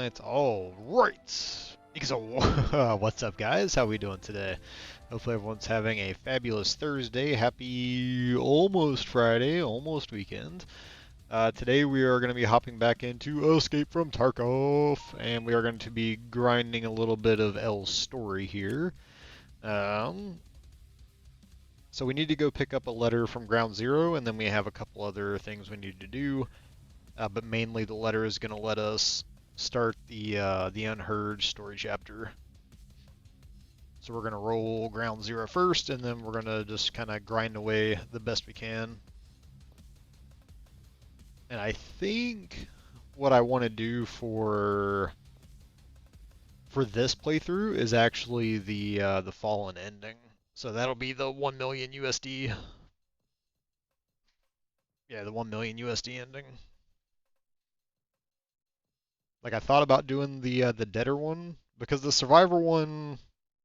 Alright, alright. So, what's up guys? How we doing today? Hopefully everyone's having a fabulous Thursday. Happy almost Friday, almost weekend. Today we are going to be hopping back into Escape from Tarkov, and we are going to be grinding a little bit of L's story here. So we need to go pick up a letter from Ground Zero, and then we have a couple other things we need to do. But mainly the letter is going to let us start the Unheard story chapter. So we're going to roll Ground Zero first, and then we're going to just kind of grind away the best we can. And I think what I want to do for this playthrough is actually the Fallen ending. So that'll be the 1 million USD. Yeah, the 1 million USD ending. Like I thought about doing the Deader one because the Survivor one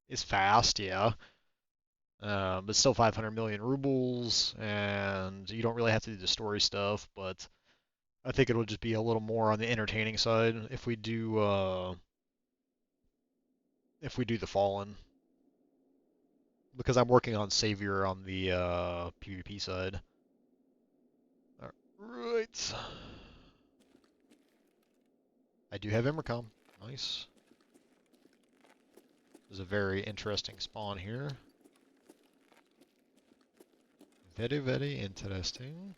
is fast, yeah. But still 500 million rubles, and you don't really have to do the story stuff. But I think it'll just be a little more on the entertaining side if we do the Fallen, because I'm working on Savior on the PvP side. All right. I do have Emercom. Nice. There's a very interesting spawn here. Very, very interesting.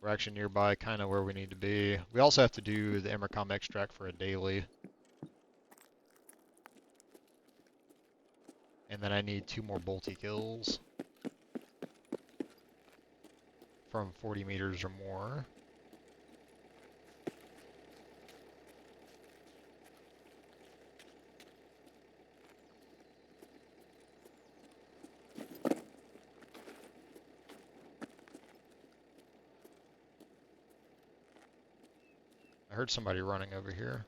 We're actually nearby, kind of where we need to be. We also have to do the Emercom extract for a daily. And then I need 2 more bolty kills from 40 meters or more. I heard somebody running over here.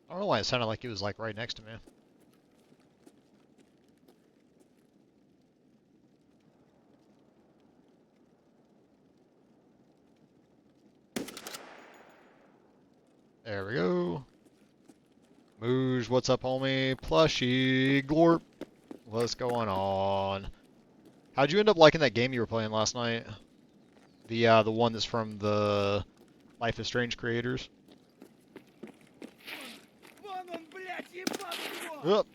I don't know why it sounded like it was like right next to me. There we go. Mooj, what's up, homie? Plushie, Glorp. What's going on? How'd you end up liking that game you were playing last night? The one that's from the Life is Strange creators? Up.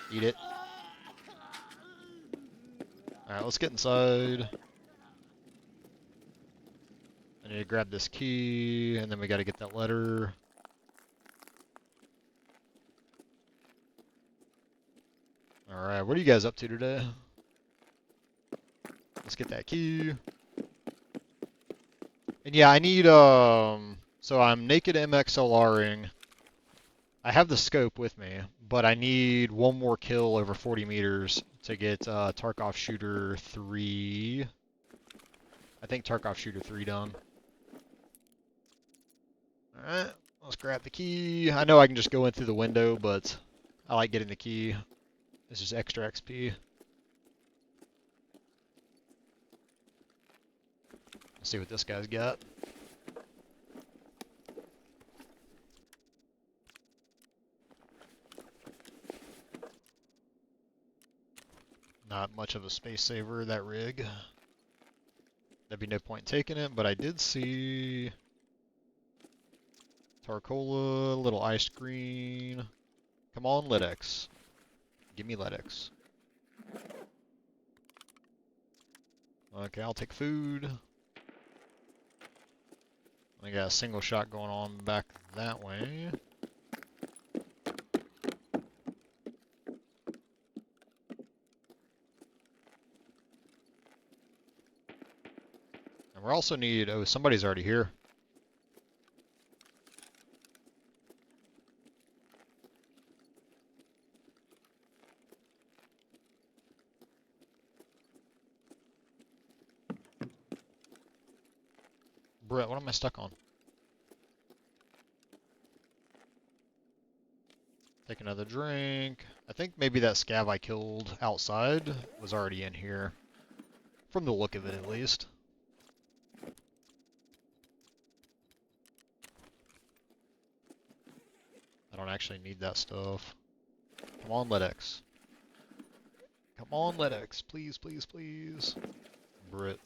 Eat it. Alright, let's get inside. I need to grab this key, and then we gotta get that letter. Alright, what are you guys up to today? Let's get that key. And yeah, I need, so I'm naked MXLRing. I have the scope with me, but I need 1 more kill over 40 meters to get Tarkov Shooter 3. I think Tarkov Shooter 3 done. Alright, let's grab the key. I know I can just go in through the window, but I like getting the key. This is extra XP. Let's see what this guy's got. Not much of a space saver, that rig. There'd be no point taking it, but I did see Tarcola, little ice screen. Come on, Lidex. Give me Lidex. Okay, I'll take food. I got a single shot going on back that way. And we also need, oh, somebody's already here. Brett, what am I stuck on? Take another drink. I think maybe that scav I killed outside was already in here. From the look of it, at least. I don't actually need that stuff. Come on, LedX. Come on, LedX. Please, please, please. Brit.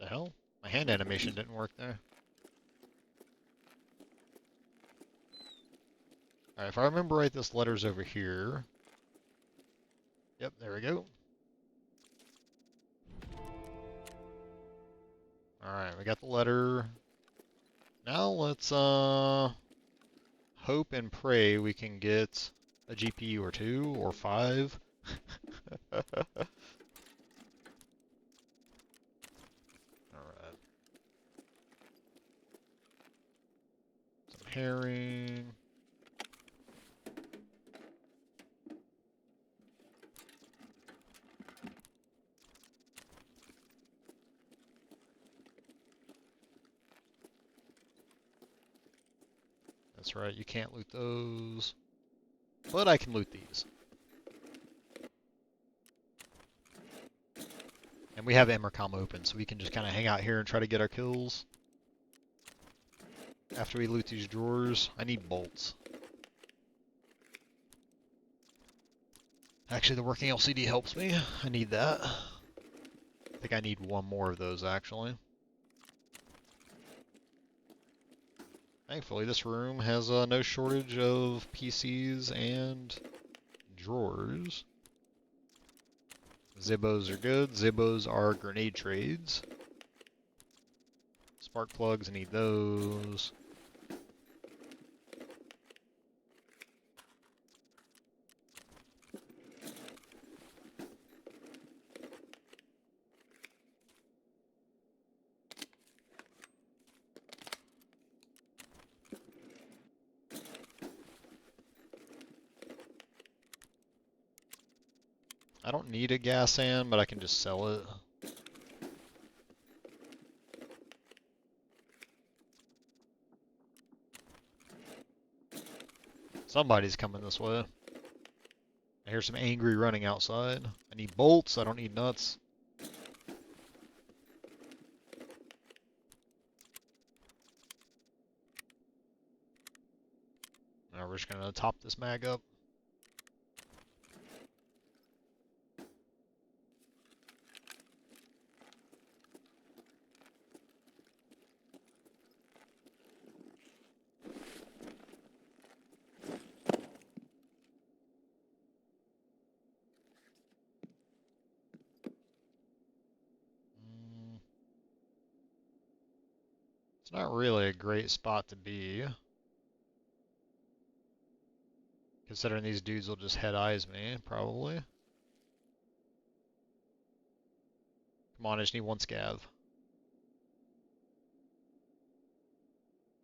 The hell? My hand animation didn't work there. Alright, if I remember right, this letter's over here. Yep, there we go. Alright, we got the letter. Now let's, hope and pray we can get a GPU or 2 or 5. Alright. Some herring. That's right, you can't loot those. But I can loot these. And we have Emercom open, so we can just kind of hang out here and try to get our kills. After we loot these drawers, I need bolts. Actually, the working LCD helps me. I need that. I think I need one more of those, actually. Thankfully, this room has no shortage of PCs and drawers. Zibbos are good. Zibbos are grenade trades. Spark plugs, I need those. I don't need a gas can, but I can just sell it. Somebody's coming this way. I hear some angry running outside. I need bolts, I don't need nuts. Now we're just gonna top this mag up. It's not really a great spot to be, considering these dudes will just head eyes me, probably. Come on, I just need one scav.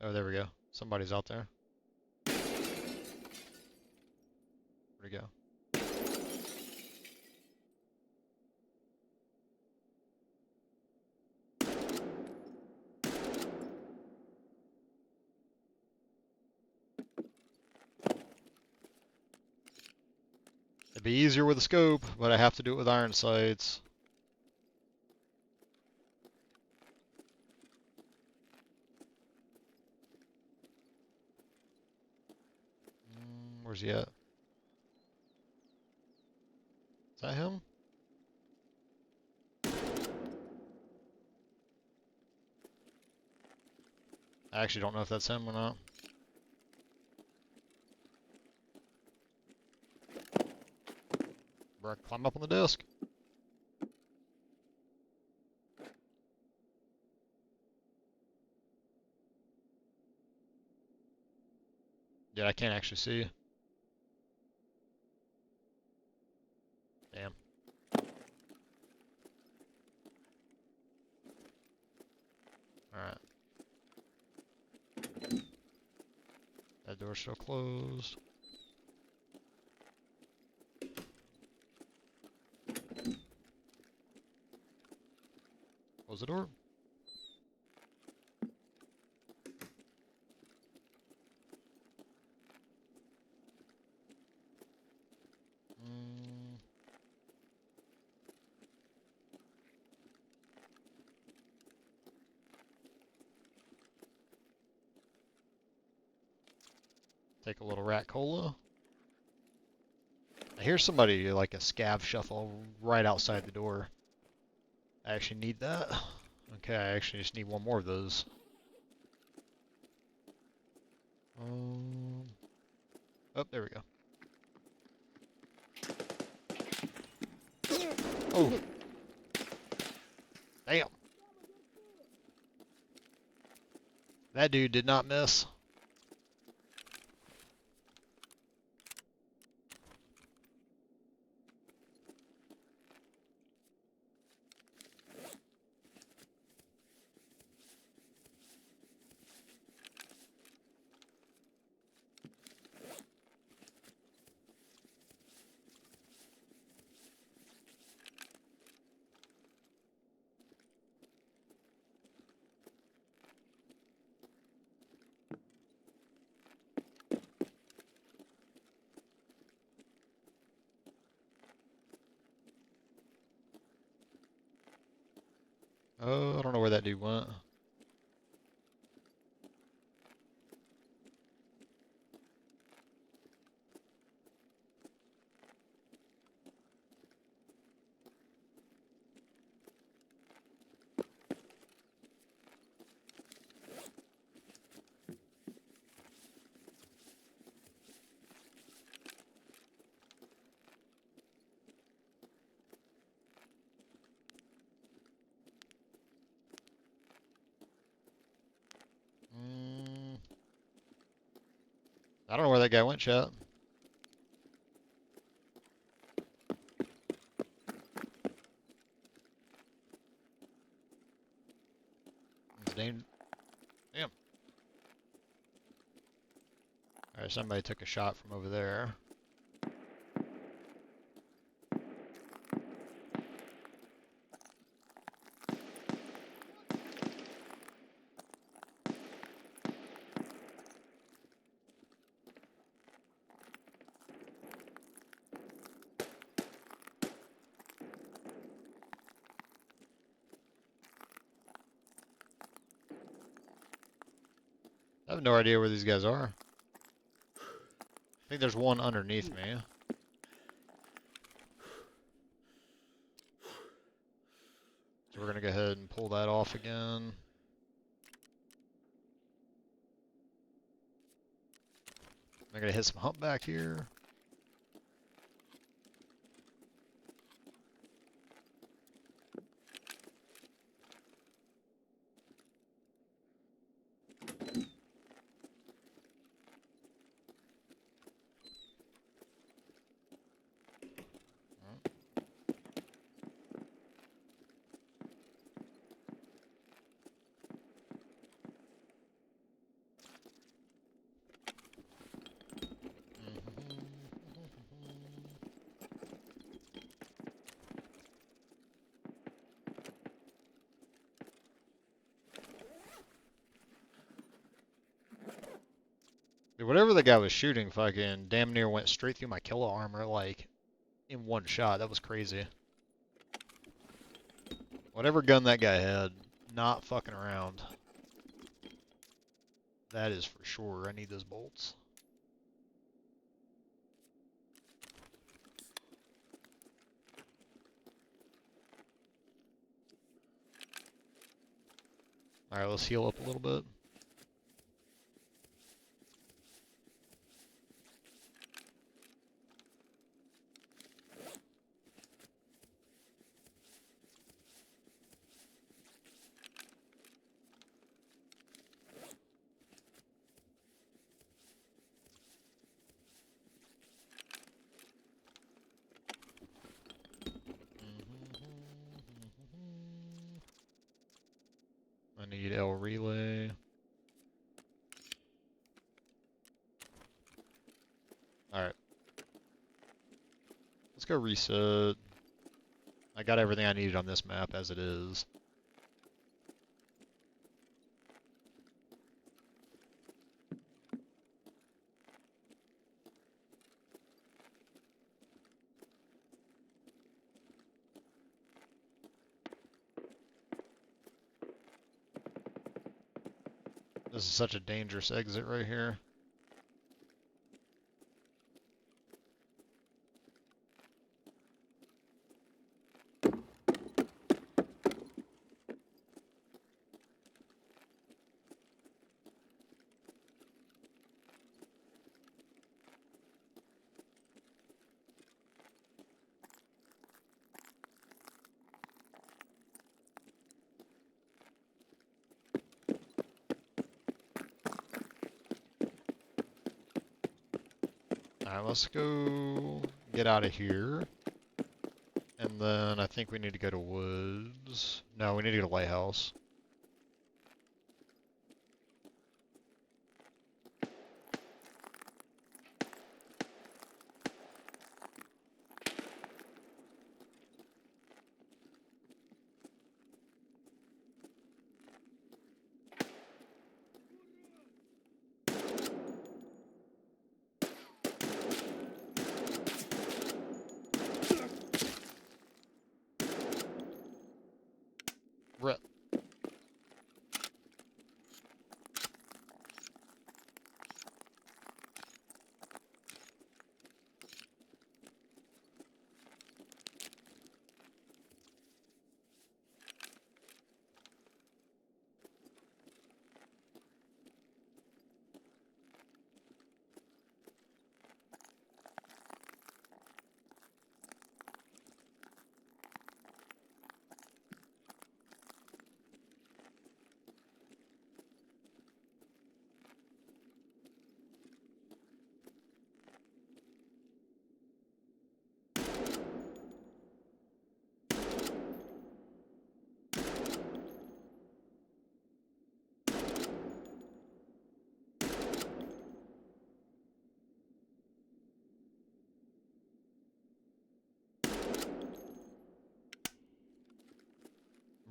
Oh, there we go. Somebody's out there. Where'd he go? It'd be easier with a scope, but I have to do it with iron sights. Where's he at? Is that him? I actually don't know if that's him or not. before I can climb up on the desk. Yeah, I can't actually see. Damn. Alright. That door's still closed. Close the door. Take a little rat cola. I hear somebody like a scav shuffle right outside the door. I actually need that. Okay, I actually just need one more of those. Oh, there we go. Oh. Damn. That dude did not miss. Oh, I don't know where that dude went. I don't know where that guy went, chat. Damn. Alright, somebody took a shot from over there. I have no idea where these guys are. I think there's one underneath me. So we're gonna go ahead and pull that off again. I'm gonna hit some humpback here. Dude, whatever the guy was shooting fucking damn near went straight through my kilo armor like in one shot. That was crazy. Whatever gun that guy had, not fucking around. That is for sure. I need those bolts. Alright, let's heal up a little bit. Need L relay. Alright. Let's go reset. I got everything I needed on this map as it is. This is such a dangerous exit right here. Alright, let's go get out of here. And then I think we need to go to woods. No, we need to go to lighthouse. Rip.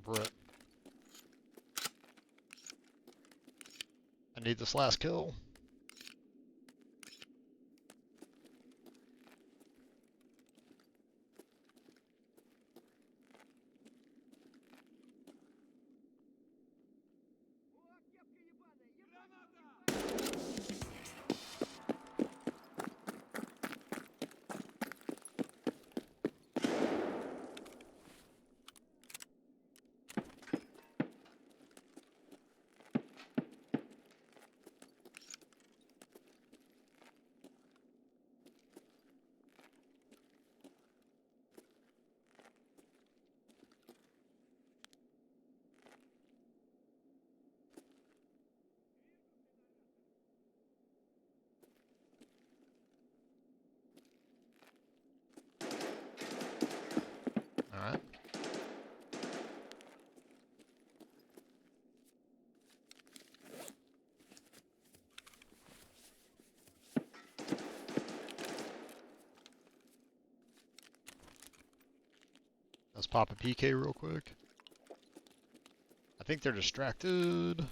Rip. I need this last kill. Alright. Let's pop a PK real quick. I think they're distracted.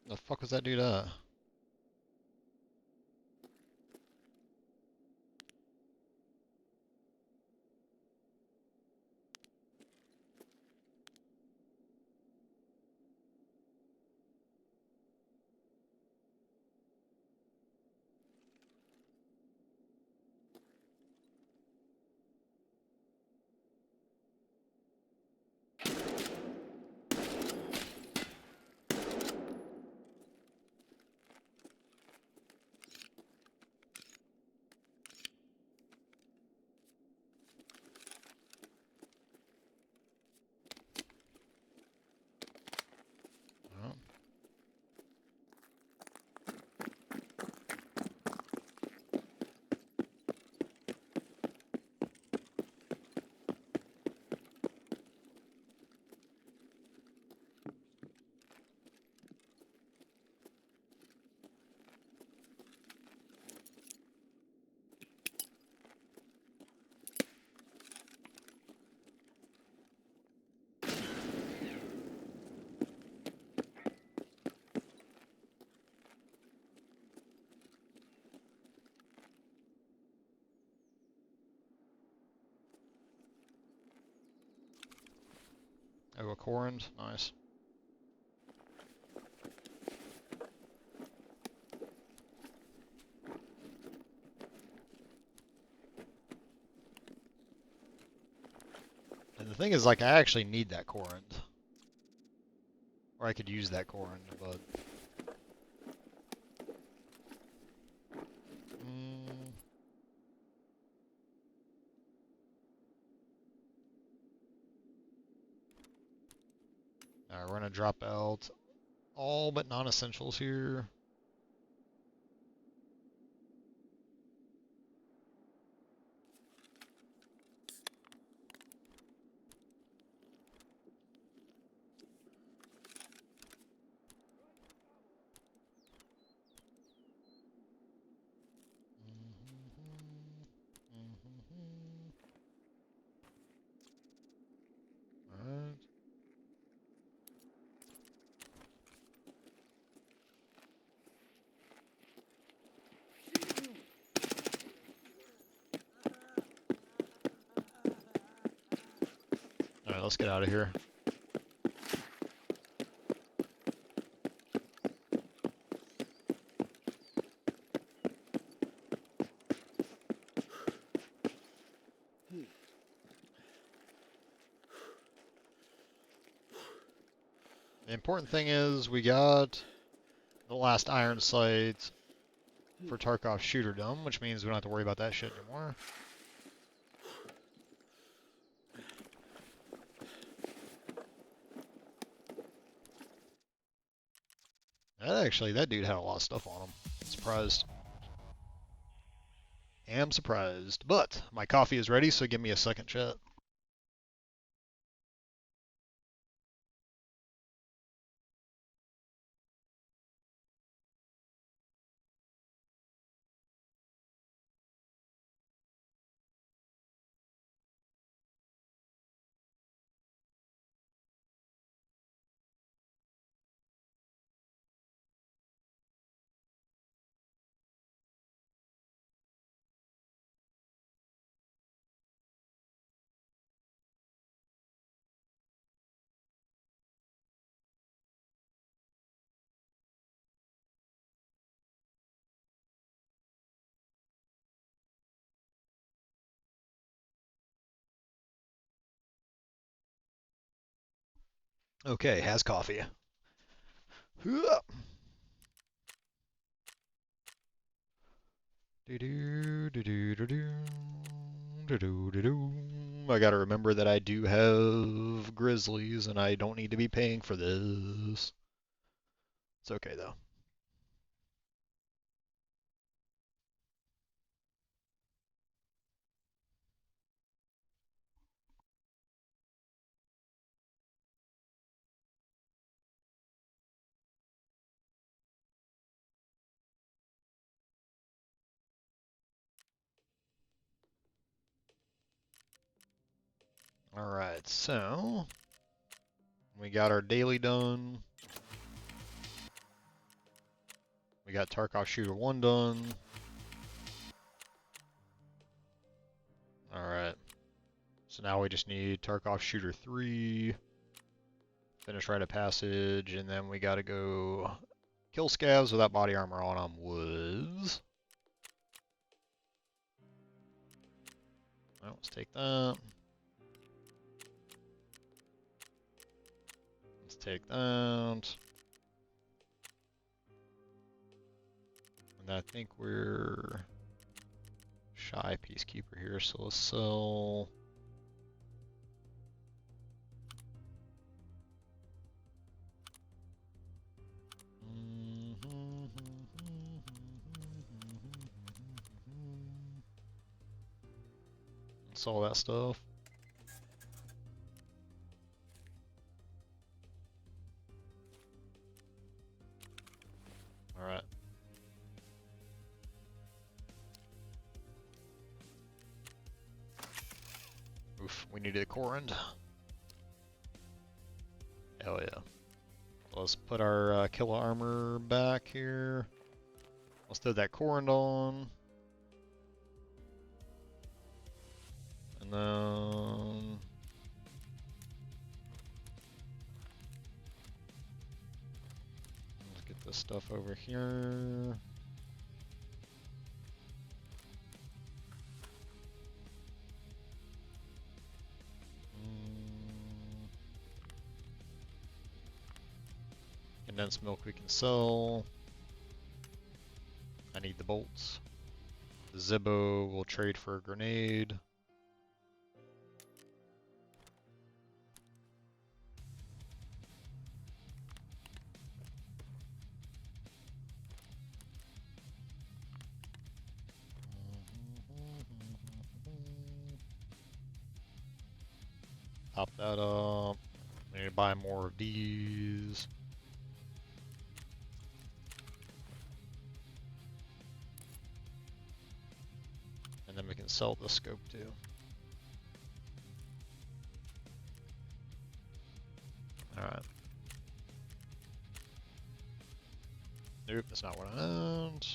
The fuck was that dude at? a corund. Nice. And the thing is, like, I actually need that corund. Or I could use that corund, but... Alright, we're gonna drop out all but non-essentials here. Alright. Alright, let's get out of here. The important thing is we got the last iron sight for Tarkov shooter dome, which means we don't have to worry about that shit anymore. That dude had a lot of stuff on him. Surprised. Am surprised. But my coffee is ready, so give me a second, chat. Okay, has coffee. I gotta remember that I do have grizzlies and I don't need to be paying for this. It's okay though. Alright, so we got our daily done. We got Tarkov Shooter 1 done. Alright. So now we just need Tarkov Shooter 3. Finish Rite of Passage, and then we gotta go kill scavs without body armor on them was... Well, let's take that. Let's take that. And I think we're shy peacekeeper here, so let's sell... Let's all that stuff. Alright. Oof, we needed a corund. Hell yeah. Let's put our killer armor back here. Let's throw that corund on. And then... this stuff over here. Condensed milk we can sell. I need the bolts. The Zibbo will trade for a grenade. Pop that up. I need to buy more of these. And then we can sell the scope too. Alright. Nope, that's not what I meant.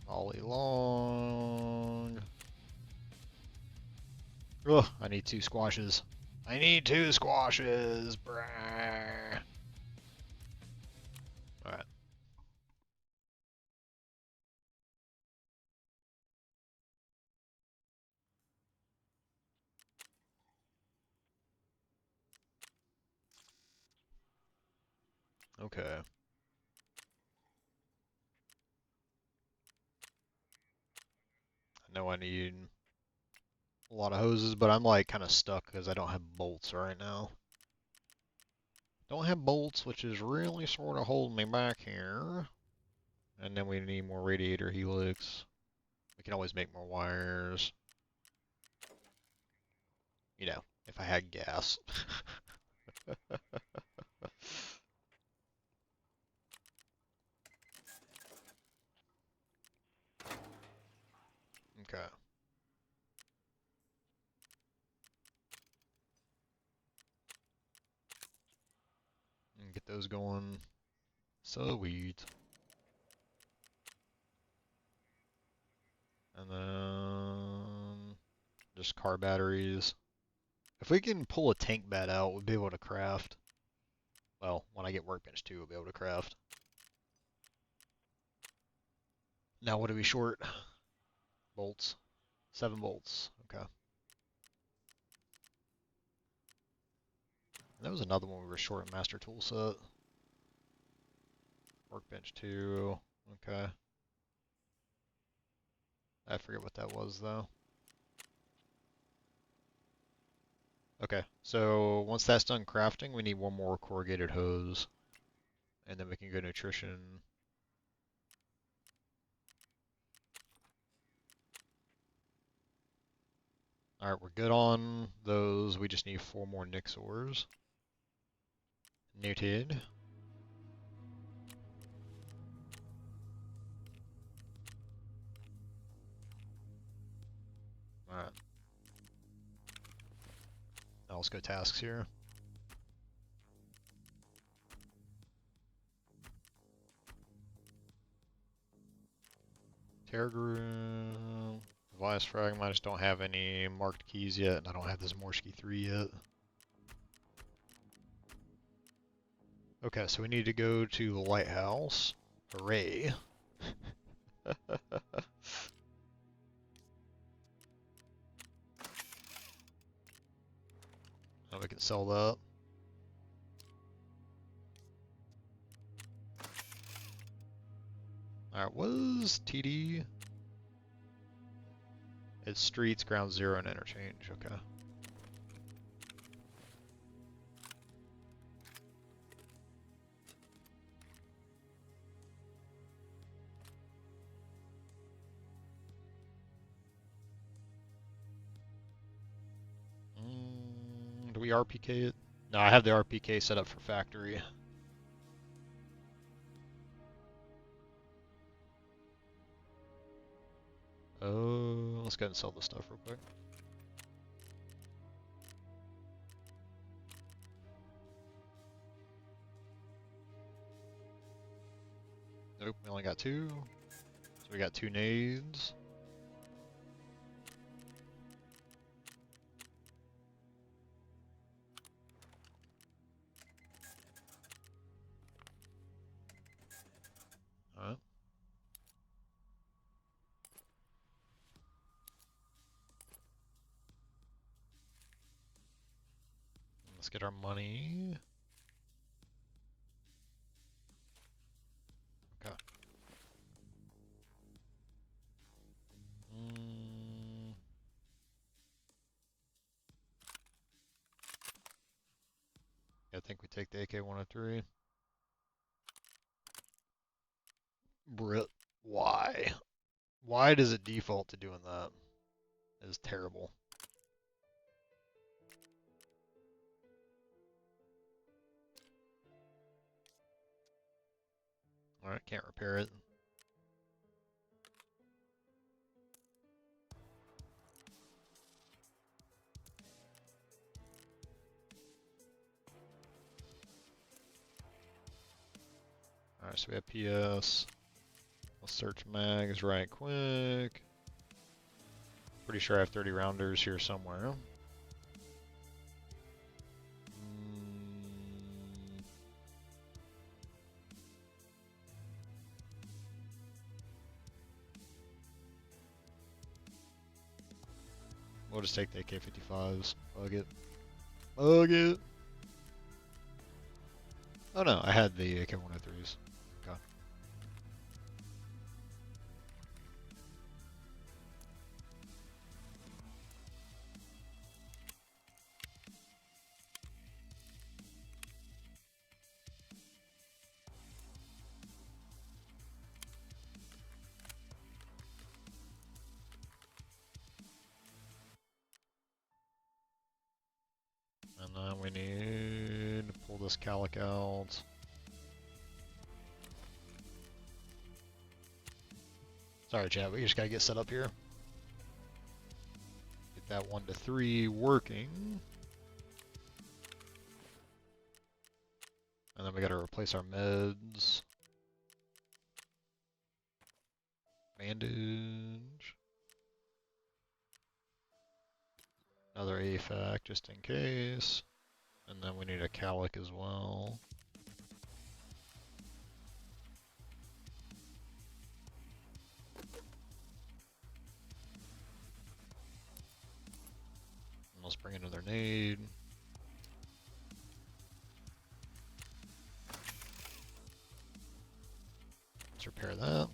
Ollie long. Ugh, I need 2 squashes. I need 2 squashes, bruh. Alright. Okay. I know I need a lot of hoses, but I'm like kind of stuck because I don't have bolts right now. Don't have bolts, which is really sort of holding me back here. And then we need more radiator helix. We can always make more wires. You know, if I had gas. Okay. And get those going. Sweet. And then just car batteries. If we can pull a tank bat out, we'll be able to craft. Well, when I get workbench 2, we'll be able to craft. Now what are we short? Bolts. 7 bolts. Okay. And that was another one we were short in master tool set. Workbench 2. Okay. I forget what that was though. Okay, so once that's done crafting, we need one more corrugated hose. And then we can go nutrition. Alright, we're good on those. We just need 4 more Nyx ores. Noted. Alright. Now let's go tasks here. Terragru, Device Fragment. I just don't have any marked keys yet, and I don't have this Morsky 3 yet. Okay, so we need to go to the lighthouse. Hooray. Now we can sell that. Alright, what is TD? It's streets, ground zero, and interchange. Okay. Do we RPK it? No, I have the RPK set up for factory. Oh, let's go ahead and sell this stuff real quick. Nope, we only got 2. So we got 2 nades. Let's get our money. Okay. I think we take the AK-103. Brit, why? Why does it default to doing that? It is terrible. Alright, can't repair it. Alright, so we have PS. Let's search mags right quick. Pretty sure I have 30 rounders here somewhere. We'll just take the AK-55s. Bug it. Bug it! Oh no, I had the AK-103s. Okay. And then we need to pull this calic out. Sorry, chat, we just gotta get set up here. Get that 1 to 3 working. And then we gotta replace our meds. Bandage. Another AFAC just in case. And then we need a calic as well. And let's bring another nade. Let's repair that.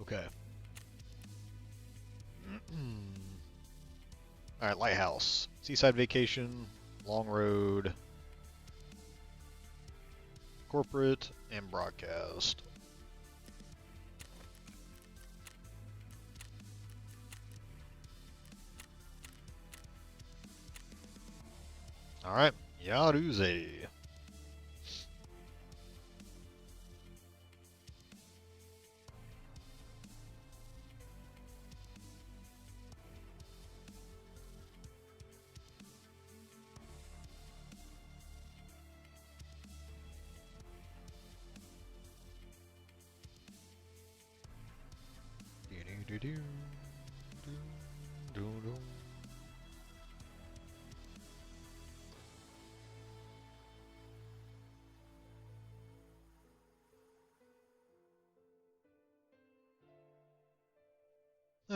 Okay. Alright, Lighthouse. Seaside Vacation, Long Road, Corporate, and Broadcast. Alright, Yaruze.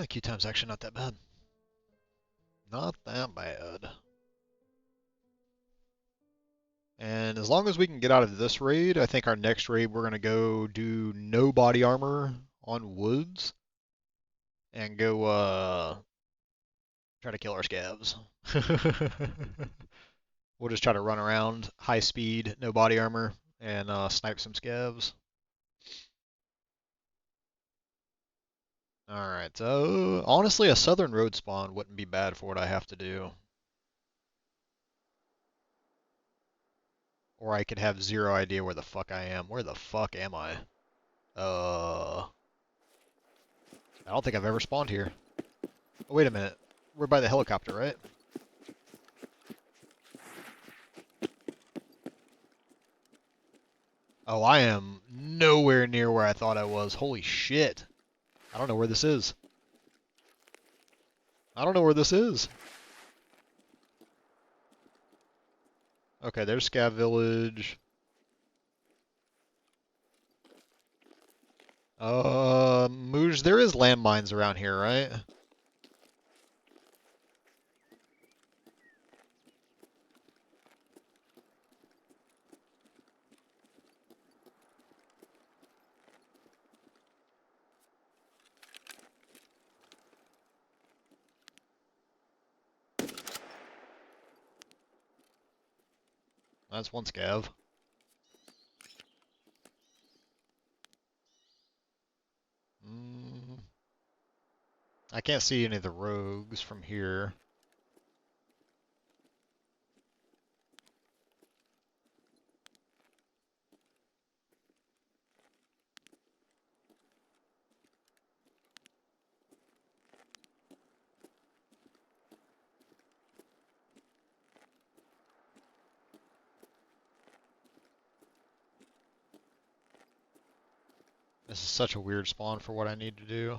Queue time's actually not that bad. Not that bad. And as long as we can get out of this raid, I think our next raid we're going to go do no body armor on woods. And go, try to kill our scavs. We'll just try to run around, high speed, no body armor, and snipe some scavs. Alright, so honestly a southern road spawn wouldn't be bad for what I have to do. Or I could have zero idea where the fuck I am. Where the fuck am I? I don't think I've ever spawned here. Oh, wait a minute. We're by the helicopter, right? Oh, I am nowhere near where I thought I was. Holy shit. I don't know where this is. I don't know where this is. Okay, there's Scav Village. Mooj, there is landmines around here, right? That's one Scav. I can't see any of the rogues from here. This is such a weird spawn for what I need to do.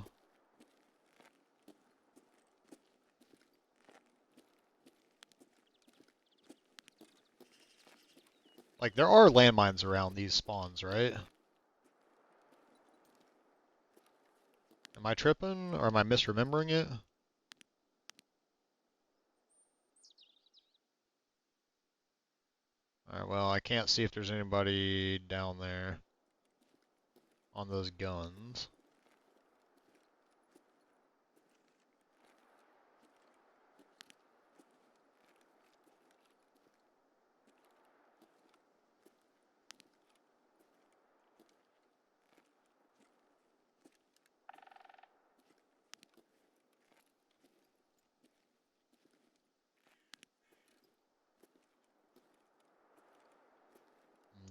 Like, there are landmines around these spawns, right? Am I tripping, or am I misremembering it? Alright, well, I can't see if there's anybody down there on those guns.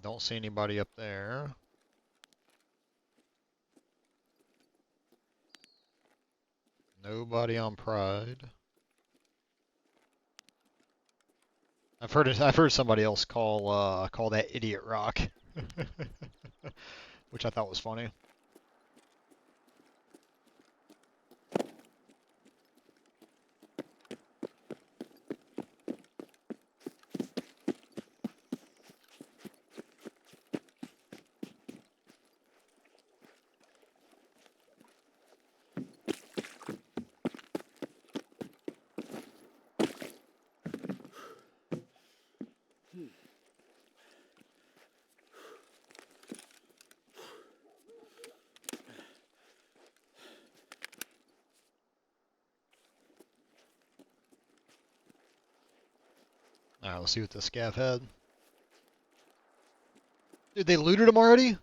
Don't see anybody up there. Nobody on Pride. I've heard somebody else call that idiot rock, which I thought was funny. Alright, let's see what this scav had. Dude, they looted him already?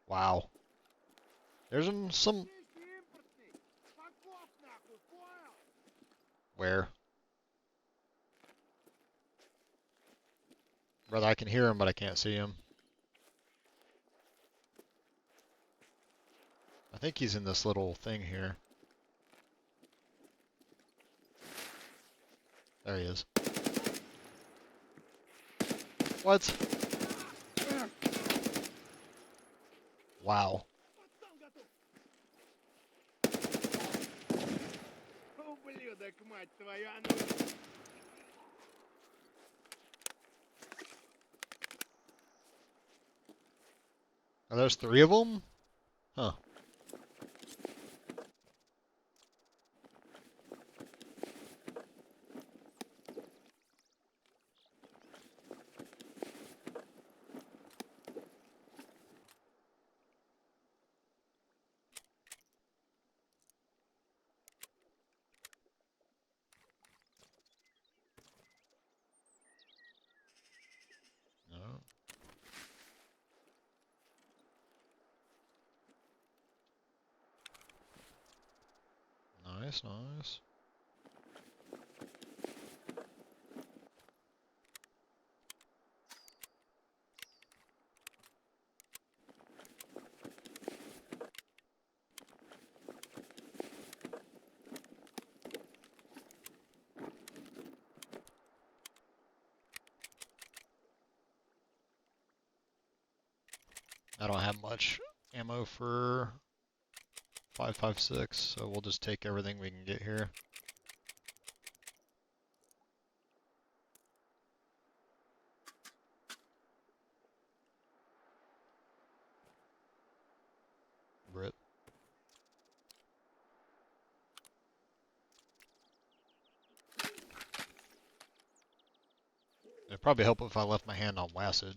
Wow. There's some... Where? Brother, I can hear him, but I can't see him. I think he's in this little thing here. There he is. What? Wow. Oh, there's 3 of them? Huh. No. Nice, nice. I don't have much ammo for 5.56, so we'll just take everything we can get here. Brit. It'd probably help if I left my hand on WASD.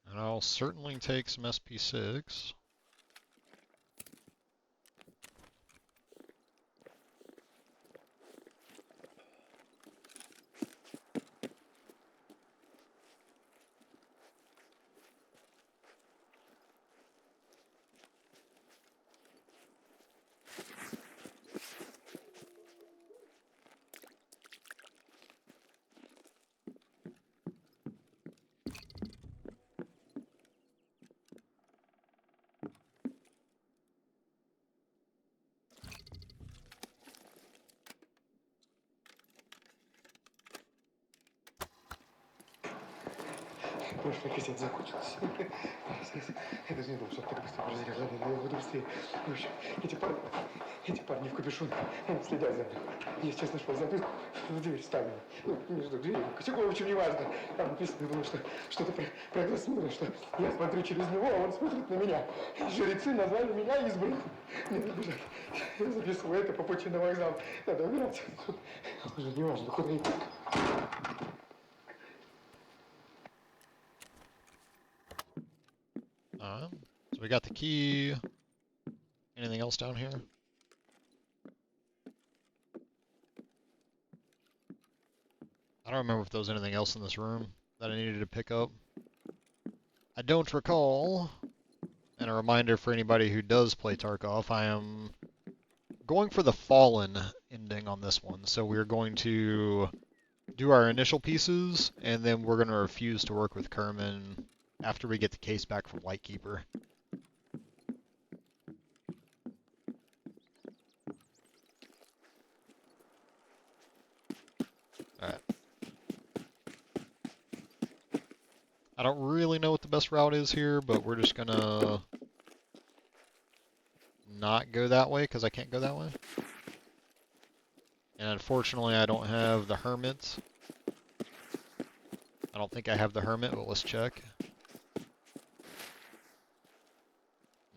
And I'll certainly take some SP6. Может, кассета закончилась. Я даже не думал, что так быстро разряжали. Я буду быстрее. В общем, эти парни в капюшоне следят за мной. Я сейчас нашел записку в дверь ставлю. Ну, между дверью. Косяком, в общем, не важно. Там написано было, что что-то про глаз что я смотрю через него, а он смотрит на меня. Жрецы назвали меня избранным. Мне надо бежать. Я записываю это по пути на вокзал. Надо убираться. Уже не важно, куда идти. So we got the key. Anything else down here? I don't remember if there was anything else in this room that I needed to pick up. I don't recall. And a reminder for anybody who does play Tarkov, I am going for the Fallen ending on this one. So we're going to do our initial pieces, and then we're going to refuse to work with Kerman after we get the case back from Lightkeeper. Alright. I don't really know what the best route is here, but we're just gonna not go that way because I can't go that way. And unfortunately I don't have the Hermit. I don't think I have the Hermit, but let's check.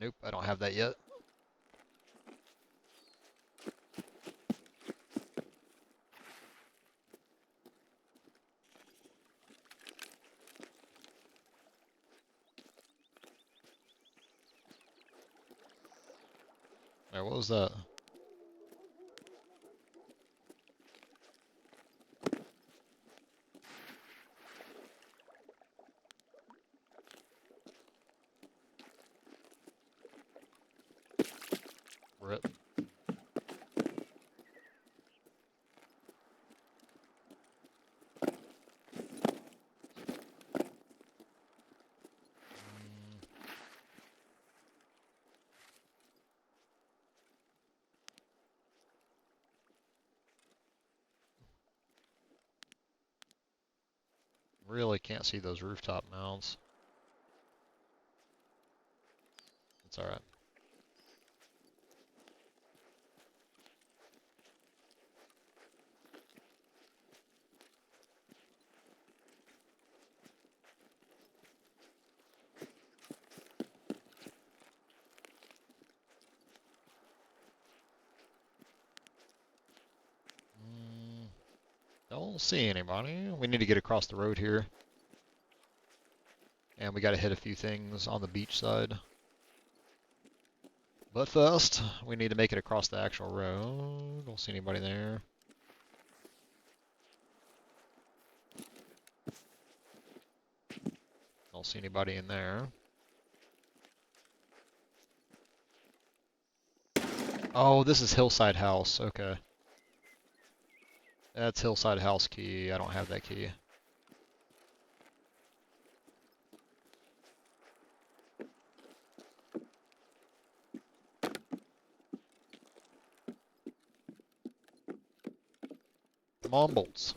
Nope, I don't have that yet. Alright, what was that? Rip. Really can't see those rooftop mounts. It's alright. Don't see anybody. We need to get across the road here. And we gotta hit a few things on the beach side. But first, we need to make it across the actual road. Don't see anybody there. Don't see anybody in there. Oh, this is Hillside House. Okay. That's Hillside House key. I don't have that key. Come on, bolts.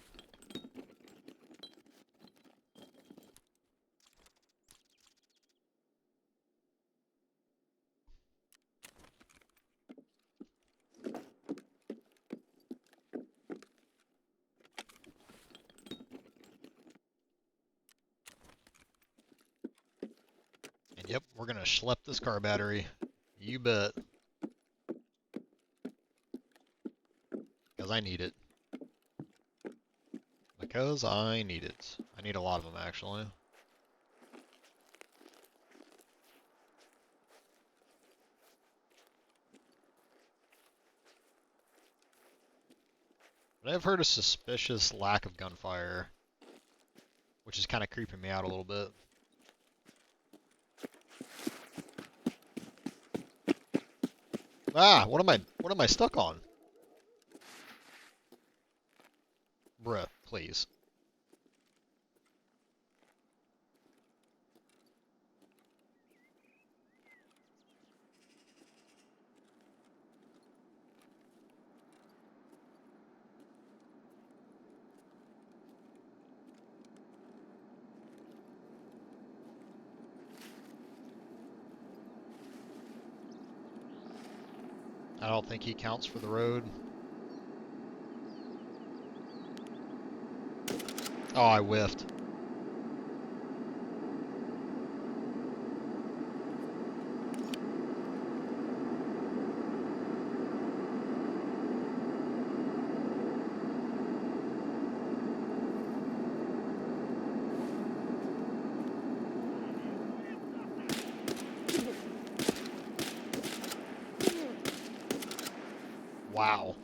And yep, we're gonna schlep this car battery. You bet. Because I need it. Because I need it. I need a lot of them, actually. But I've heard a suspicious lack of gunfire, which is kind of creeping me out a little bit. Ah, what am I stuck on? Bruh, please. I don't think he counts for the road. Oh, I whiffed. Wow.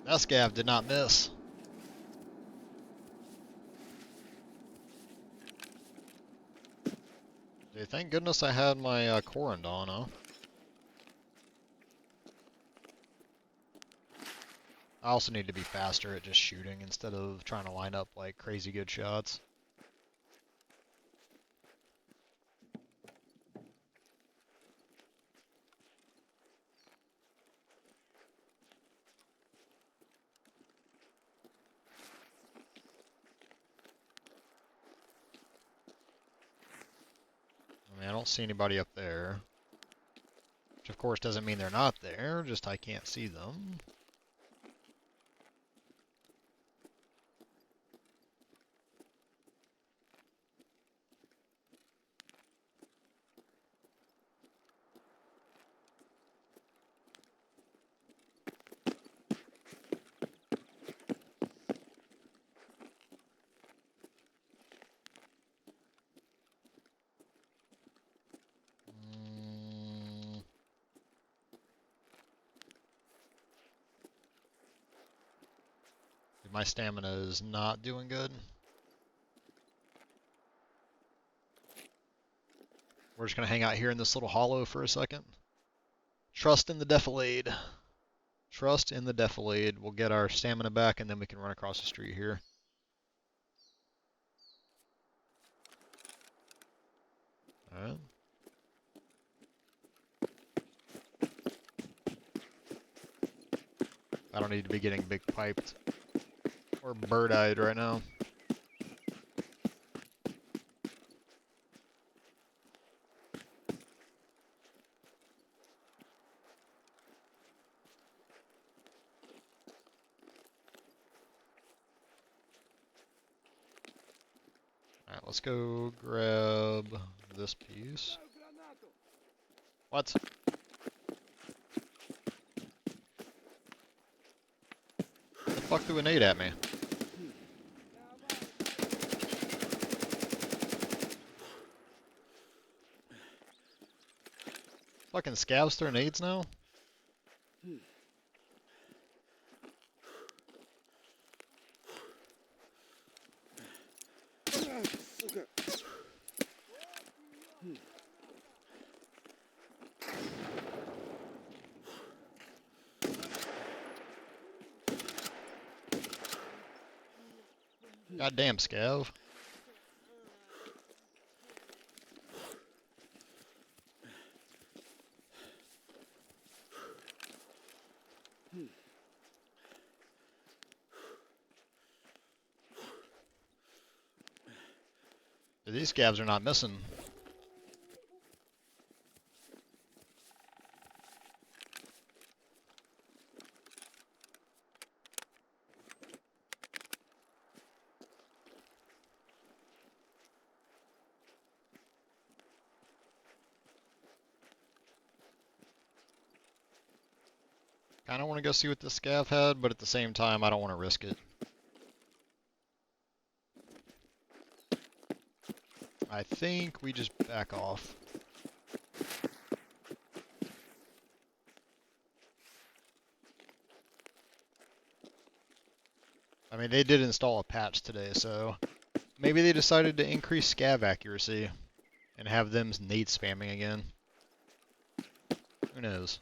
That scav did not miss. Dude, thank goodness I had my Corand on, huh? I also need to be faster at just shooting instead of trying to line up like crazy good shots. I mean, I don't see anybody up there. Which of course doesn't mean they're not there, just I can't see them. Mm, my stamina is not doing good. We're just going to hang out here in this little hollow for a second. Trust in the defilade. Trust in the defilade. We'll get our stamina back and then we can run across the street here. Alright. I don't need to be getting big piped or bird-eyed right now. Alright, let's go grab this piece. What? The fuck threw a nade at me? Fucking scavs throw nades now? Goddamn scav. These scavs are not missing. Kinda wanna go see what this scav had, but at the same time I don't wanna risk it. I think we just back off. I mean, they did install a patch today, so maybe they decided to increase scav accuracy and have them nade spamming again. Who knows?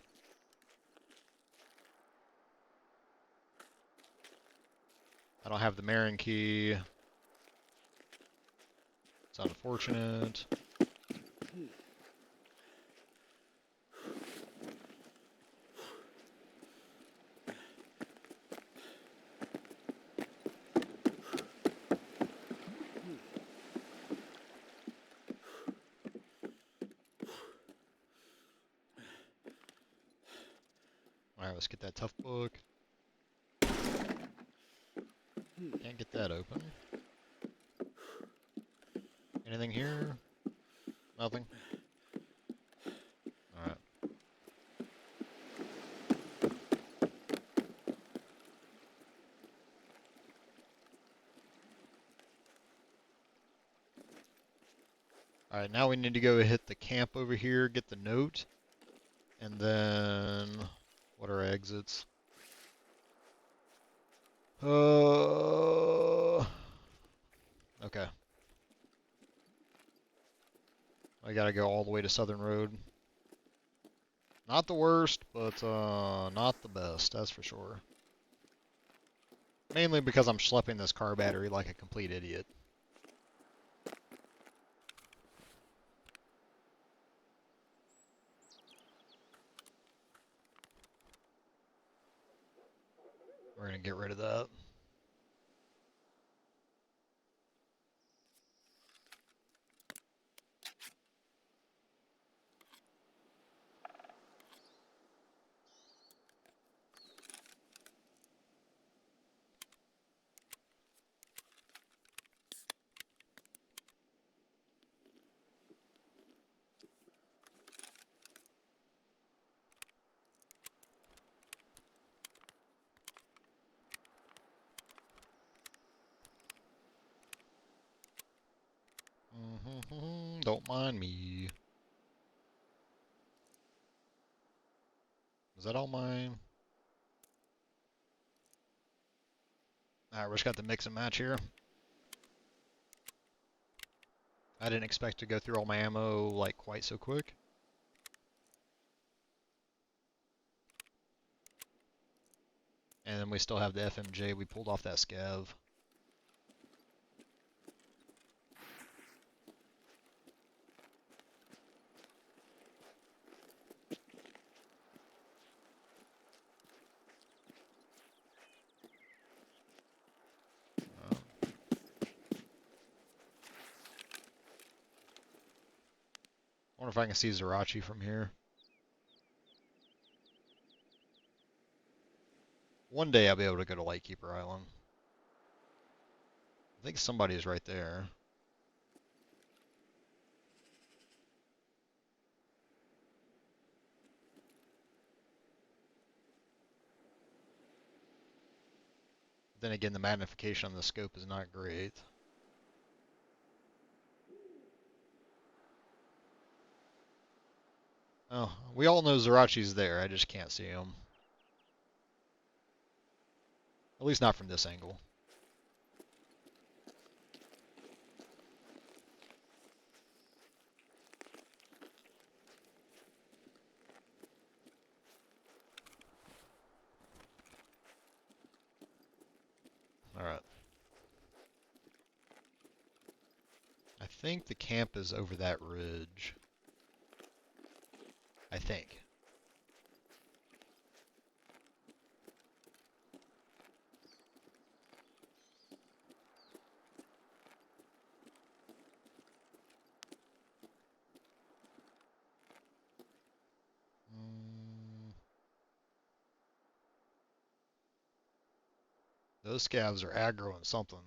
I don't have the Marin key. It's unfortunate. Alright, let's get that tough book. Can't get that open. Anything here? Nothing? Alright. Alright, now we need to go hit the camp over here, get the note, and then what are exits? Okay. I gotta go all the way to Southern Road. Not the worst, but not the best, that's for sure. Mainly because I'm schlepping this car battery like a complete idiot. We're gonna get rid of that. Don't mind me. Is that all mine? Alright, we just got the mix and match here. I didn't expect to go through all my ammo like quite so quick. And then we still have the FMJ. We pulled off that scav. I wonder if I can see Zerachi from here. One day I'll be able to go to Lightkeeper Island. I think somebody's right there. Then again, the magnification on the scope is not great. Oh, we all know Zerachi's there. I just can't see him. At least not from this angle. Alright. I think the camp is over that ridge. I think. Those scavs are aggroing something.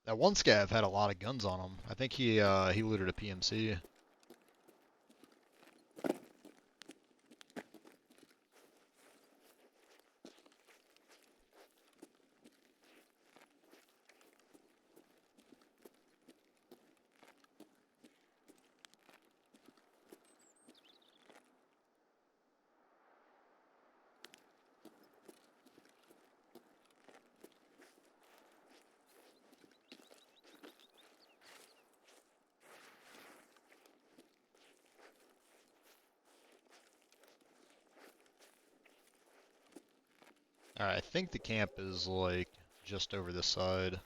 That one scav had a lot of guns on him. I think he looted a PMC. Alright, I think the camp is like just over this side.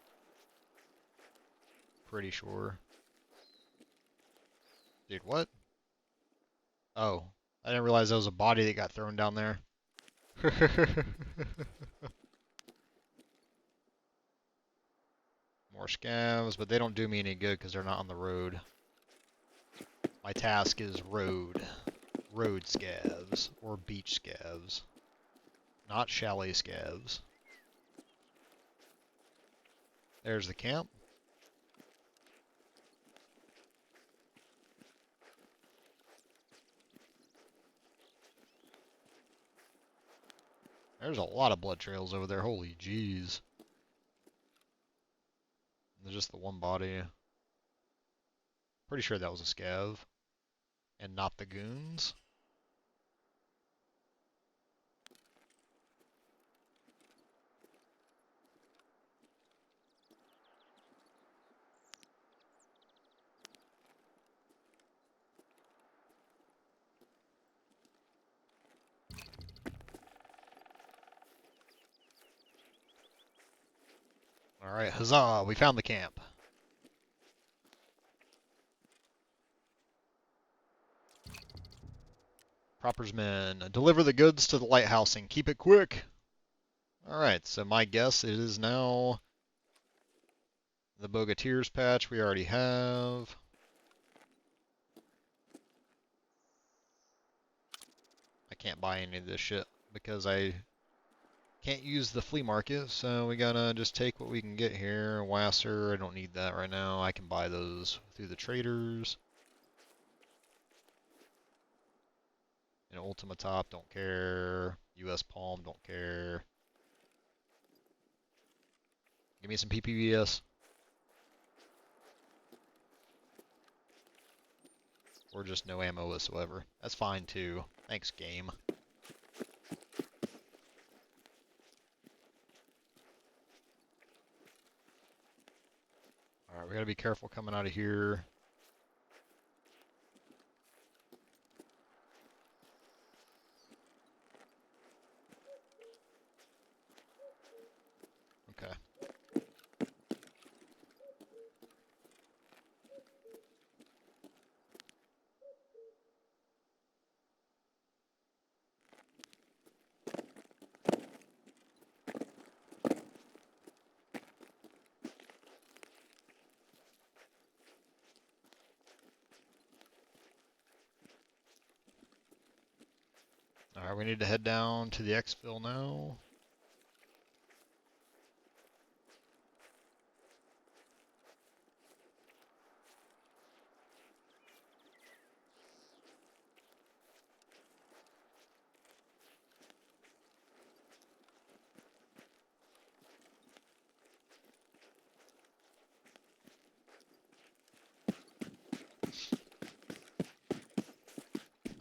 Pretty sure. Dude, what? Oh, I didn't realize there was a body that got thrown down there. More scavs, but they don't do me any good because they're not on the road. My task is road. Road scavs, or beach scavs. Not chalet scavs. There's the camp. There's a lot of blood trails over there, holy jeez. There's just the one body. Pretty sure that was a scav. And not the goons. Alright, huzzah, we found the camp. Propper's men, deliver the goods to the lighthouse and keep it quick. Alright, so my guess is now the Bogateers patch we already have. I can't buy any of this shit because I can't use the flea market, so we gotta just take what we can get here. Wasser, I don't need that right now. I can buy those through the traders. And Ultima Top, don't care. US Palm, don't care. Give me some PPVS. Or just no ammo whatsoever. That's fine too. Thanks, game. Alright, we gotta be careful coming out of here. Okay. Alright, we need to head down to the exfil now.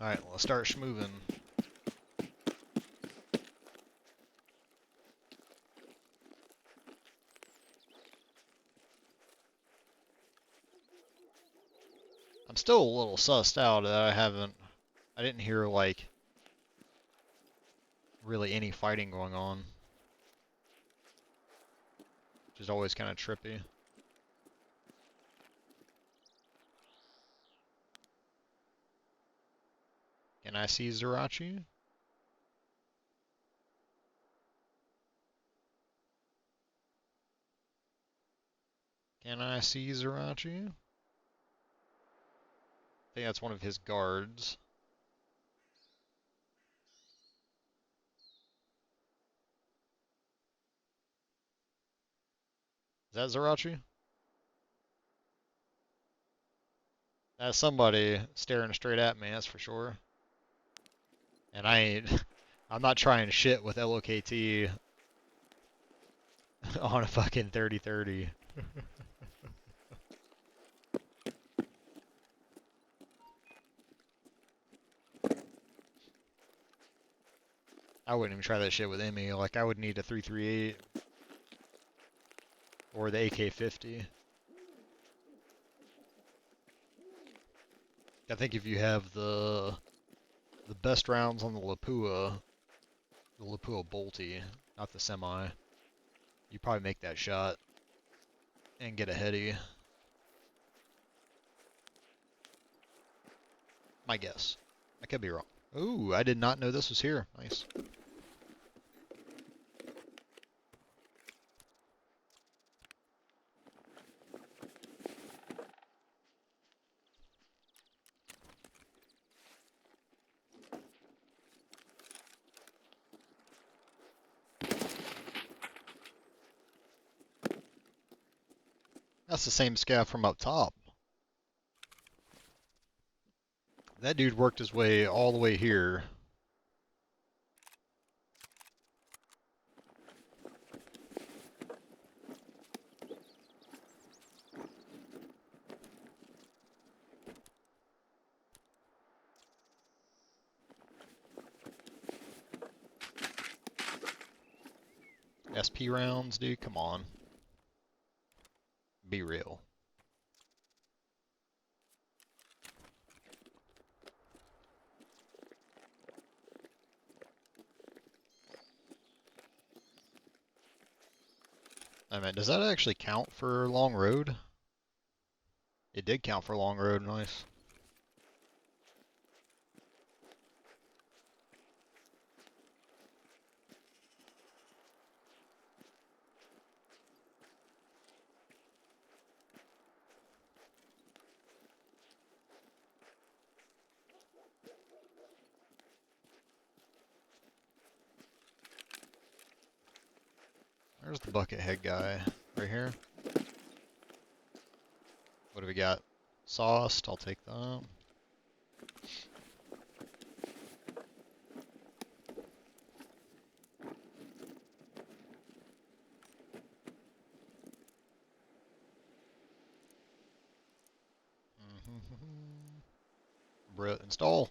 Alright, let's start schmoving. I'm still a little sussed out that I didn't hear like really any fighting going on. Which is always kind of trippy. Can I see Zerachi? Can I see Zerachi? I think that's one of his guards. that Zerachi? That's somebody staring straight at me, that's for sure. And I ain't, I'm not trying shit with LOKT on a fucking 30-30. I wouldn't even try that shit with Emmy. Like, I would need a 338 or the AK-50. I think if you have the best rounds on the Lapua Bolty, not the semi, you probably make that shot and get a heady. My guess. I could be wrong. Ooh, I did not know this was here. Nice. That's the same scav from up top. That dude worked his way all the way here. SP rounds, dude, come on. Be real. I mean, does that actually count for long road? It did count for long road, nice. There's the bucket head guy right here. What do we got? Sauced, I'll take that. Brit, install.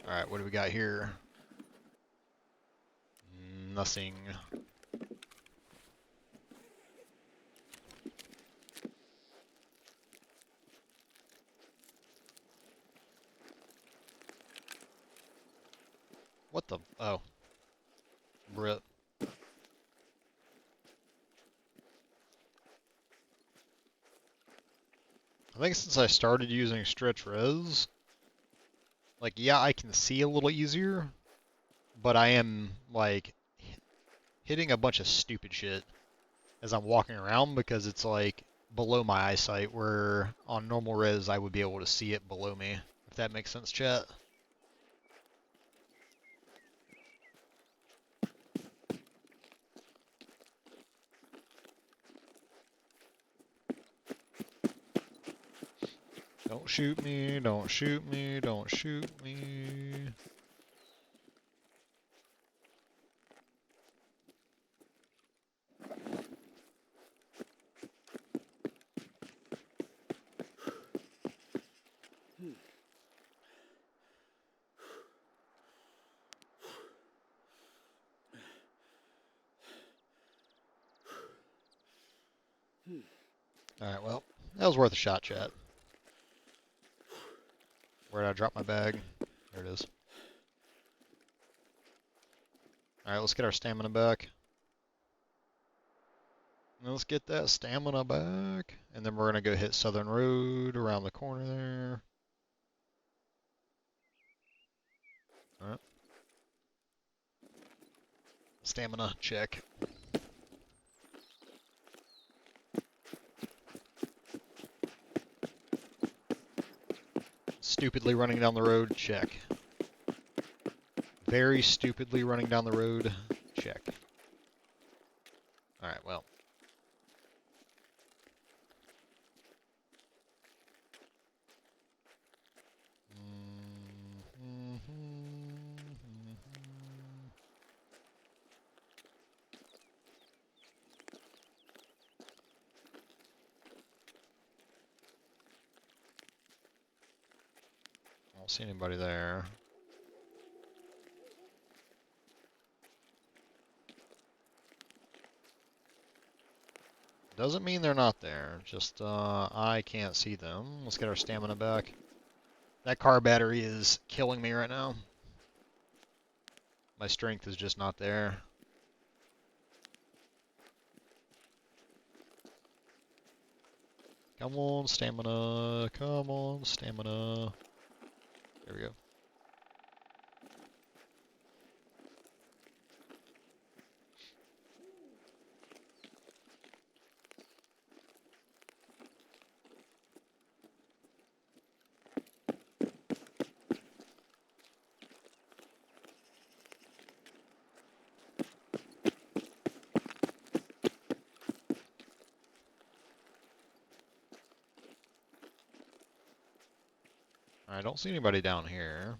Alright, what do we got here? Nothing. What the? Oh. Brit. I think since I started using stretch res, like, yeah, I can see a little easier, but I am, like, hitting a bunch of stupid shit as I'm walking around because it's, like, below my eyesight, where on normal res I would be able to see it below me, if that makes sense, chat. Don't shoot me, don't shoot me, don't shoot me. Alright, well, that was worth a shot, chat. Where did I drop my bag? There it is. Alright, let's get our stamina back. Let's get that stamina back. And then we're going to go hit Southern Road around the corner there. Alright. Stamina, check. Stupidly running down the road, check. Very stupidly running down the road. Check. Alright, well. I don't see anybody there. Doesn't mean they're not there, just I can't see them. Let's get our stamina back. That car battery is killing me right now. My strength is just not there. Come on, stamina. Come on, stamina. There we go. I don't see anybody down here.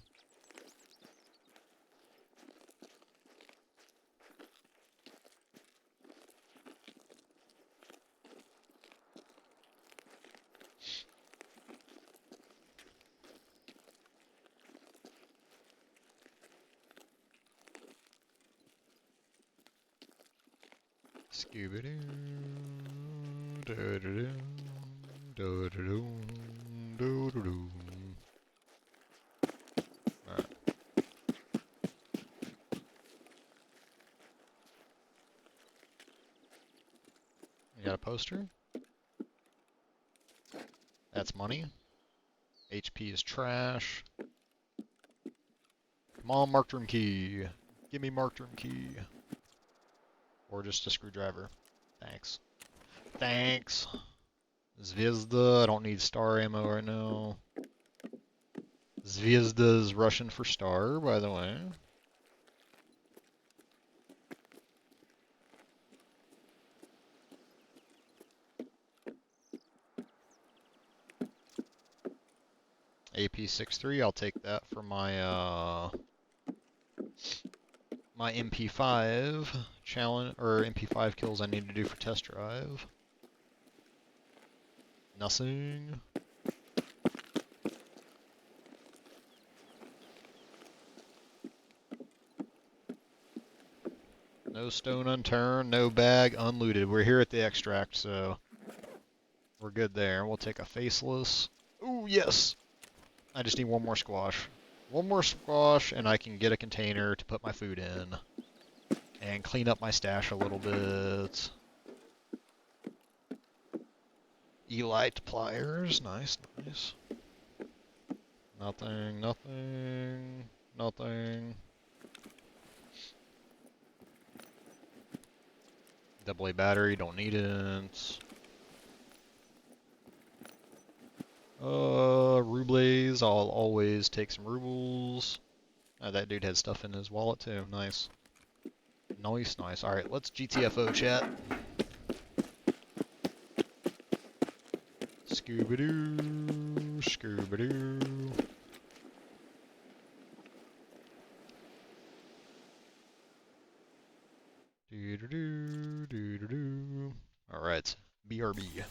Scooby-Doo, do-do-do, do-do-do, do-do-do. Alright. You got a poster? That's money. HP is trash. Come on, marked room key. Give me marked room key. Or just a screwdriver. Thanks. Thanks. Zvezda. I don't need star ammo right now. Zvezda is Russian for star, by the way. AP63, I'll take that for my my MP5 challenge, or MP5 kills I need to do for test drive. Nothing. No stone unturned, no bag unlooted. We're here at the extract, so we're good there. We'll take a faceless. Ooh, yes! I just need one more squash. One more squash, and I can get a container to put my food in. And clean up my stash a little bit. Elite pliers. Nice, nice. Nothing, nothing, nothing. AA battery, don't need it. Rubles, I'll always take some rubles. That dude had stuff in his wallet too, nice. Nice, nice. Alright, let's GTFO chat. Scooby-Doo, Scooby-Doo. Doo-doo-doo, doo-doo-doo. Alright, BRB.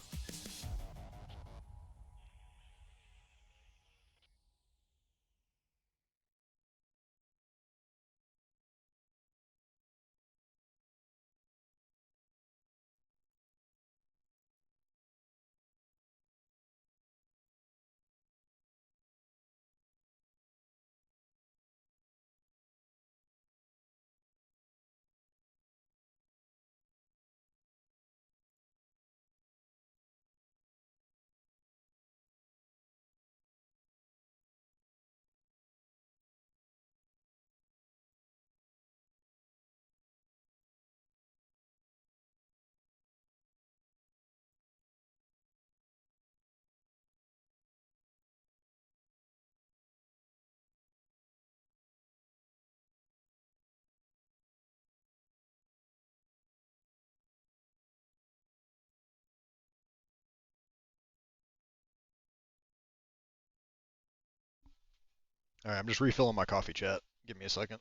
Alright, I'm just refilling my coffee, chat. Give me a second.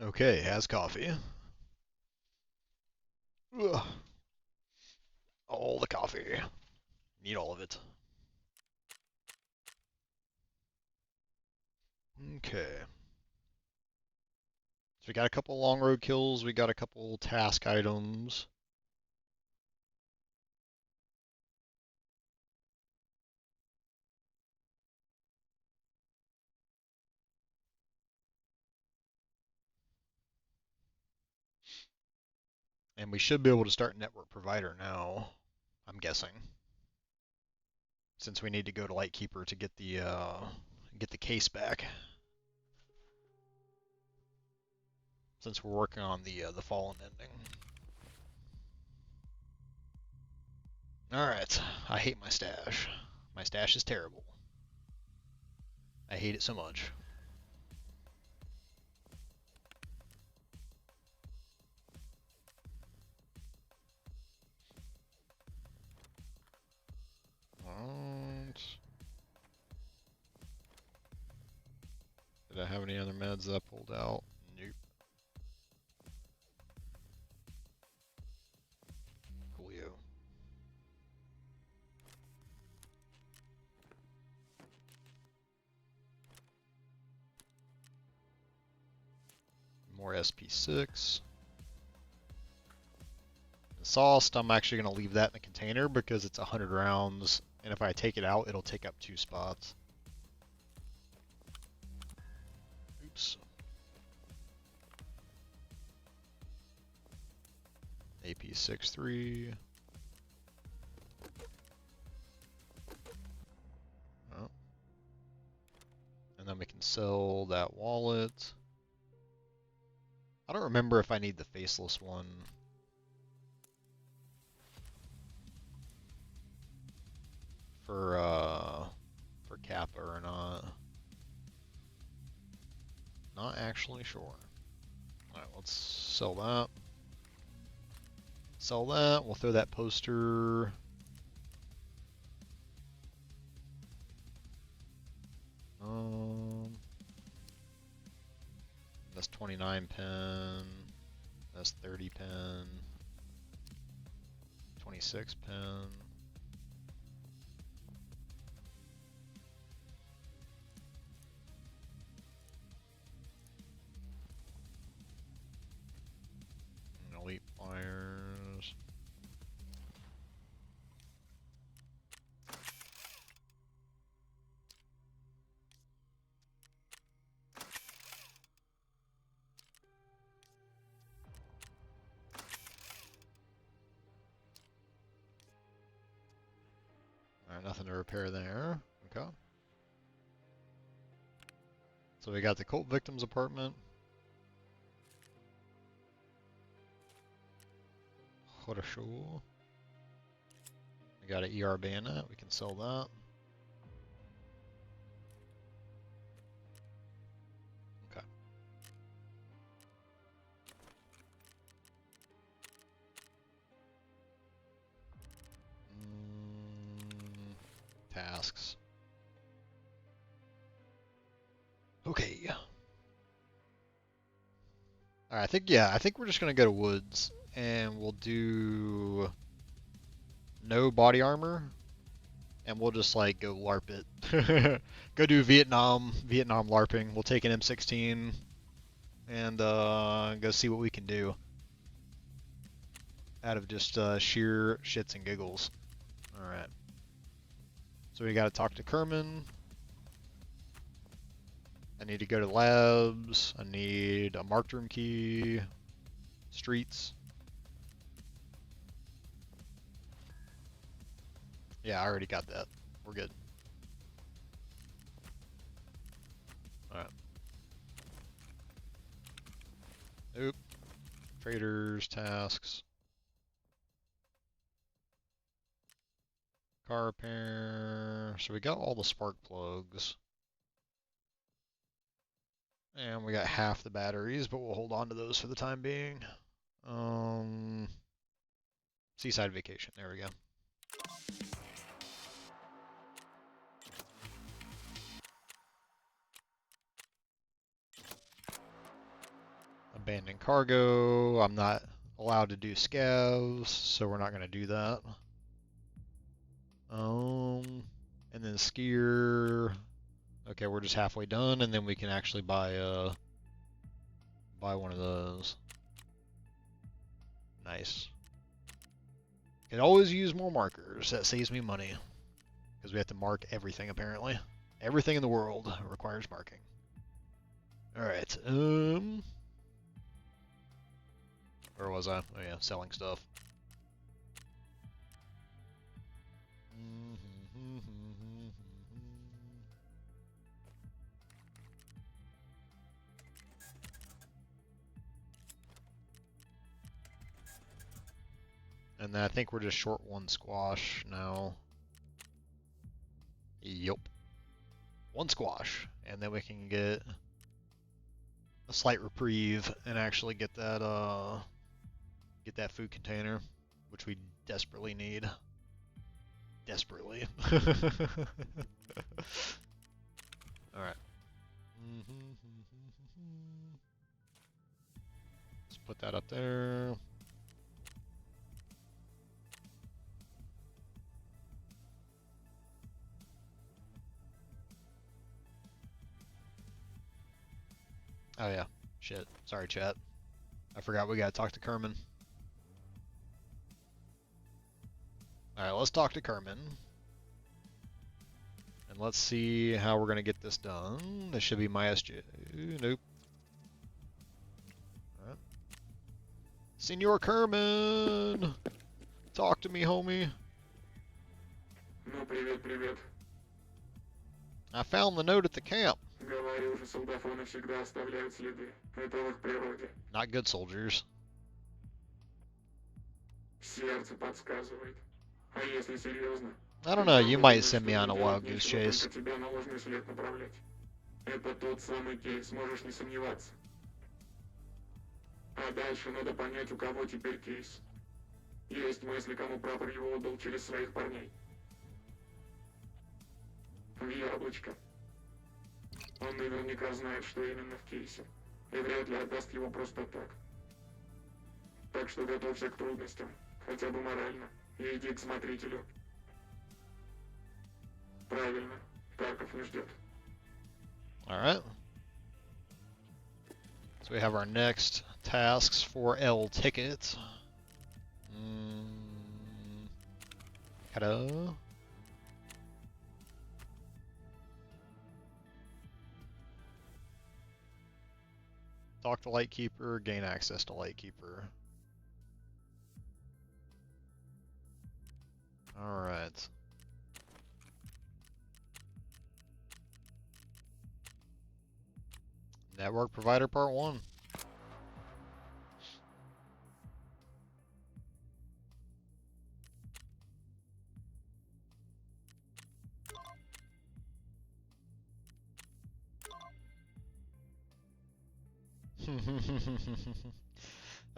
Okay, has coffee. Ugh. All the coffee. Need all of it. Okay. So we got a couple long road kills, we got a couple task items. And we should be able to start network provider now, I'm guessing. Since we need to go to Lightkeeper to get the case back. Since we're working on the Fallen ending. Alright, I hate my stash. My stash is terrible. I hate it so much. Alright. Did I have any other meds that I pulled out? Nope. Coolio. More SP6. The sauced, I'm actually going to leave that in the container because it's 100 rounds, and if I take it out, it'll take up 2 spots. Oops. AP63. Oh. And then we can sell that wallet. I don't remember if I need the faceless one. For Kappa or not. Not actually sure. Alright, let's sell that. Sell that. We'll throw that poster. That's 29 pen. That's 30 pen. 26 pen. Elite flyers. Alright, nothing to repair there. Okay. So we got the cult victims apartment. Хорошо. We got an ER bayonet. We can sell that. Okay. Tasks. Okay. Alright, I think we're just gonna go to woods and we'll do no body armor and we'll just like go LARP it. Go do Vietnam LARPing. We'll take an M16 and go see what we can do out of just sheer shits and giggles. Alright. So we gotta talk to Kerman. I need to go to labs. I need a marked room key. Streets. Yeah, I already got that. We're good. Alright. Oop. Traders, tasks. Car repair. So we got all the spark plugs. And we got half the batteries, but we'll hold on to those for the time being. Seaside vacation. There we go. Abandoned cargo. I'm not allowed to do scavs, so we're not going to do that. And then skier. Okay, we're just halfway done, and then we can actually buy one of those. Nice. Can always use more markers. That saves me money because we have to mark everything apparently. Everything in the world requires marking. All right. Where was I? Oh yeah, selling stuff. And then I think we're just short one squash now. Yup. One squash. And then we can get a slight reprieve and actually get that food container, which we desperately need. Desperately. Alright. Let's put that up there. Oh yeah. Shit. Sorry, chat. I forgot we gotta talk to Kerman. Alright, let's talk to Kerman. And let's see how we're gonna get this done. This should be my SJ. Nope. Alright. Senor Kerman! Talk to me, homie. Ну, привет, привет. I found the note at the camp. Говорил же, солдафоны всегда оставляют следы. Это в их природе. Not good soldiers. Сердце подсказывает. А если серьезно? I don't Ты know, правда you might думаешь, send что me on им a делать wild goose нечего, chase. только тебя на ложный след направлять? Это тот самый кейс, можешь не сомневаться. А дальше надо понять, у кого теперь кейс. Есть мысли, кому прапор его отдал через своих парней. В яблочко. Он наверняка знает, что именно в кейсе. И вряд ли отдаст его просто так. Так что готовься к трудностям. Хотя бы морально. И иди к смотрителю. Правильно. Тарков не ждет. Alright. So we have our next tasks for L ticket. Hello. Talk to Lightkeeper, gain access to Lightkeeper. Alright. Network Provider Part 1.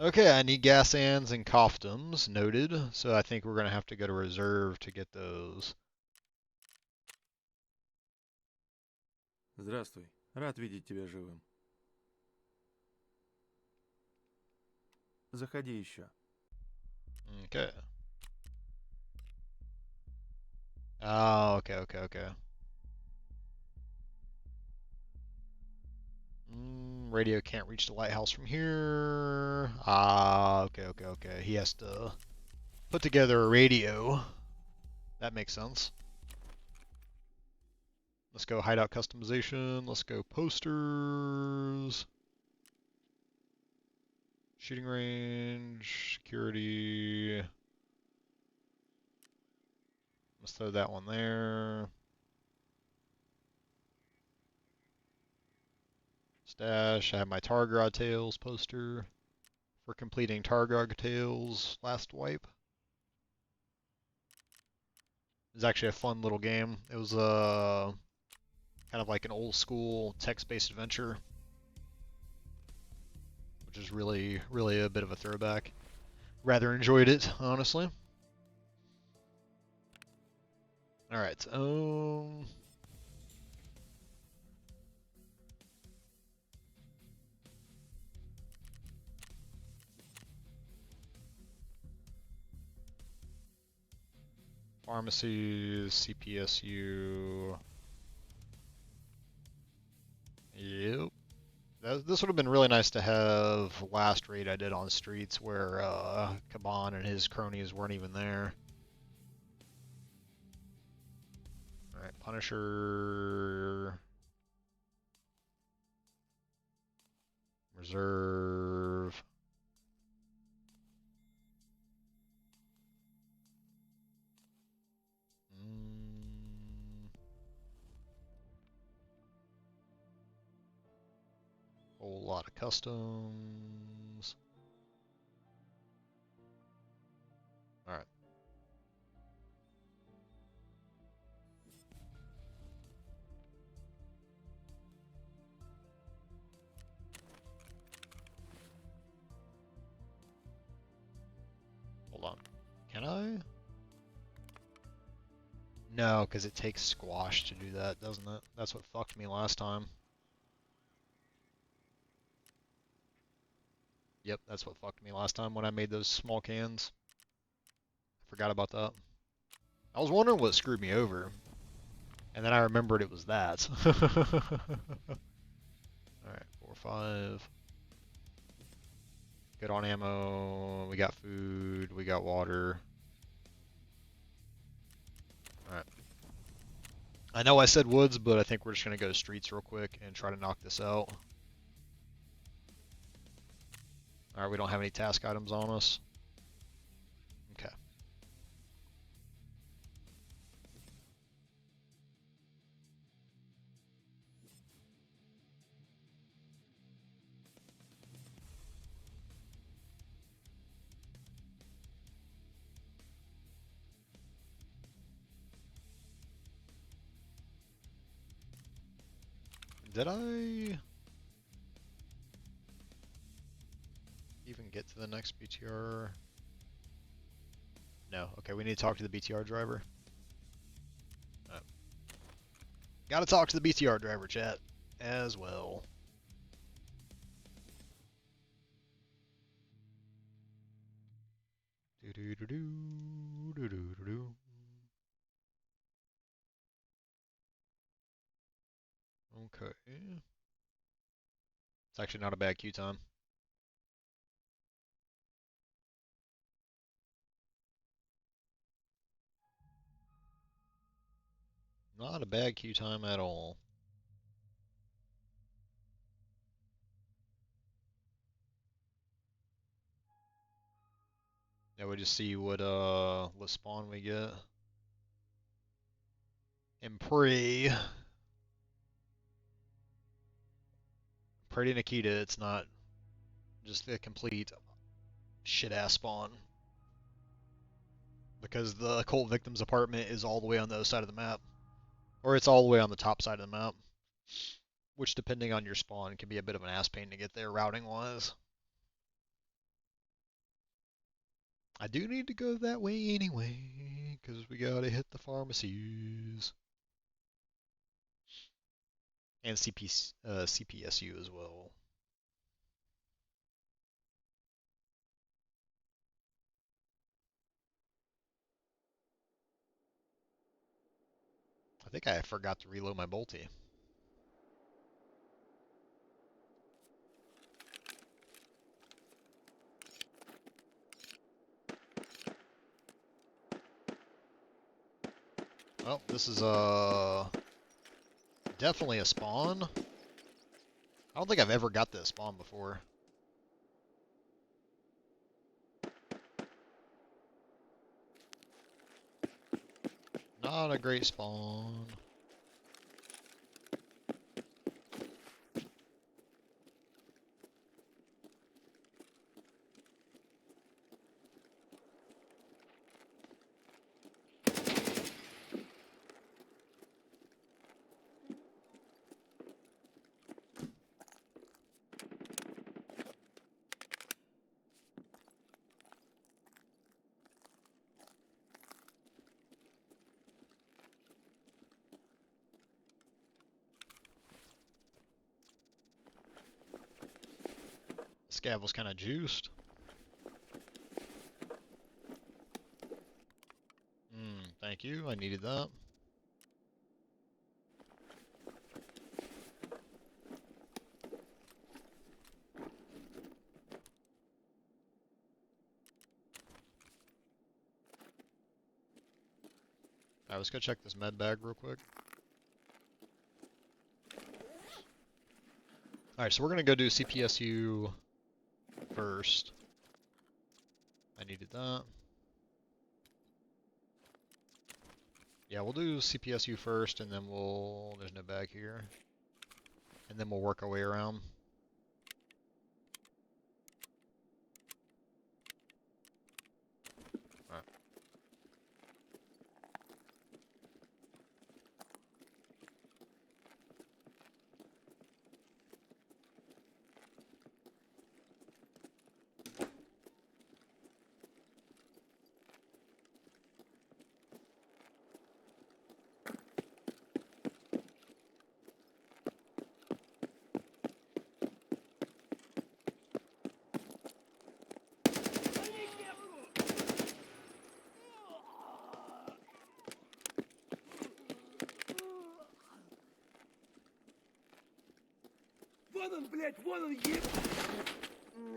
Okay, I need gas ants and coftums, noted. So I think we're going to have to go to reserve to get those. Здравствуй. Рад видеть тебя живым. Заходи еще. Okay. Oh, okay. Radio can't reach the lighthouse from here. Ah, okay. He has to put together a radio. That makes sense. Let's go hideout customization. Let's go posters. Shooting range, security. Let's throw that one there. Stash. I have my Targrod Tales poster for completing Targrod Tales last wipe. It was actually a fun little game. It was kind of like an old school text-based adventure, which is really, really a bit of a throwback. Rather enjoyed it, honestly. Alright, pharmacies, CPSU. Yep. This would have been really nice to have last raid I did on streets where Kaban and his cronies weren't even there. Alright, Punisher. Reserve. Whole lot of customs. Alright. Hold on. Can I? No, because it takes squash to do that, doesn't it? That's what fucked me last time. Yep, that's what fucked me last time when I made those small cans. Forgot about that. I was wondering what screwed me over. And then I remembered it was that. Alright, 4, 5. Good on ammo. We got food. We got water. Alright. I know I said woods, but I think we're just going to go streets real quick and try to knock this out. Alright, we don't have any task items on us. Okay. Did I even get to the next BTR? No. Okay, we need to talk to the BTR driver. Gotta talk to the BTR driver, chat, as well. Do do do do do do do do. Okay. It's actually not a bad queue time. Not a bad queue time at all. Yeah, we'll just see what spawn we get. And pray to Nikita it's not just a complete shit ass spawn. Because the cult victim's apartment is all the way on the other side of the map. Or it's all the way on the top side of the map. Which, depending on your spawn, can be a bit of an ass pain to get there routing wise. I do need to go that way anyway, because we gotta hit the pharmacies. And CPSU as well. I think I forgot to reload my bolty. Well, this is definitely a spawn. I don't think I've ever got this spawn before. Not a great spawn. Scav was kind of juiced. Thank you. I needed that. Alright, let's go check this med bag real quick. Alright, so we're gonna go do CPSU first. I needed that. Yeah, we'll do CPSU first, and then we'll... There's no bag here. And then we'll work our way around. Alright.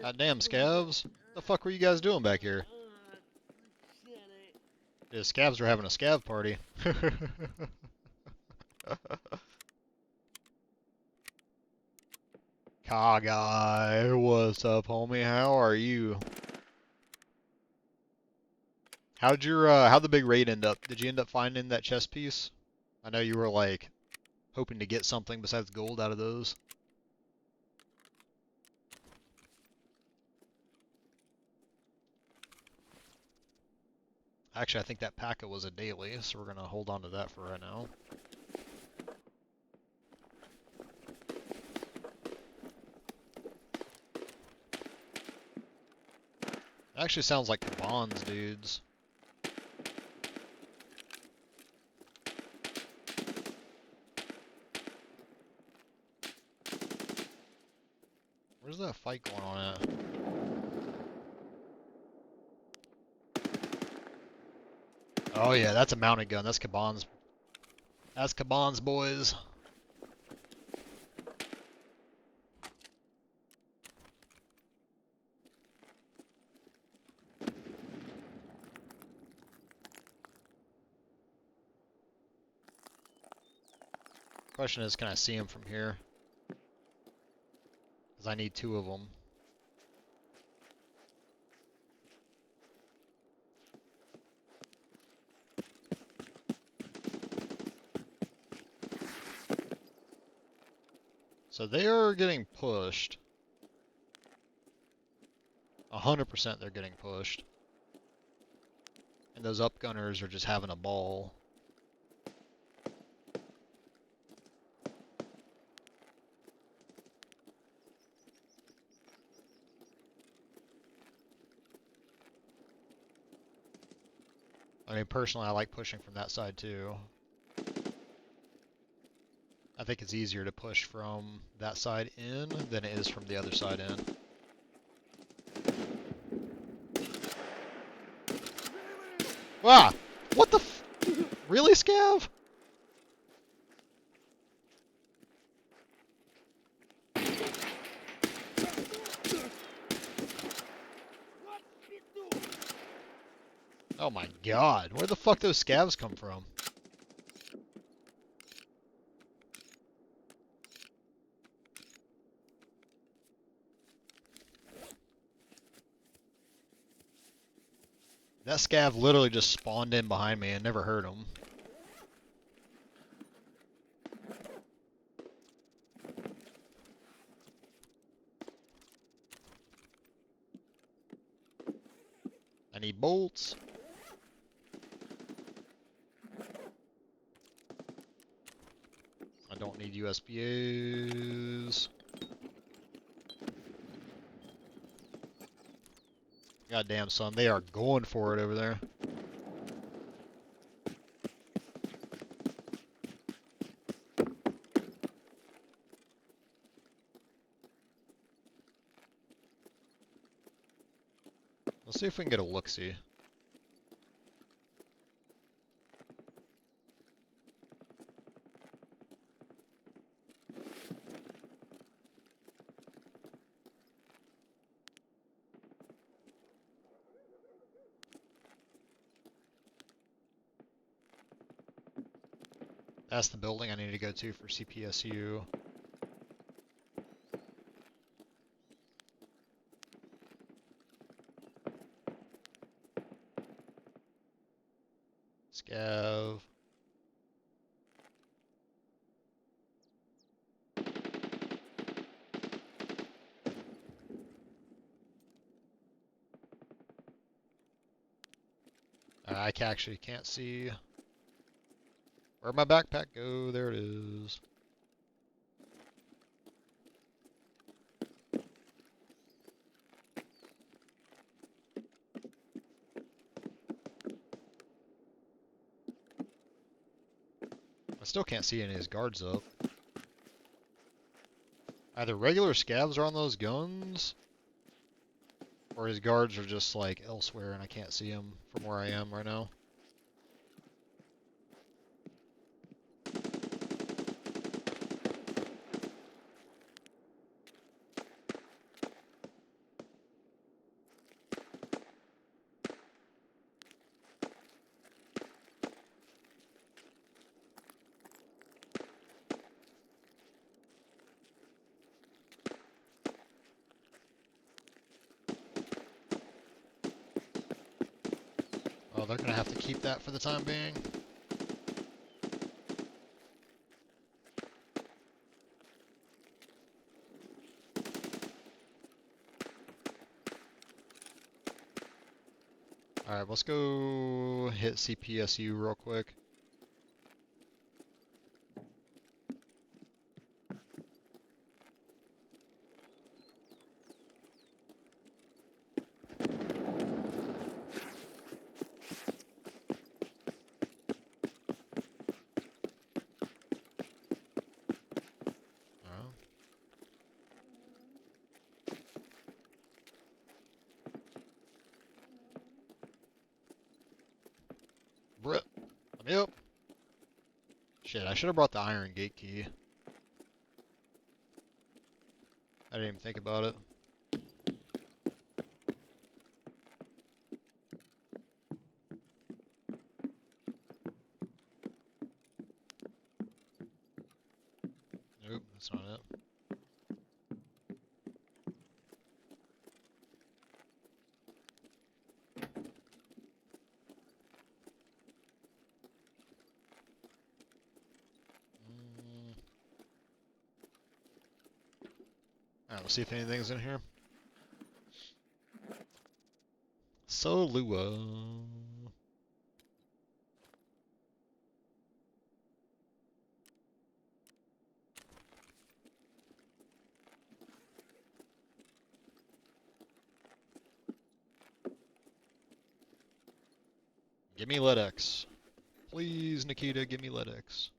God damn, Scavs. What the fuck were you guys doing back here? Yeah, Scavs were having a Scav party. Kagai, what's up, homie? How are you? How'd the big raid end up? Did you end up finding that chest piece? I know you were like hoping to get something besides gold out of those. Actually, I think that packet was a daily, so we're gonna hold on to that for right now. It actually sounds like Kaban's dudes. Where's that fight going on at? Oh yeah, that's a mounted gun. That's Kaban's. That's Kaban's boys. Question is, can I see him from here? Because I need two of them. So they are getting pushed. 100% they're getting pushed. And those upgunners are just having a ball. I mean, personally, I like pushing from that side too. I think it's easier to push from that side in than it is from the other side in. Ah! What the f- Really, Scav? Oh my god, where the fuck those scavs come from? That scav literally just spawned in behind me and never heard him. need bolts. I don't need USBAs. Goddamn, son, they are going for it over there. Let's see if we can get a look-see. That's the building I need to go to for CPSU. Scav. I actually can't see. Where'd my backpack go? There it is. I still can't see any of his guards up. Either regular scavs are on those guns, or his guards are just like elsewhere and I can't see them from where I am right now. Oh, they're gonna have to keep that for the time being. Alright, let's go hit CPSU real quick. Oh. Let me up. Shit, I should have brought the iron gate key. I didn't even think about it. Nope, that's not it. Alright, let's see if anything's in here. Solua. Give me LEDX. Please, Nikita, give me LEDX.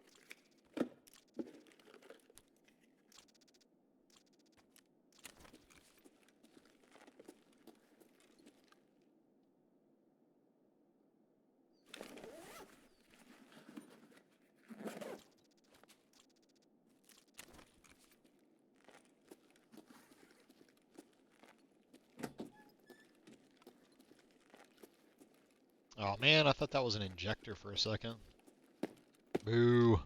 Oh man, I thought that was an injector for a second. Boo.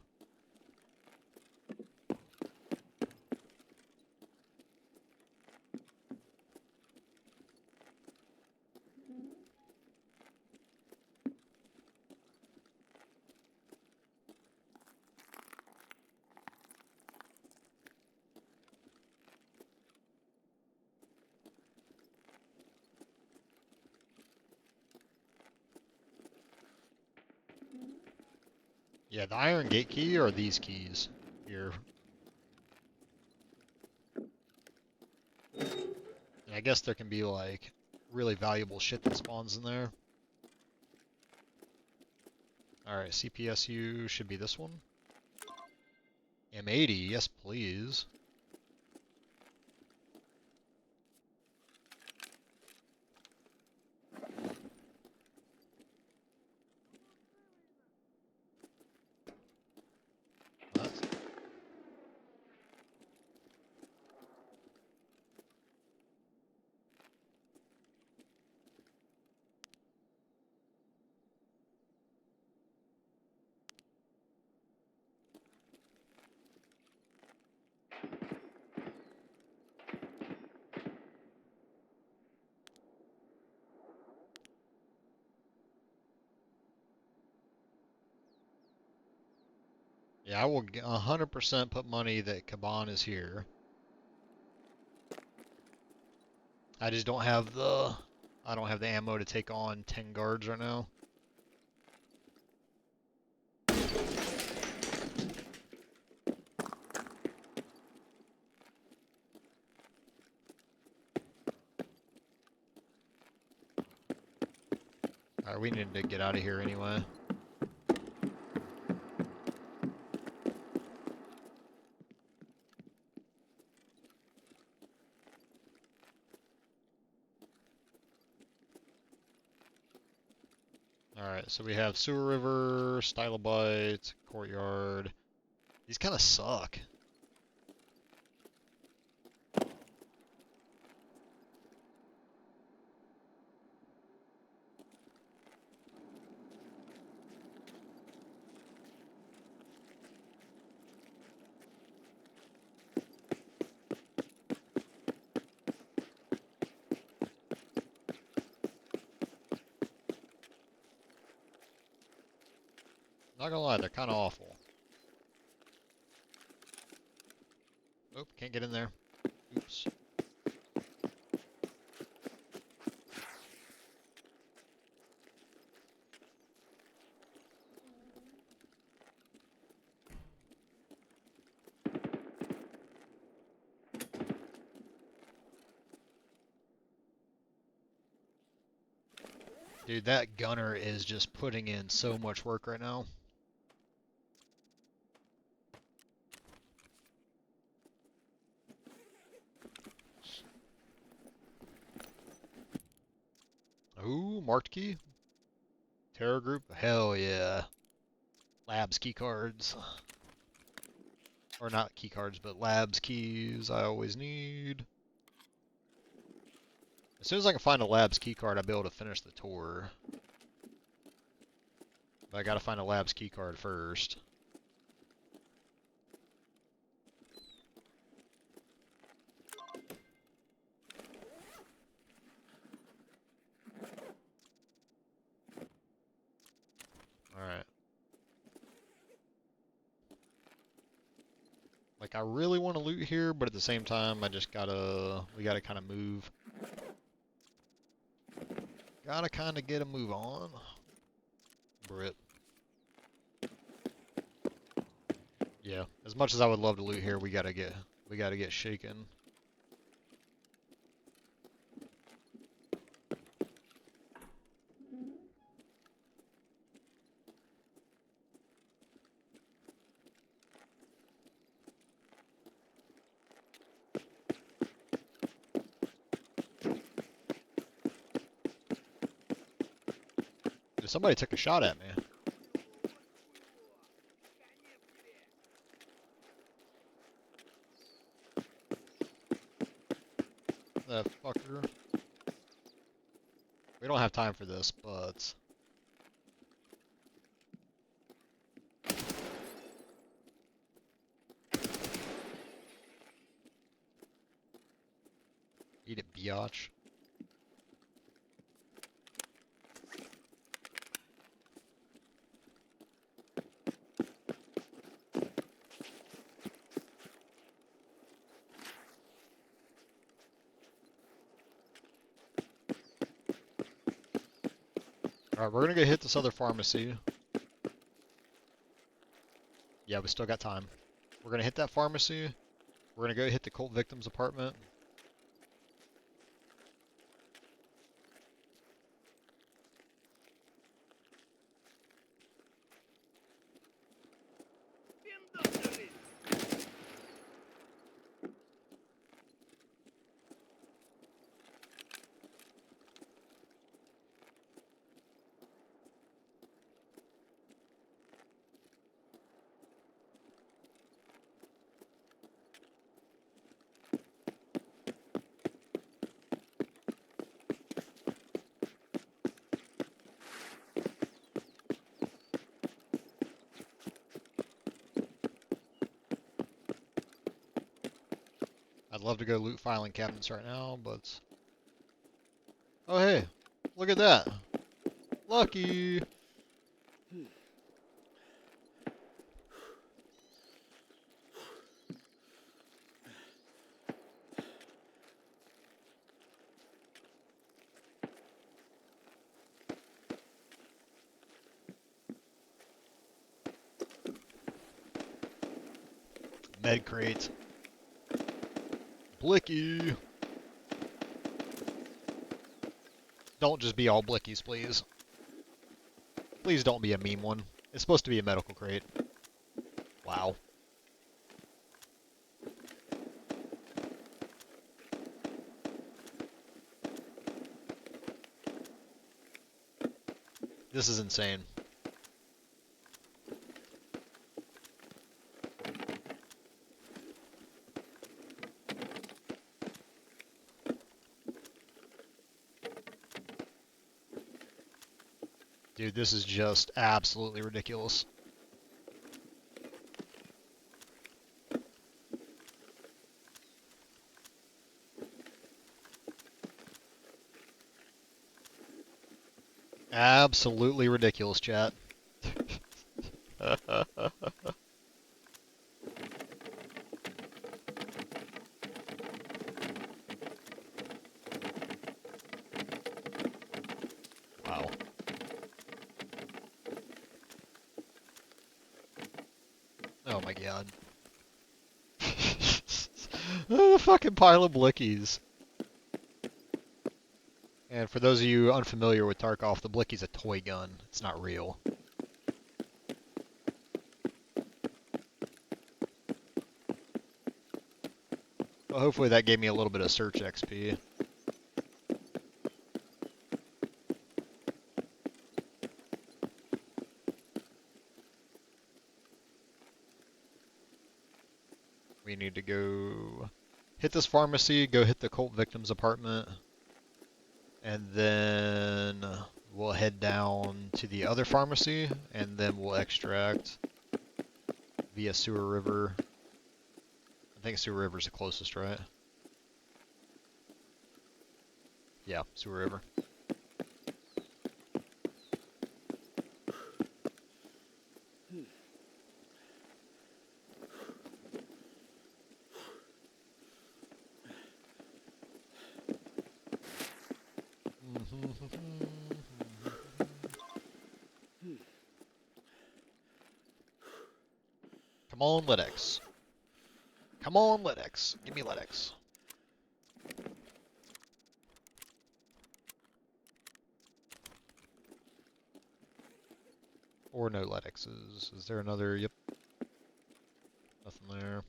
Yeah, the iron gate key or these keys here. And I guess there can be like really valuable shit that spawns in there. Alright, CPSU should be this one. M80, yes please. What? Yeah, I will 100% put money that Kaban is here. I just don't have the ammo to take on 10 guards right now. Alright, we need to get out of here anyway. Alright, so we have Sewer River, Stylobite, Courtyard. These kind of suck. Not gonna lie, they're kind of awful. Oh, can't get in there. Oops. Dude, that gunner is just putting in so much work right now. Ooh, marked key. Terror group. Hell yeah. Labs key cards. Or not key cards, but labs keys I always need. As soon as I can find a labs key card, I'll be able to finish the tour. But I gotta find a labs key card first. Alright. Like, I really want to loot here, but at the same time, we gotta kind of move. Gotta kind of get a move on. Brit. Yeah, as much as I would love to loot here, we gotta get shaken. Dude, somebody took a shot at me. That fucker. We don't have time for this, but... Eat it, biatch. Alright, we're gonna go hit this other pharmacy. Yeah, we still got time. We're gonna hit that pharmacy. We're gonna go hit the cult victim's apartment. I'd love to go loot filing cabinets right now, but... Oh hey, look at that. Lucky! Med crate. Blicky! Don't just be all blickies, please. Please don't be a meme one. It's supposed to be a medical crate. Wow. This is insane. Dude, this is just absolutely ridiculous. Absolutely ridiculous, chat. Wow. Oh my god. The fucking pile of blickies. And for those of you unfamiliar with Tarkov, the Blicky's a toy gun. It's not real. Well, hopefully that gave me a little bit of search XP. We need to go hit this pharmacy, go hit the cult victim's apartment, and then we'll head down to the other pharmacy, and then we'll extract via Sewer River. I think Sewer River's the closest, right? Yeah, Sewer River. Come on, Lydex. Come on, Lydex. Give me Lydex. Or no Lydex. Is there another? Yep. Nothing there.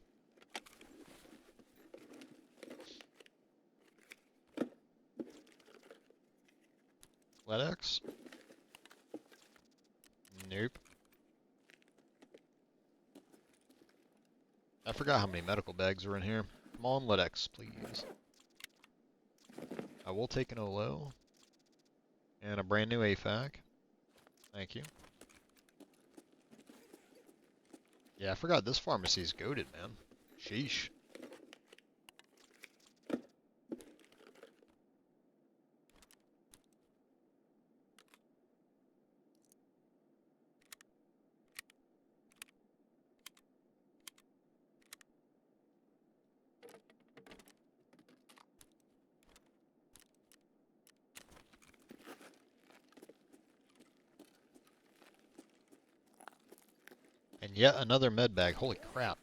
Lydex? Nope. I forgot how many medical bags were in here. Come on, Lydex, please. I will take an OLO. And a brand new AFAC. Thank you. Yeah, I forgot this pharmacy is goated, man. Sheesh. And yet another med bag. Holy crap.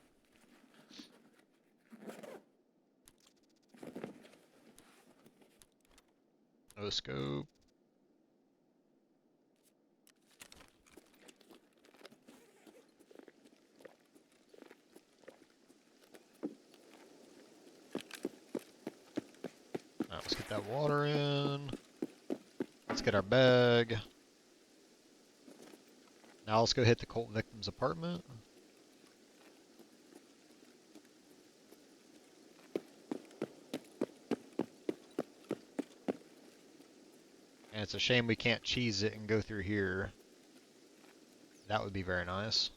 No scope. Alright, let's get that water in. Let's get our bag. Now let's go hit the cult victim's apartment. And it's a shame we can't cheese it and go through here. That would be very nice.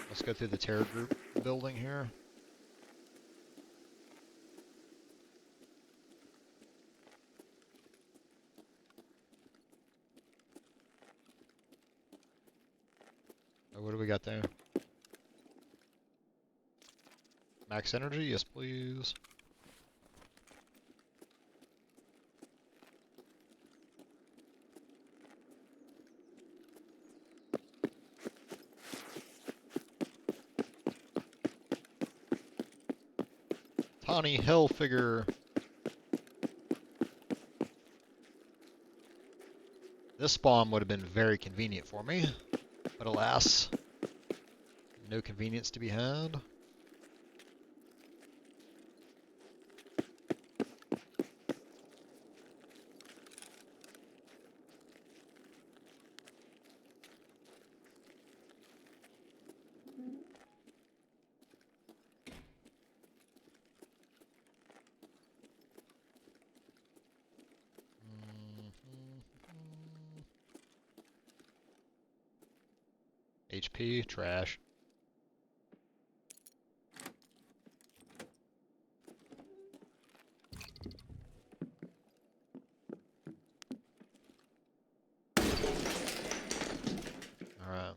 Let's go through the terror group building here. Oh, what do we got there? Max energy? Yes, please. Tawny Hellfigure. This spawn would have been very convenient for me, but alas, no convenience to be had. HP, trash. Alright.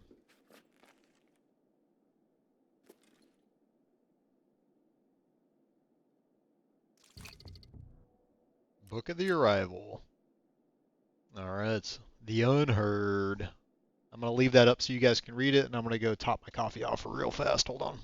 Book of the Arrival. Alright, The Unheard. I'm going to leave that up so you guys can read it, and I'm going to go top my coffee off real fast. Hold on.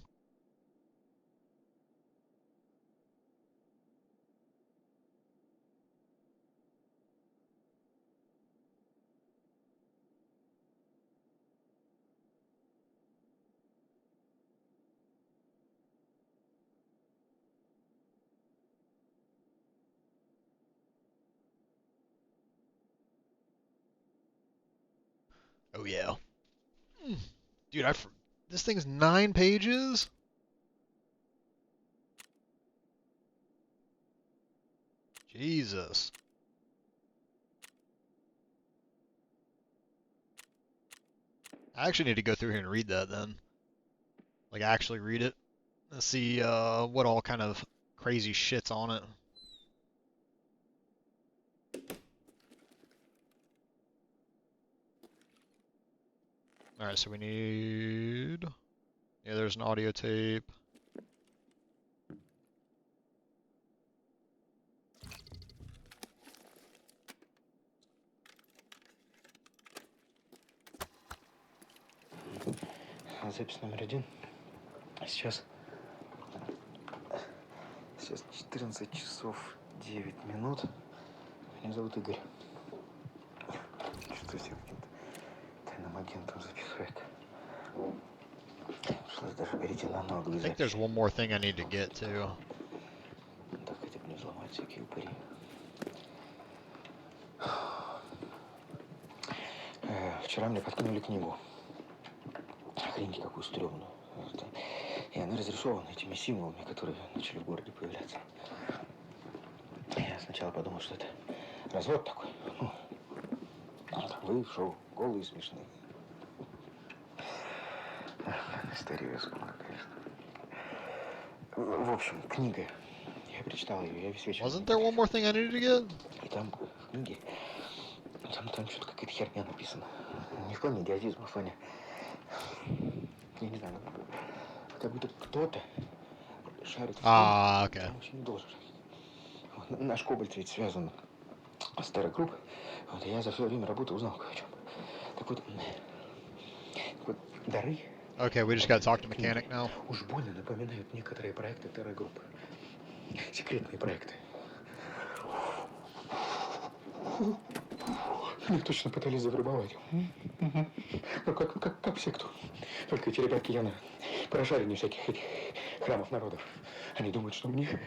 Oh, yeah. Dude, this thing's 9 pages? Jesus. I actually need to go through here and read that then. Like, actually read it. Let's see what all kind of crazy shit's on it. Alright, so we need... Yeah, there's an audio tape. Запись номер 1. Сейчас 14 часов 9 минут. Меня зовут Игорь. Чувствую себя каким-то тайным агентом записывает. Пришлось даже перейти на аналоговый I think запись. there's one more thing I need to get to. Так хотя бы не взломать всякие упыри. Вчера мне подкинули книгу. Охренеть, какую стрёмную. И она разрисована этими символами, которые начали в городе появляться. Я сначала подумал, что это развод такой. Ну, вы в шоу, голые и смешные. Историю я вспомнил, конечно. В общем, книга. Я прочитал ее, я весь вечер... Wasn't there one more thing I needed to get? И там в книге, там что-то какая-то херня написана. Не в плане идиотизма, в плане... Я не знаю, Как будто кто-то шарит в том, Ah, okay. чему вообще не должен. Вот, наш кобальт ведь связан с старой группой. Вот, и я за все время работы узнал кое о чем. Так вот, дары Okay, we just gotta talk to в книге mechanic now. уж больно напоминают некоторые проекты второй группы. Секретные проекты. Их точно пытались завербовать. Ну, как в секту. Только эти ребятки явно прошареннее всяких этих храмов народов. Они думают, что мне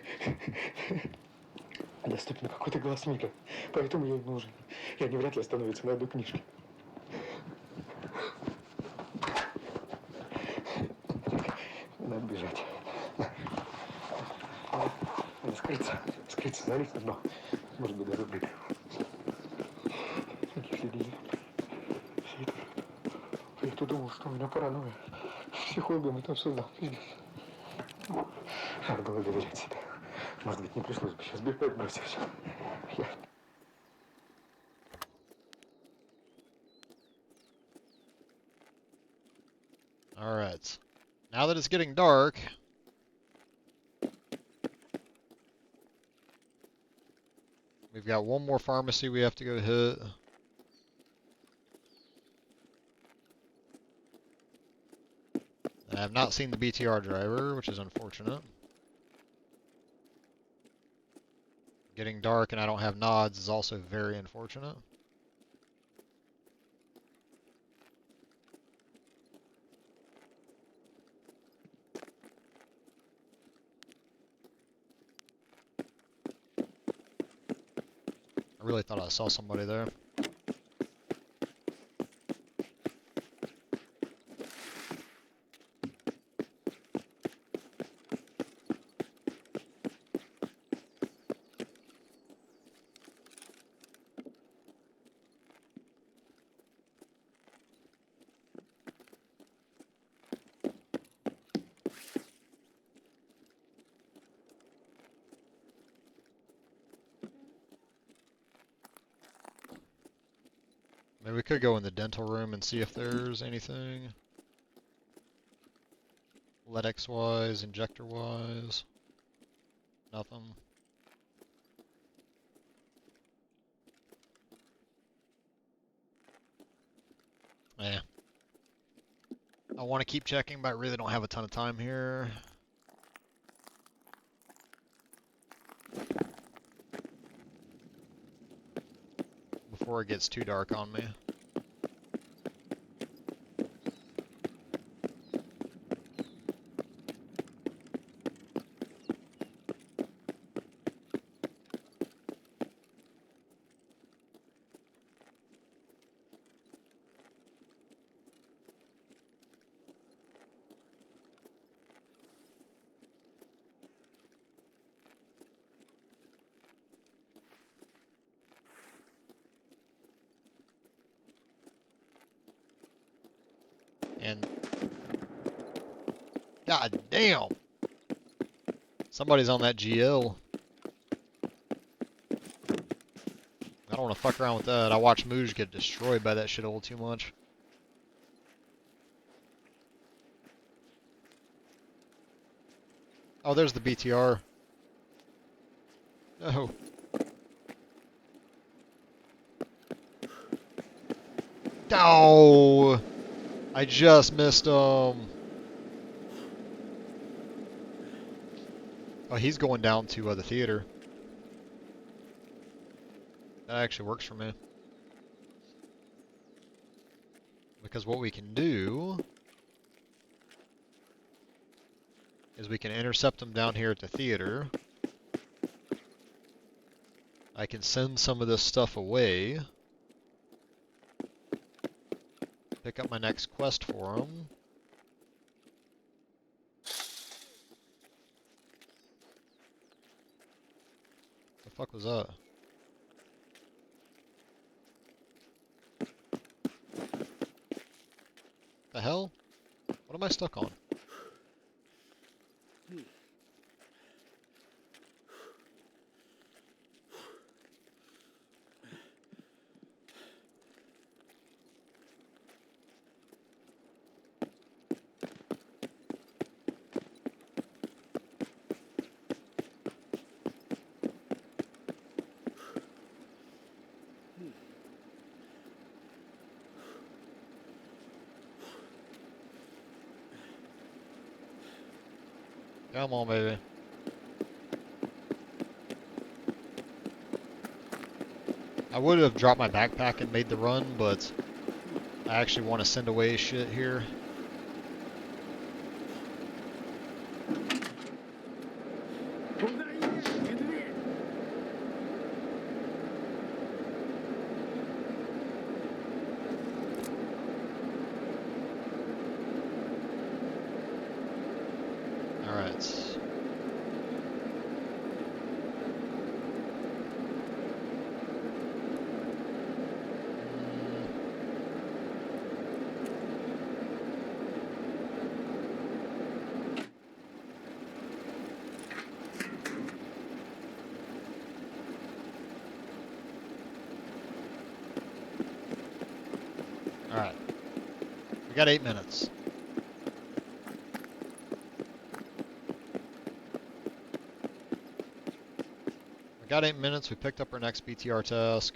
доступен какой-то глаз мира. Поэтому я им нужен. И они вряд ли остановятся на одной книжке. Надо бежать. Надо скрыться, залезть на дно. Может быть, даже выпью. Какие следы. Я-то думал, что у меня паранойя. Психологом это обсуждал. Пиздец. Надо было доверять себе. Может быть, не пришлось бы сейчас бежать, бросить все. Alright. Now that it's getting dark, we've got one more pharmacy we have to go hit. I have not seen the BTR driver, which is unfortunate. Getting dark and I don't have nods is also very unfortunate. I really thought I saw somebody there. Maybe we could go in the dental room and see if there's anything. Lytics-wise, injector-wise. Nothing. Yeah. I want to keep checking, but I really don't have a ton of time here. Before it gets too dark on me. And god damn, somebody's on that GL. I don't want to fuck around with that. I watched Mooj get destroyed by that shit a little too much. Oh, there's the BTR. No. Oh, I just missed him. Oh, he's going down to the theater. That actually works for me. Because what we can do is we can intercept him down here at the theater. I can send some of this stuff away. Pick up my next quest for him. The fuck was that? The hell? What am I stuck on? Come on, baby. I would have dropped my backpack and made the run, but I actually want to send away shit here. Alright. Alright. We got 8 minutes. We got 8 minutes. We picked up our next BTR task.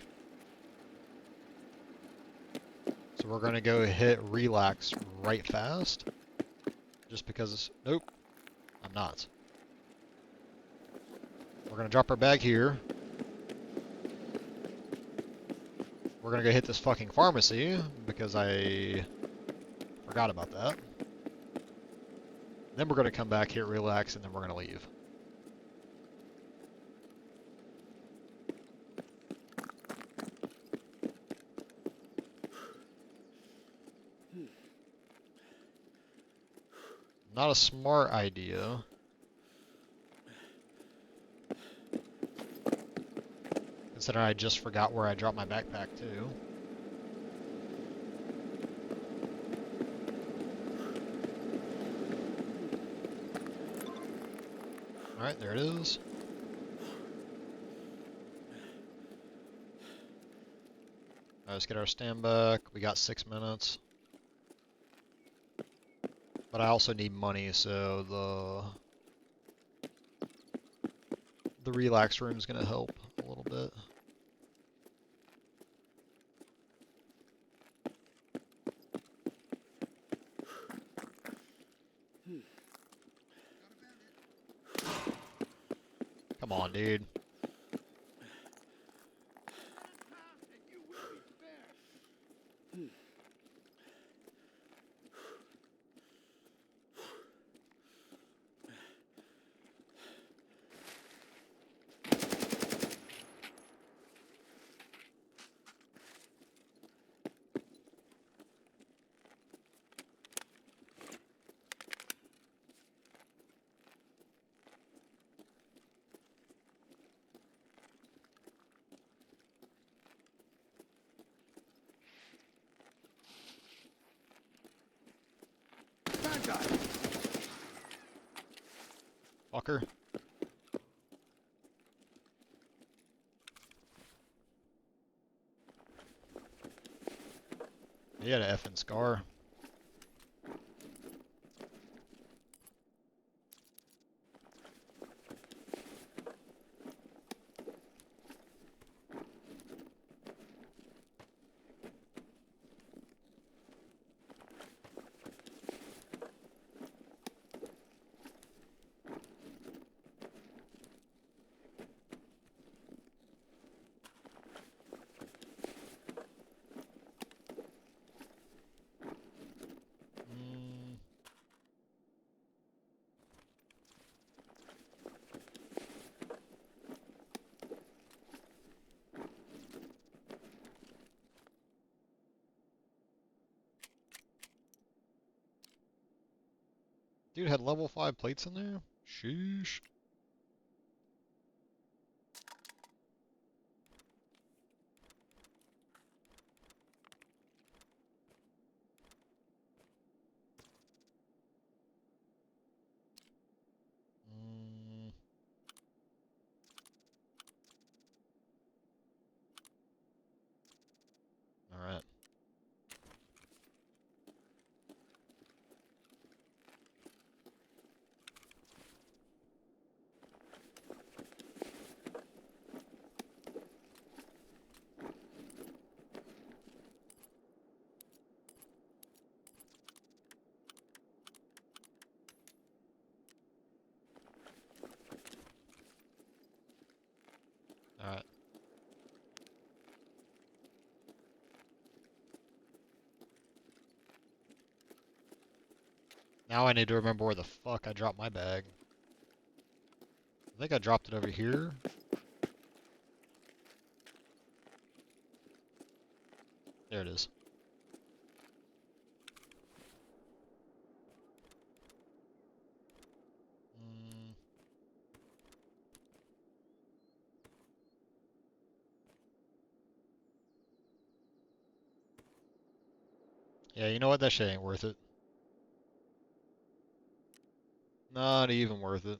So we're going to go hit relax right fast. Just because... Nope. I'm not. We're going to drop our bag here. We're going to go hit this fucking pharmacy because I forgot about that. Then we're going to come back, hit relax, and then we're going to leave. Not a smart idea. Considering I just forgot where I dropped my backpack too. Alright, there it is. Let's get our stand back. We got 6 minutes. But I also need money, so the relax room is going to help a little bit. Come on, dude. Fucker. He had an effing scar. Dude had level 5 plates in there? Sheesh. Alright. Now I need to remember where the fuck I dropped my bag. I think I dropped it over here. There it is. Mm. Yeah, you know what? That shit ain't worth it. Not even worth it.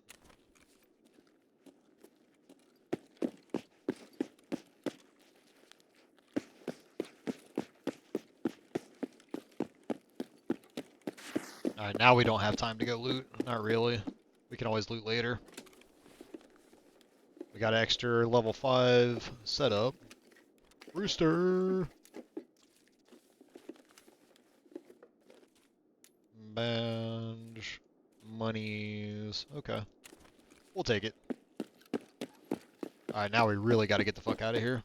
Alright, now we don't have time to go loot. Not really. We can always loot later. We got extra level 5 setup. Rooster! Badge. Monies. Okay. We'll take it. Alright, now we really gotta get the fuck out of here.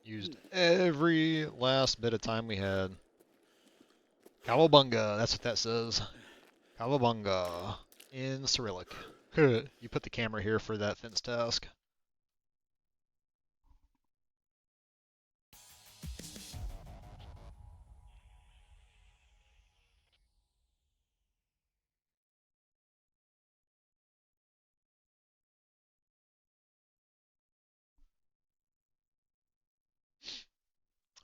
Used every last bit of time we had. Cowabunga, that's what that says. Cowabunga. In Cyrillic. You put the camera here for that fence task.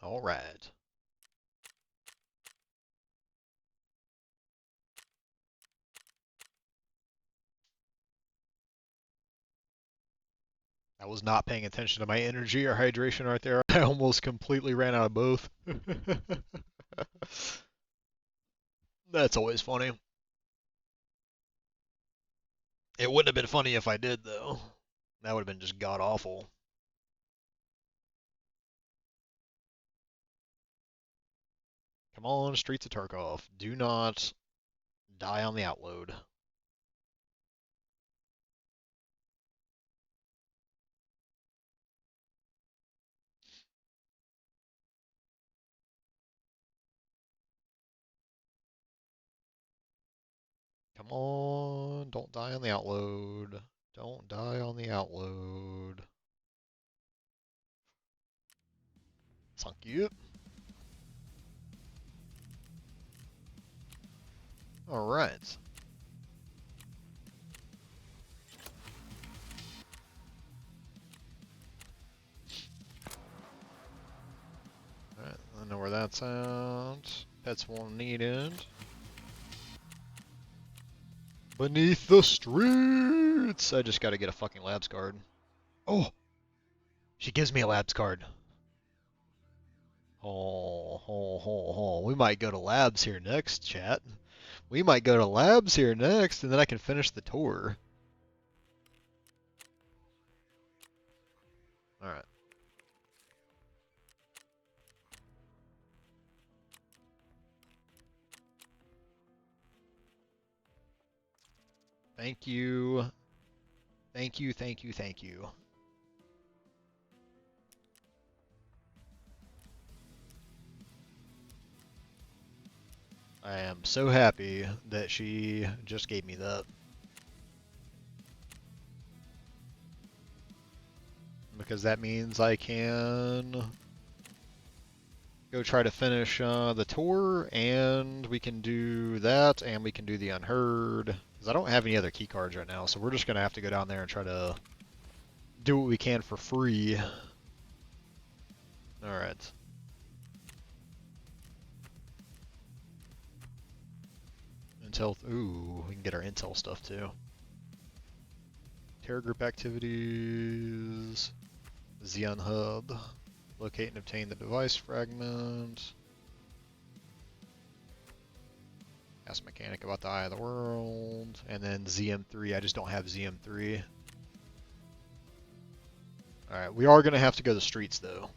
Alright. I was not paying attention to my energy or hydration right there. I almost completely ran out of both. That's always funny. It wouldn't have been funny if I did, though. That would have been just god awful. Come on, Streets of Tarkov. Do not die on the outload. Come on, don't die on the outload. Don't die on the outload. Thank you. Alright. Alright, I know where that's at. Pets won't need it. Beneath the streets! I just gotta get a fucking labs card. Oh! She gives me a labs card. Oh. We might go to labs here next, chat. We might go to labs here next, and then I can finish the tour. Alright. Thank you. Thank you. I am so happy that she just gave me that. Because that means I can go try to finish the tour, and we can do that, and we can do the Unheard. Because I don't have any other key cards right now, so we're just going to have to go down there and try to do what we can for free. Alright. Intel, ooh, we can get our intel stuff too. Terror group activities, Xeon Hub, locate and obtain the device fragment, ask mechanic about the Eye of the World, and then ZM3, I just don't have ZM3. Alright, we are going to have to go to the streets though.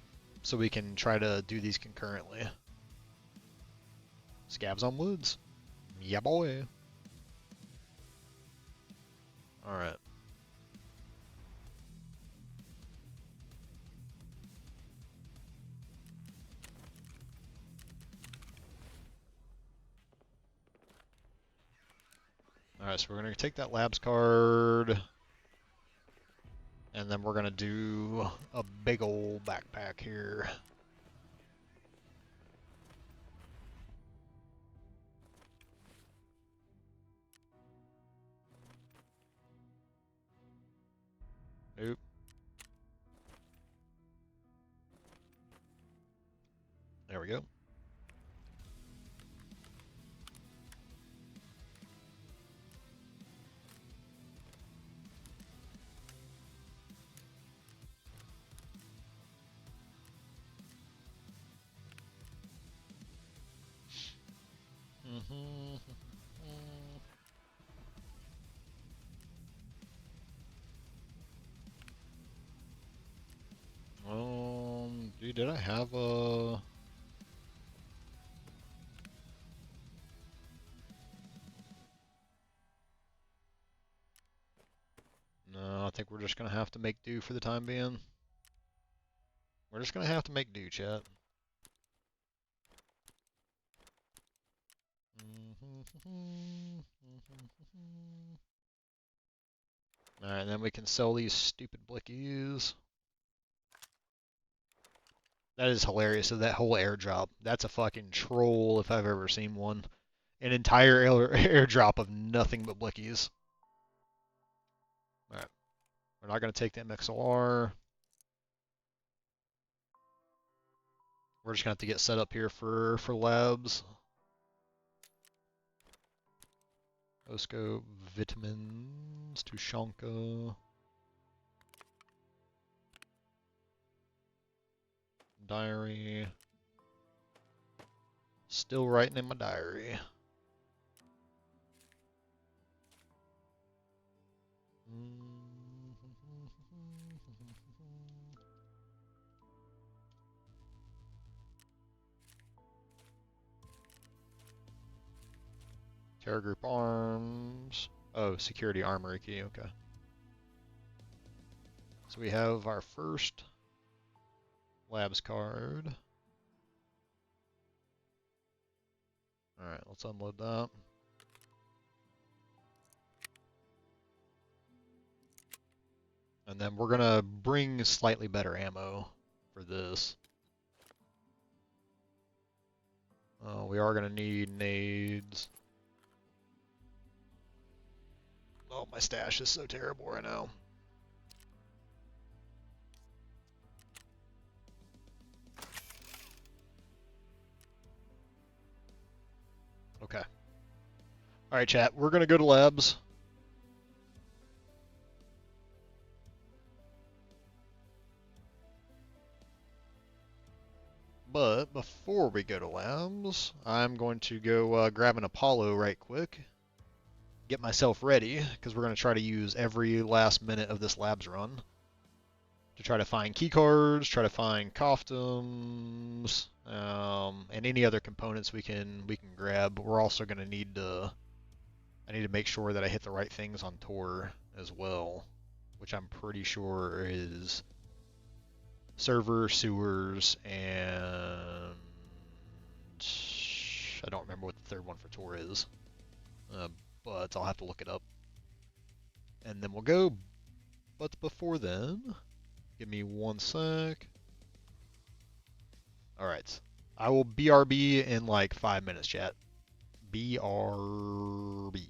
so we can try to do these concurrently. Scavs on woods. Yeah, boy. Alright. Alright, so we're going to take that labs card, and then we're going to do a big old backpack here. Nope. There we go. Dude, did I have a... No, I think we're just gonna have to make do for the time being. We're just gonna have to make do, chat. Alright, then we can sell these stupid blickies. That is hilarious. So that whole airdrop, that's a fucking troll if I've ever seen one. An entire airdrop of nothing but blickies. Alright. We're not going to take the MXLR. We're just going to have to get set up here for labs. Osco, vitamins, Tushanka. Diary. Still writing in my diary. Terror Group Arms. Oh, Security Armory key, okay. So we have our first labs card. Alright, let's unload that. And then we're gonna bring slightly better ammo for this. We are gonna need nades. Oh, my stash is so terrible right now. Okay. Alright, chat, we're gonna go to labs. But before we go to labs, I'm going to go grab an Apollo right quick. Get myself ready, because we're going to try to use every last minute of this labs run to try to find key cards, try to find costumes, and any other components we can grab. But we're also going to need to... I need to make sure that I hit the right things on Tor as well, which I'm pretty sure is server, sewers, and I don't remember what the third one for Tor is, but I'll have to look it up. And then we'll go, but before then, give me 1 sec. Alright, I will BRB in like 5 minutes, chat. BRB.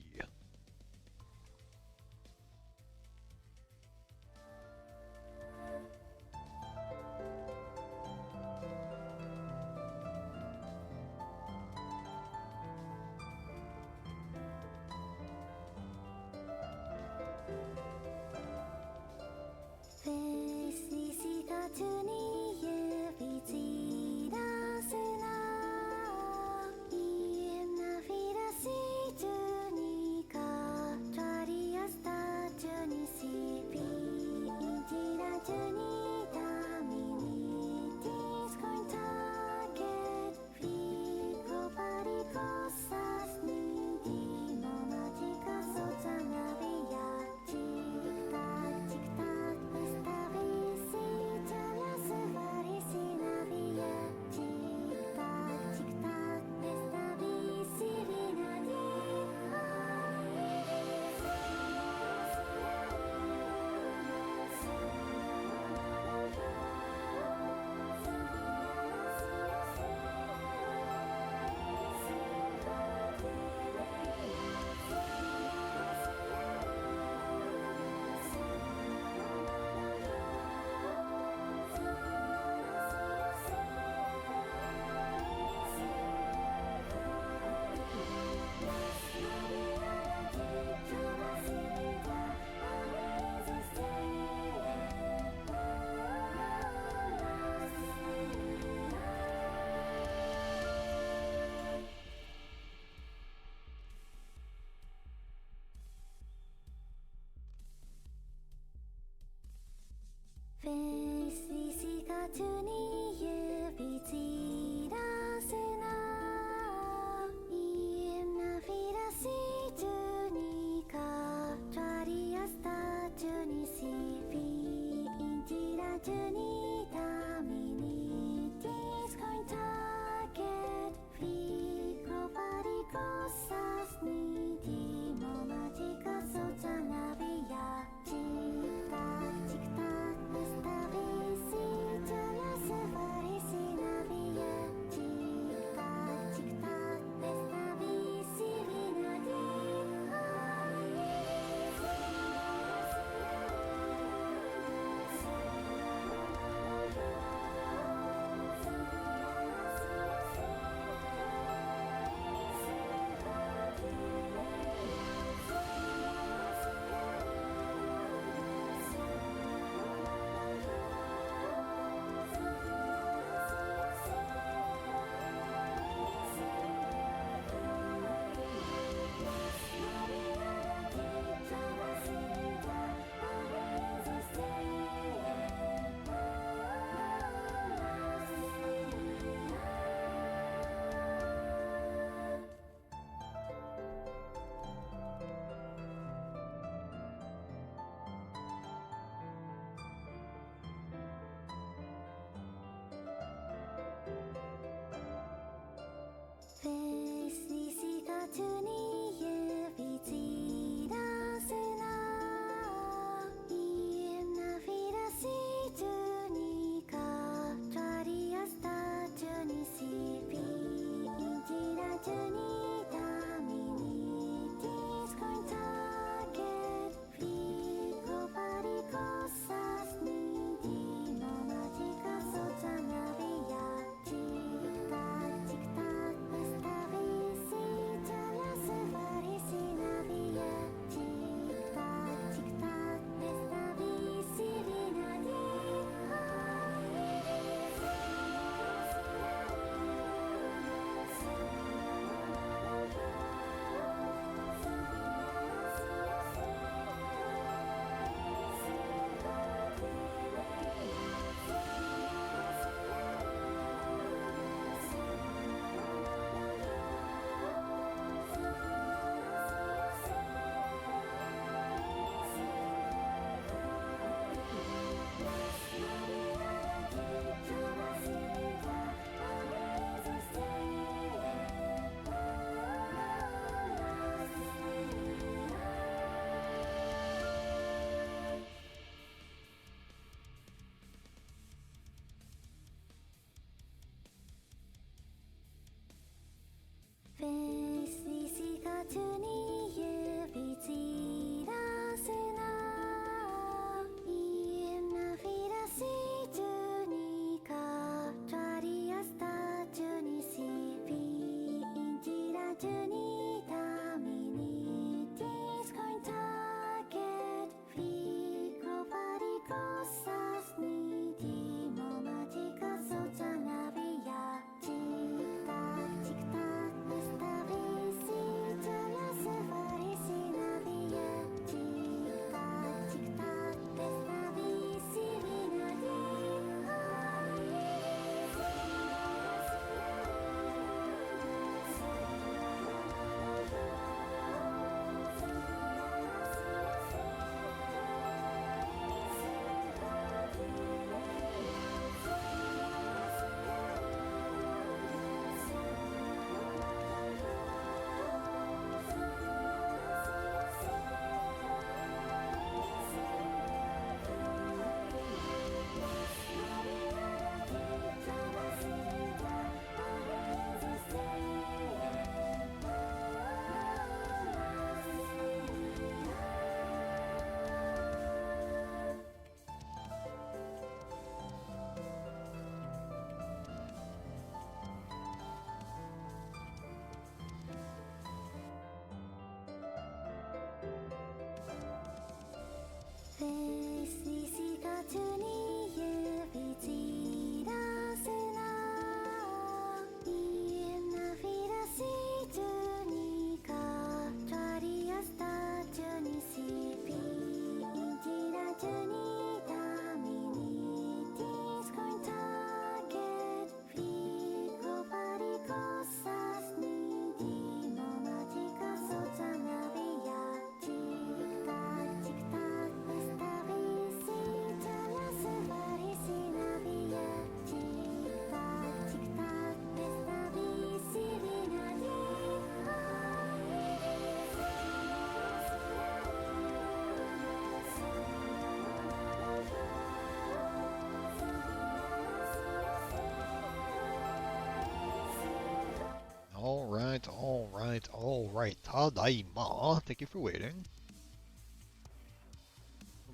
All right. Tadaima. Thank you for waiting.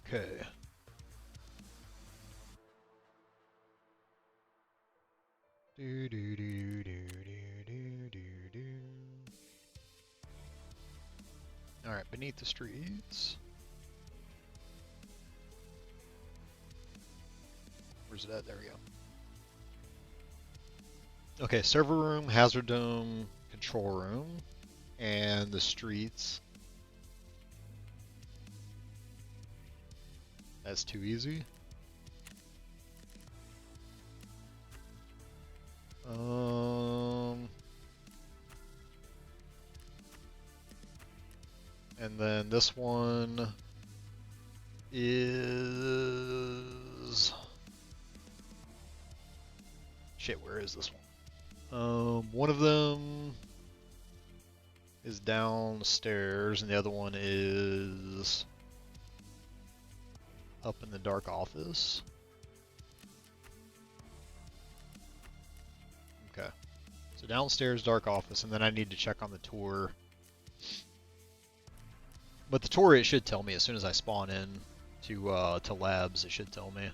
Okay. Do do do do do do do do. All right, beneath the streets. Where's it at? There we go. Okay, server room, hazard dome, control room, and the streets. That's too easy. And then this one is... Shit, where is this one? One of them is downstairs, and the other one is up in the dark office. Okay. So downstairs, dark office, and then I need to check on the tour. But the tour, it should tell me as soon as I spawn in to labs, it should tell me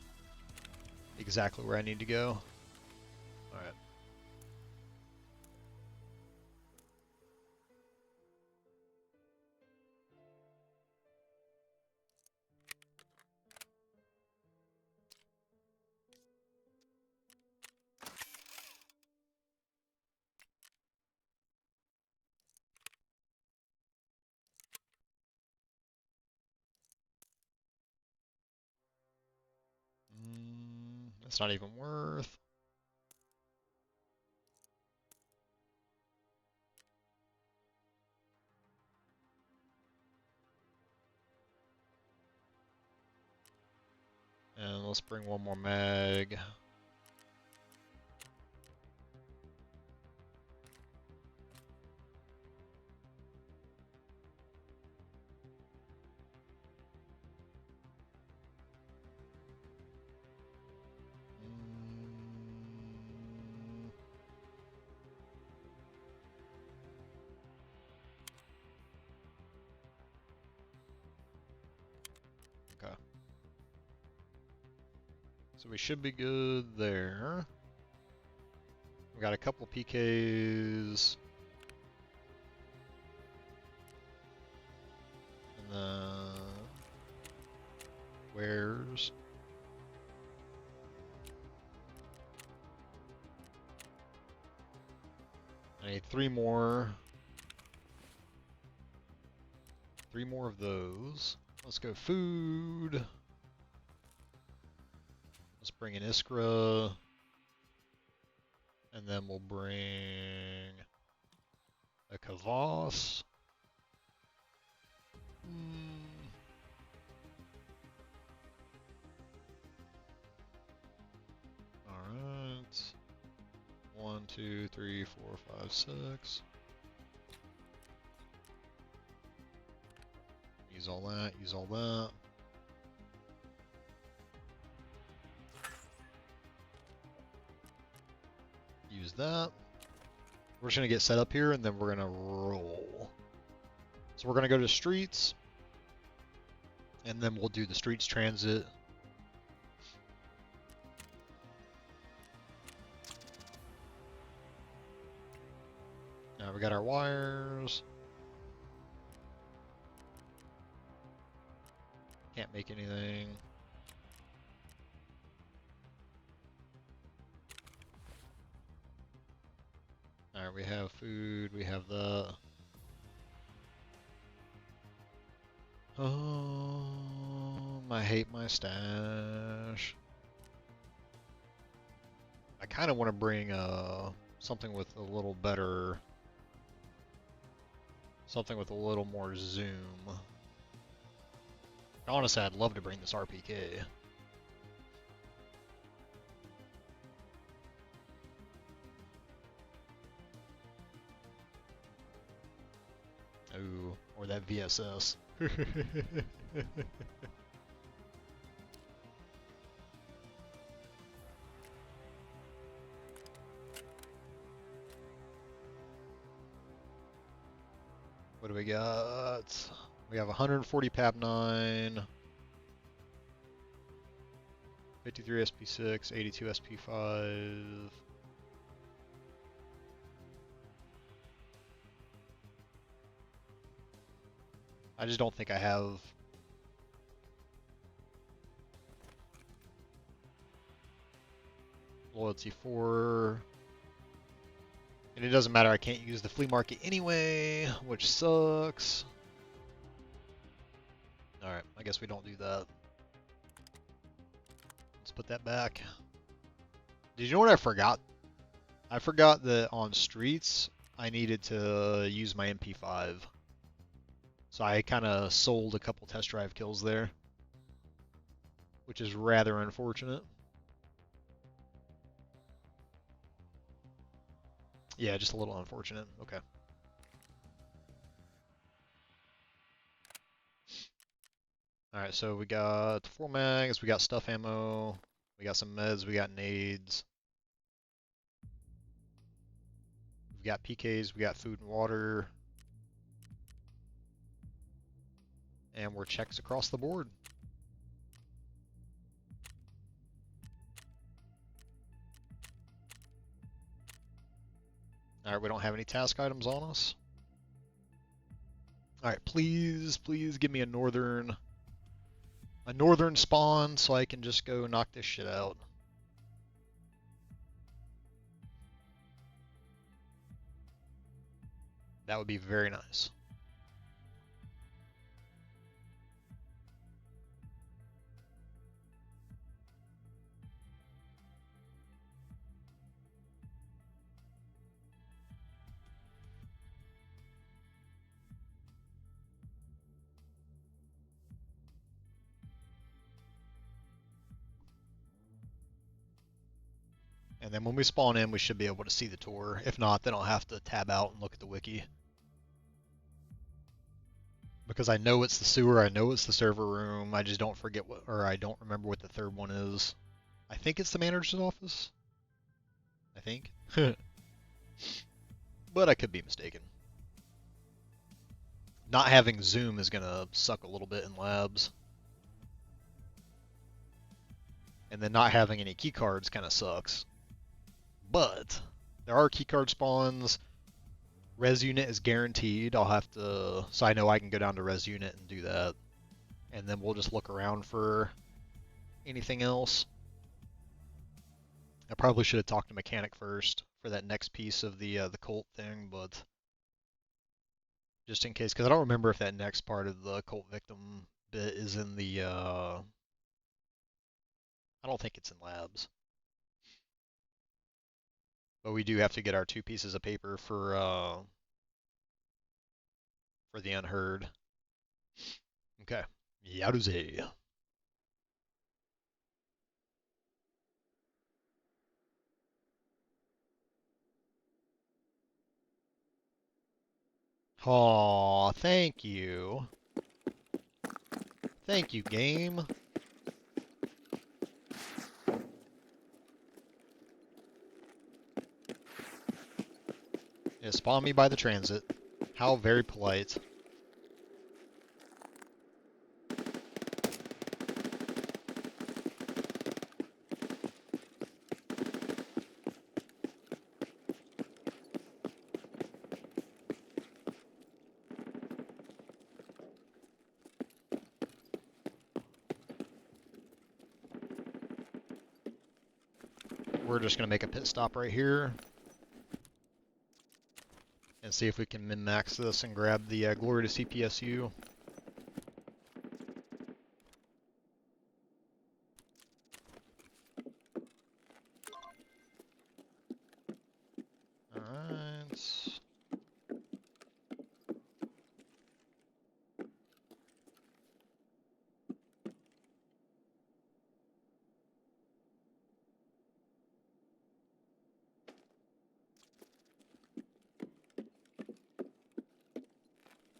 exactly where I need to go. Alright. That's not even worth. And let's bring one more mag. Okay. So we should be good there. We got a couple PKs. And then wares. I need three more. Three more of those. Let's go food. Let's bring an Iskra. And then we'll bring a Kavas. Alright. 1, 2, 3, 4, 5, 6. Use all that, use all that. Use that. We're just gonna get set up here and then we're gonna roll. So we're gonna go to streets and then we'll do the streets transit. Now we got our wires. Can't make anything. Alright, we have food, we have that. I hate my stash. I kind of want to bring something with a little better, something with a little more zoom. Honestly, I'd love to bring this RPK. Ooh, or that VSS. do we got? We have 140 PAP 9, 53 SP6, 82 SP5. I just don't think I have loyalty 4. And it doesn't matter, I can't use the flea market anyway, which sucks. Alright, I guess we don't do that. Let's put that back. Did you know what I forgot? I forgot that on streets, I needed to use my MP5. So I kind of sold a couple test drive kills there, which is rather unfortunate. Yeah, just a little unfortunate. Okay. Alright, so we got 4 mags, we got stuff ammo, we got some meds, we got nades. We got PKs, we got food and water. And we're checks across the board. Alright, we don't have any task items on us. Alright, please give me a northern spawn so I can just go knock this shit out. That would be very nice. And then when we spawn in, we should be able to see the tour. If not, then I'll have to tab out and look at the wiki. Because I know it's the sewer, I know it's the server room, I just don't forget what, or I don't remember what the third one is. I think it's the manager's office. I think. But I could be mistaken. Not having zoom is gonna suck a little bit in labs. And then not having any keycards kind of sucks. But there are keycard spawns. Res unit is guaranteed. I'll have to, so I know I can go down to res unit and do that. And then we'll just look around for anything else. I probably should have talked to mechanic first for that next piece of the cult thing, but just in case, because I don't remember if that next part of the cult victim bit is in the. I don't think it's in labs. But we do have to get our 2 pieces of paper for the unheard. Okay. Yaruze. Aw, thank you. Thank you, game. Yeah, spawn me by the transit. How very polite. We're just going to make a pit stop right here. And see if we can min-max this and grab the Glory to CPSU. Alright.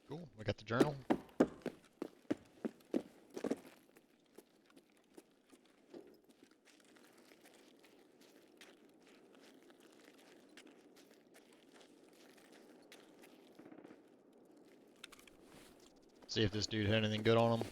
Cool, we got the journal. See if this dude had anything good on him.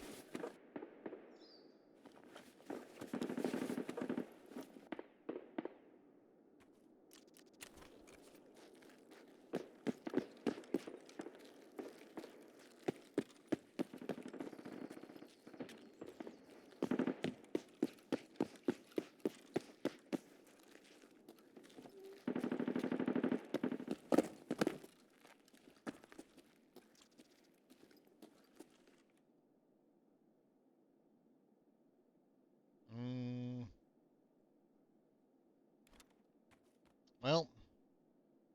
Well,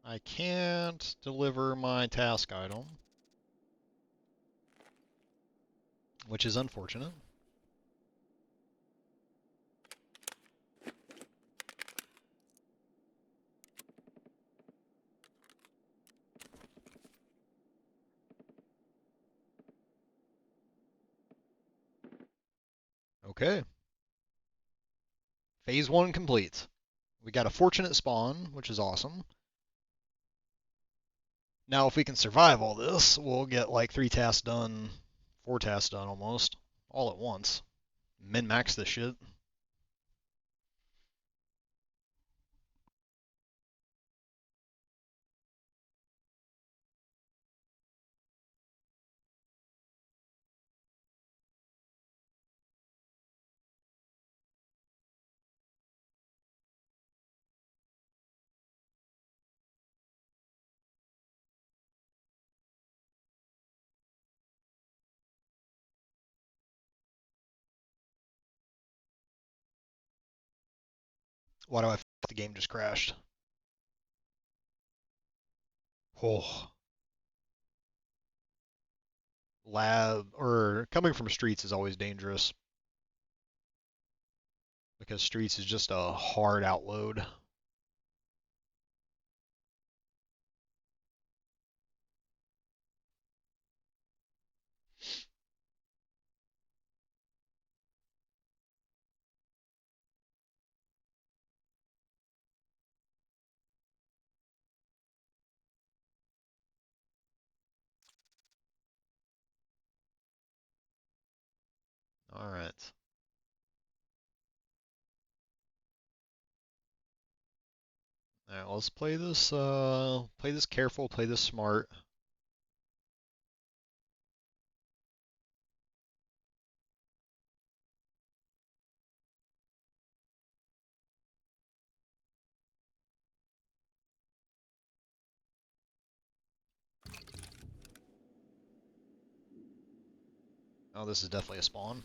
I can't deliver my task item, which is unfortunate. Okay. Phase 1 complete. We got a fortunate spawn, which is awesome. Now, if we can survive all this, we'll get like 3 tasks done, 4 tasks done almost, all at once. Min-max this shit. Why do I feel like the game just crashed? Oh. Lab, or coming from streets is always dangerous. Because streets is just a hard outload. Alright. Alright, let's play this careful, play this smart. Oh, this is definitely a spawn.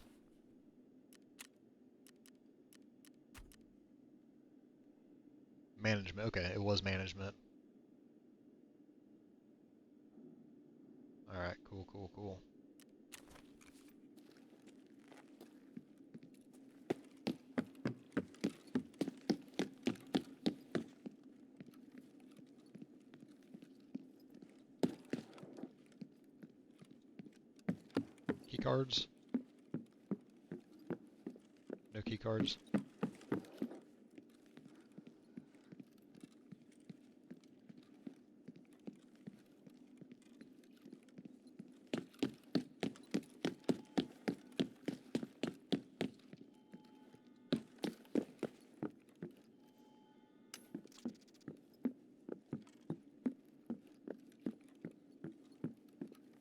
Management, okay, it was management. Alright, cool, cool, cool. Key cards? No key cards?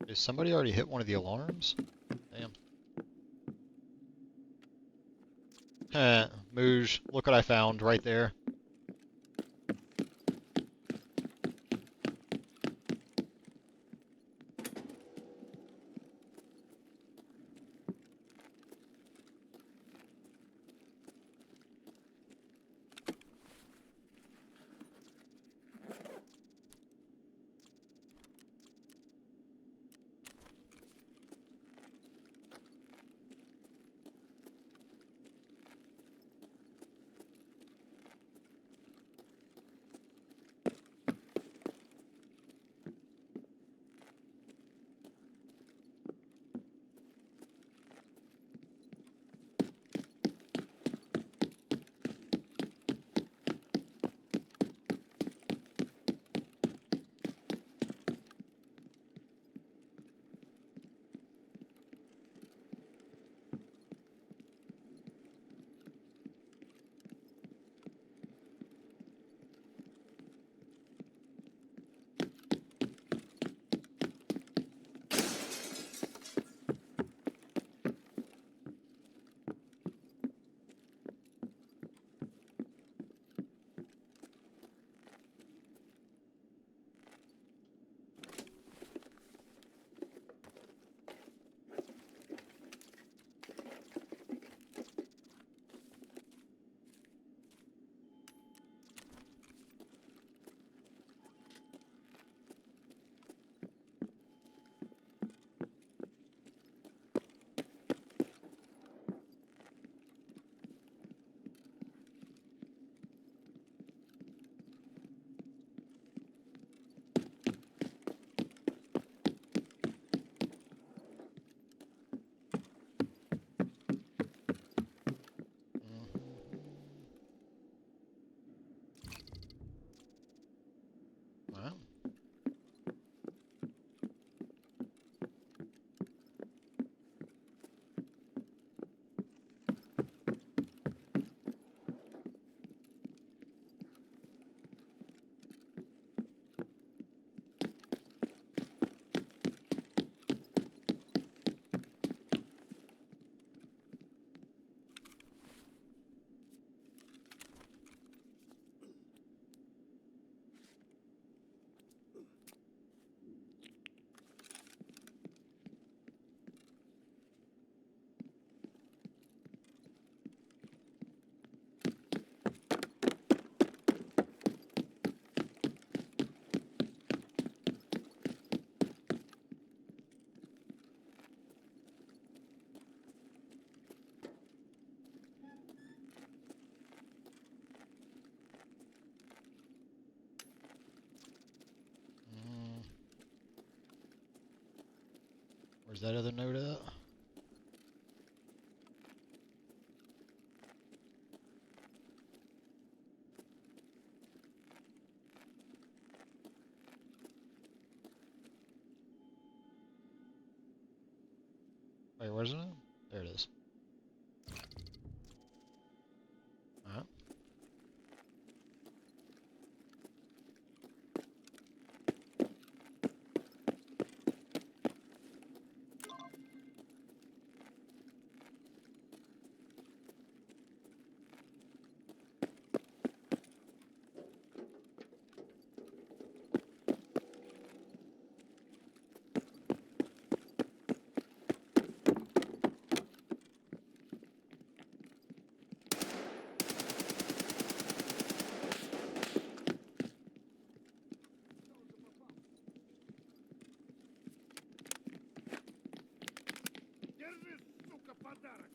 Did somebody already hit one of the alarms? Damn. Heh, Mooj, look what I found right there. Where's that other note at? Wait, where's it? There it is. Alright. Держи, сука, подарок!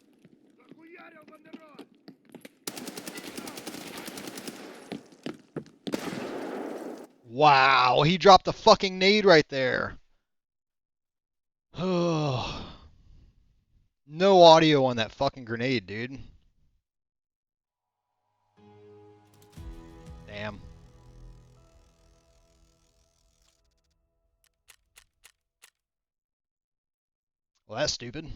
Захуярил бандероль! Wow, he dropped a fucking nade right there. No audio on that fucking grenade, dude. Damn. Well, that's stupid.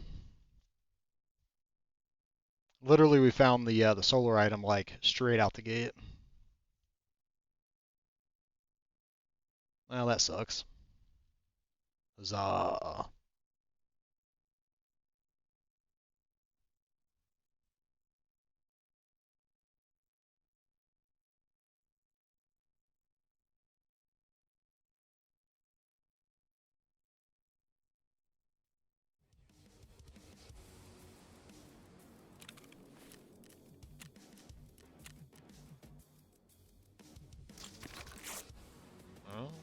Literally, we found the solar item like straight out the gate. Well, that sucks. Huzzah. Well.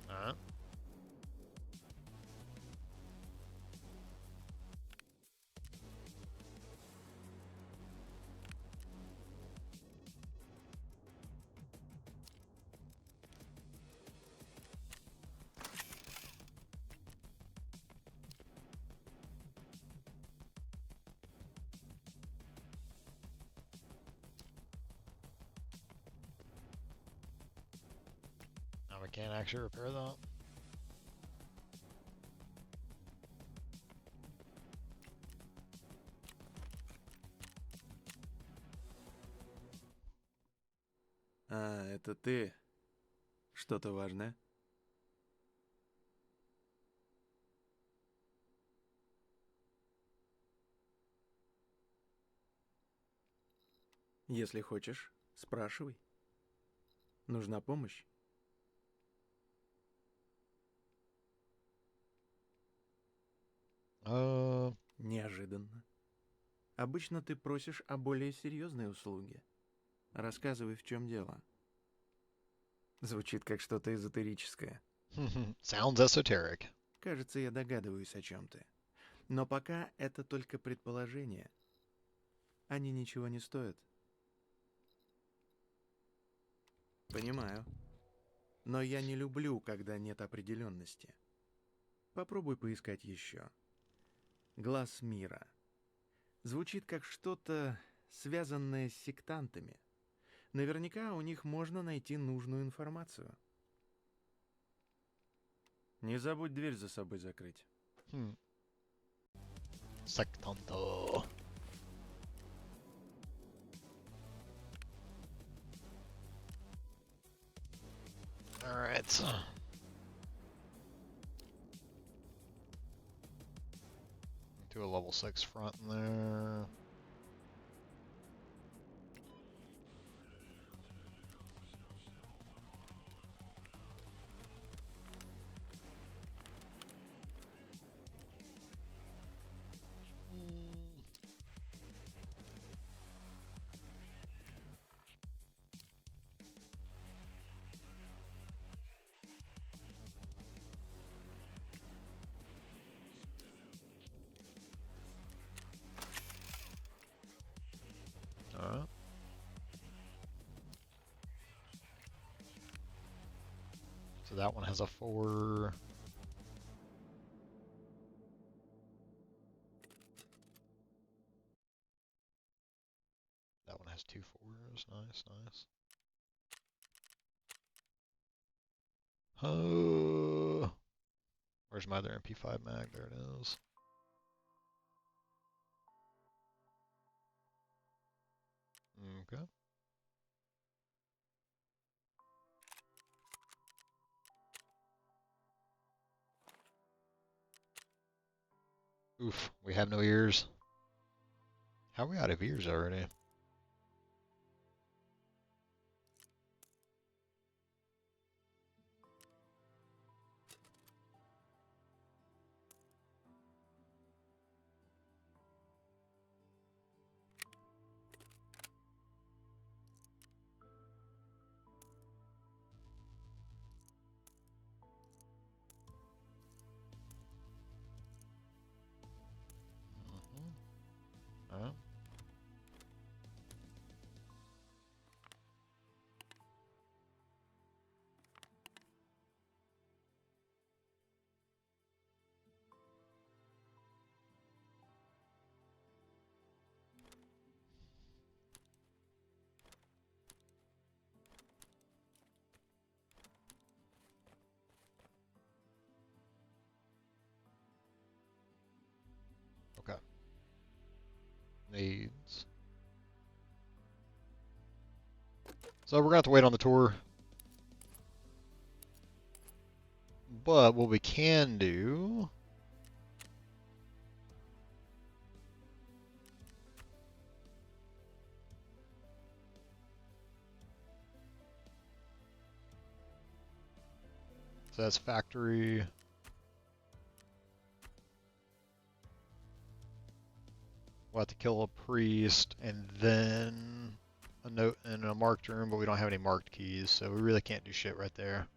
Alright. Now we can't actually repair that. А, это ты? Что-то важное? Если хочешь, спрашивай. Нужна помощь? Неожиданно. Обычно ты просишь о более серьезной услуге. Рассказывай, в чем дело. Звучит как что-то эзотерическое. Sounds esoteric. Кажется, я догадываюсь, о чем ты. Но пока это только предположения. Они ничего не стоят. Понимаю. Но я не люблю, когда нет определенности. Попробуй поискать еще. Глаз мира. Звучит как что-то, связанное с сектантами. Наверняка у них можно найти нужную информацию. Не забудь дверь за собой закрыть. Sectanto. Alright. Do a level 6 front in there. So that one has a 4. That one has 2 4s. Nice, nice. Oh, where's my other MP5 mag? There it is. Okay. Oof, we have no ears. How are we out of ears already? Alright. Okay. Needs. So we're gonna have to wait on the tour. But what we can do so that's factory. We'll have to kill a priest and then a note in a marked room, but we don't have any marked keys, so we really can't do shit right there.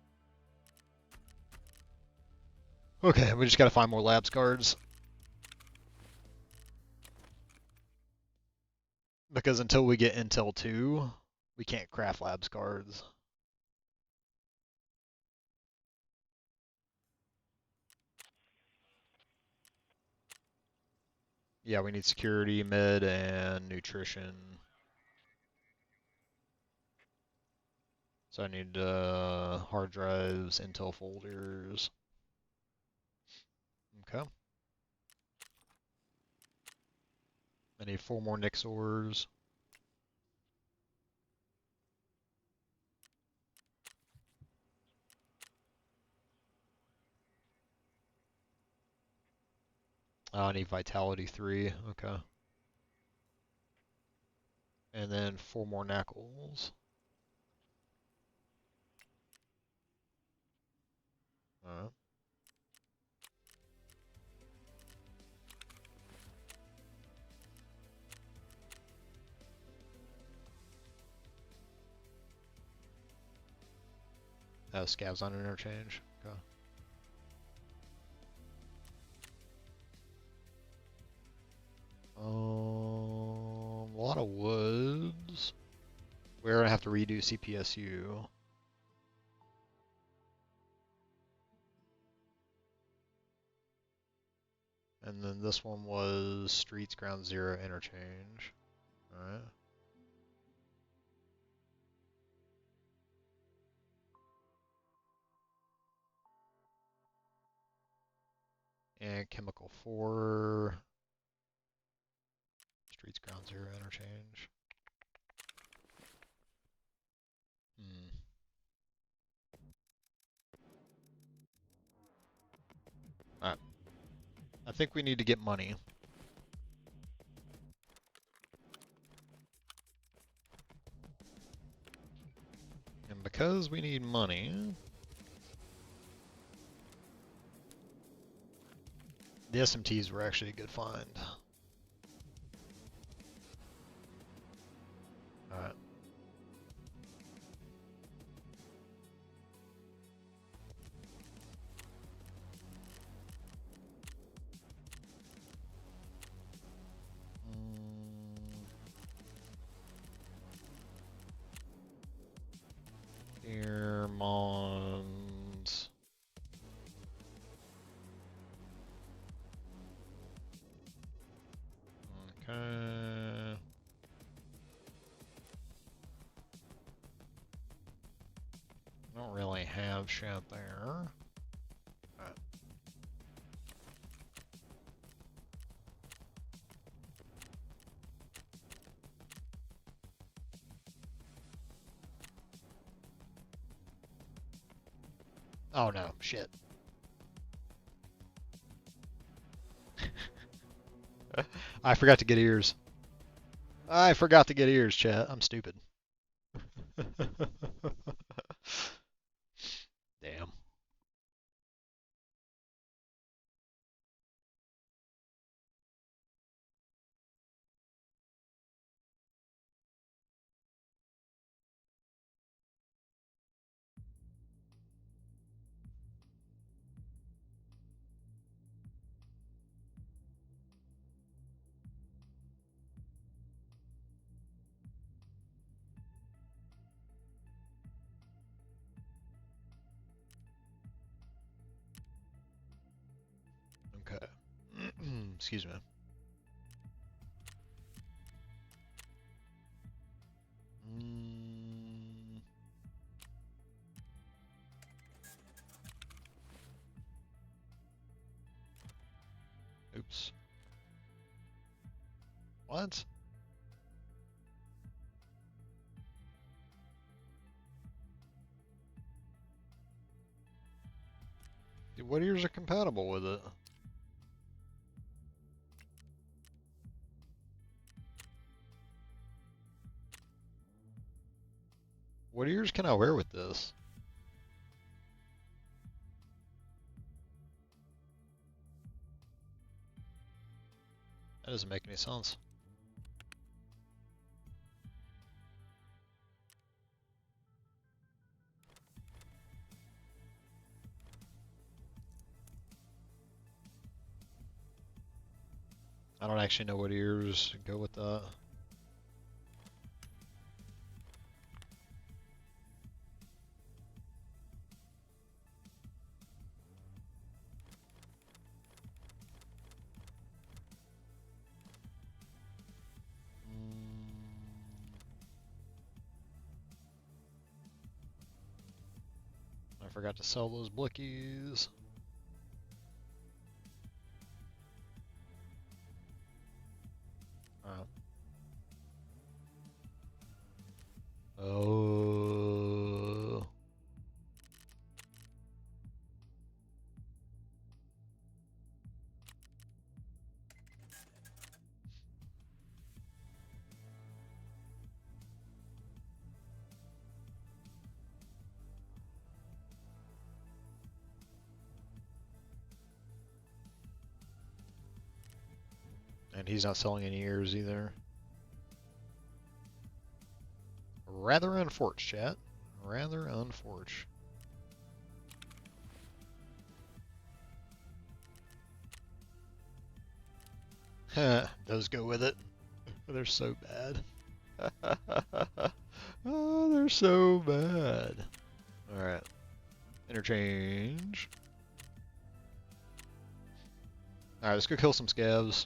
Okay, we just gotta find more labs cards. Because until we get Intel 2, we can't craft labs cards. Yeah, we need security, mid, and nutrition. So I need hard drives, Intel folders. Okay. I need 4 more Nixors. I need Vitality 3. Okay. And then 4 more Knuckles. Alright. Scavs on interchange. Okay. A lot of woods. We're gonna have to redo CPSU. And then this one was streets, ground zero, interchange. Alright. And chemical 4. Streets, ground zero, interchange. Alright. I think we need to get money. And because we need money, the SMTs were actually a good find. Alright. Earmont. Don't really have shit there. Oh no, shit. I forgot to get ears. I forgot to get ears, chat. I'm stupid. Damn. Okay. Excuse me. Mm, oops. What? Dude, what ears are compatible with it? What ears can I wear with this? That doesn't make any sense. I don't actually know what ears go with that. I forgot to sell those blickies. Oh. And he's not selling any ears either. Rather unfortunate, chat. Rather unfortunate. Those go with it. They're so bad. Oh, they're so bad. Alright. Interchange. Alright, let's go kill some scavs.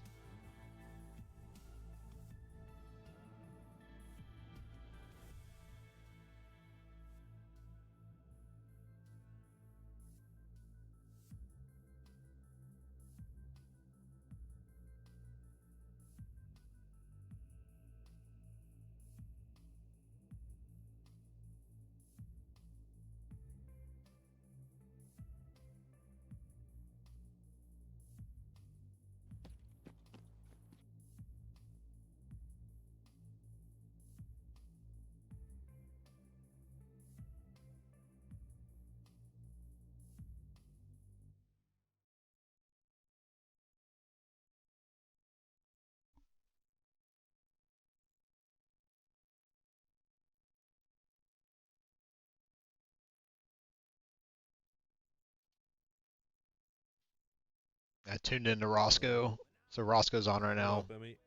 I tuned into Roscoe. So Roscoe's on right now. What up, Emmy?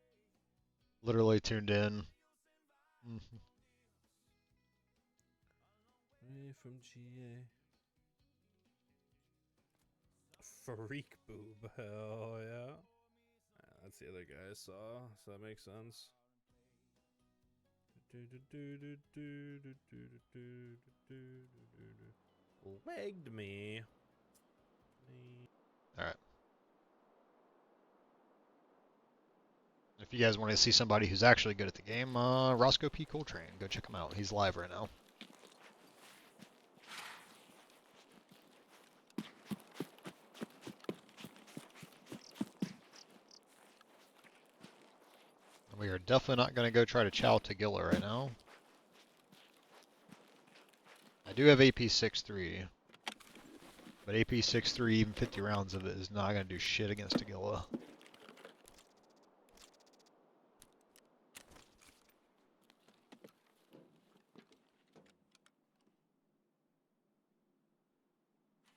Literally tuned in. Hey, from GA. Freak boob, hell yeah. That's the other guy I saw, so that makes sense. Legged me. Alright. If you guys want to see somebody who's actually good at the game, Roscoe P. Coltrane. Go check him out. He's live right now. We are definitely not going to go try to chow Tagilla right now. I do have AP-63, but AP-63, even 50 rounds of it, is not going to do shit against Tagilla.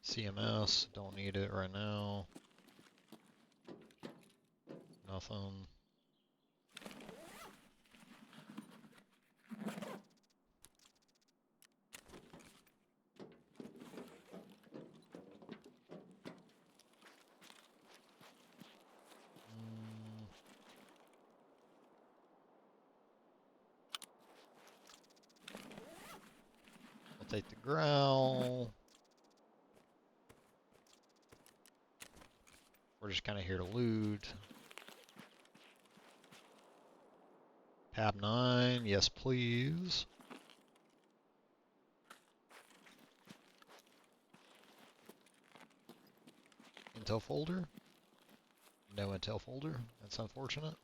CMS, don't need it right now. Nothing. I'll take the growl. We're just kind of here to loot. Tab 9, yes please. Intel folder? No intel folder. That's unfortunate.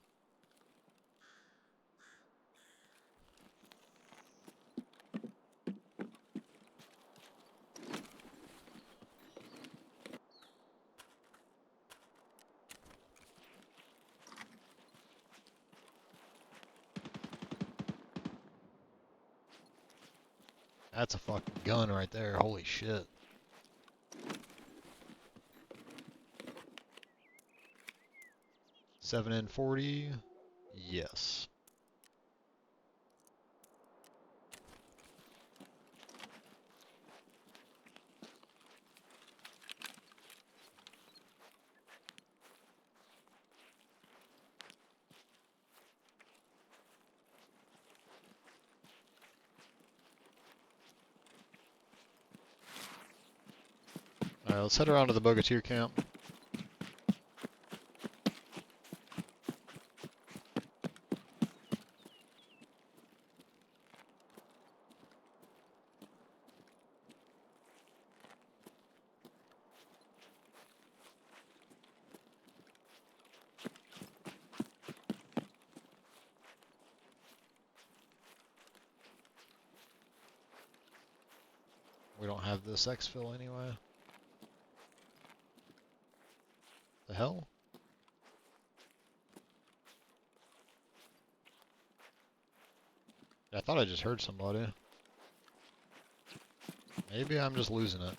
That's a fucking gun right there. Holy shit. Seven N 40. Yes. Alright, let's head around to the Bogatir camp. We don't have this exfil anyway. The hell? I thought I just heard somebody. Maybe I'm just losing it.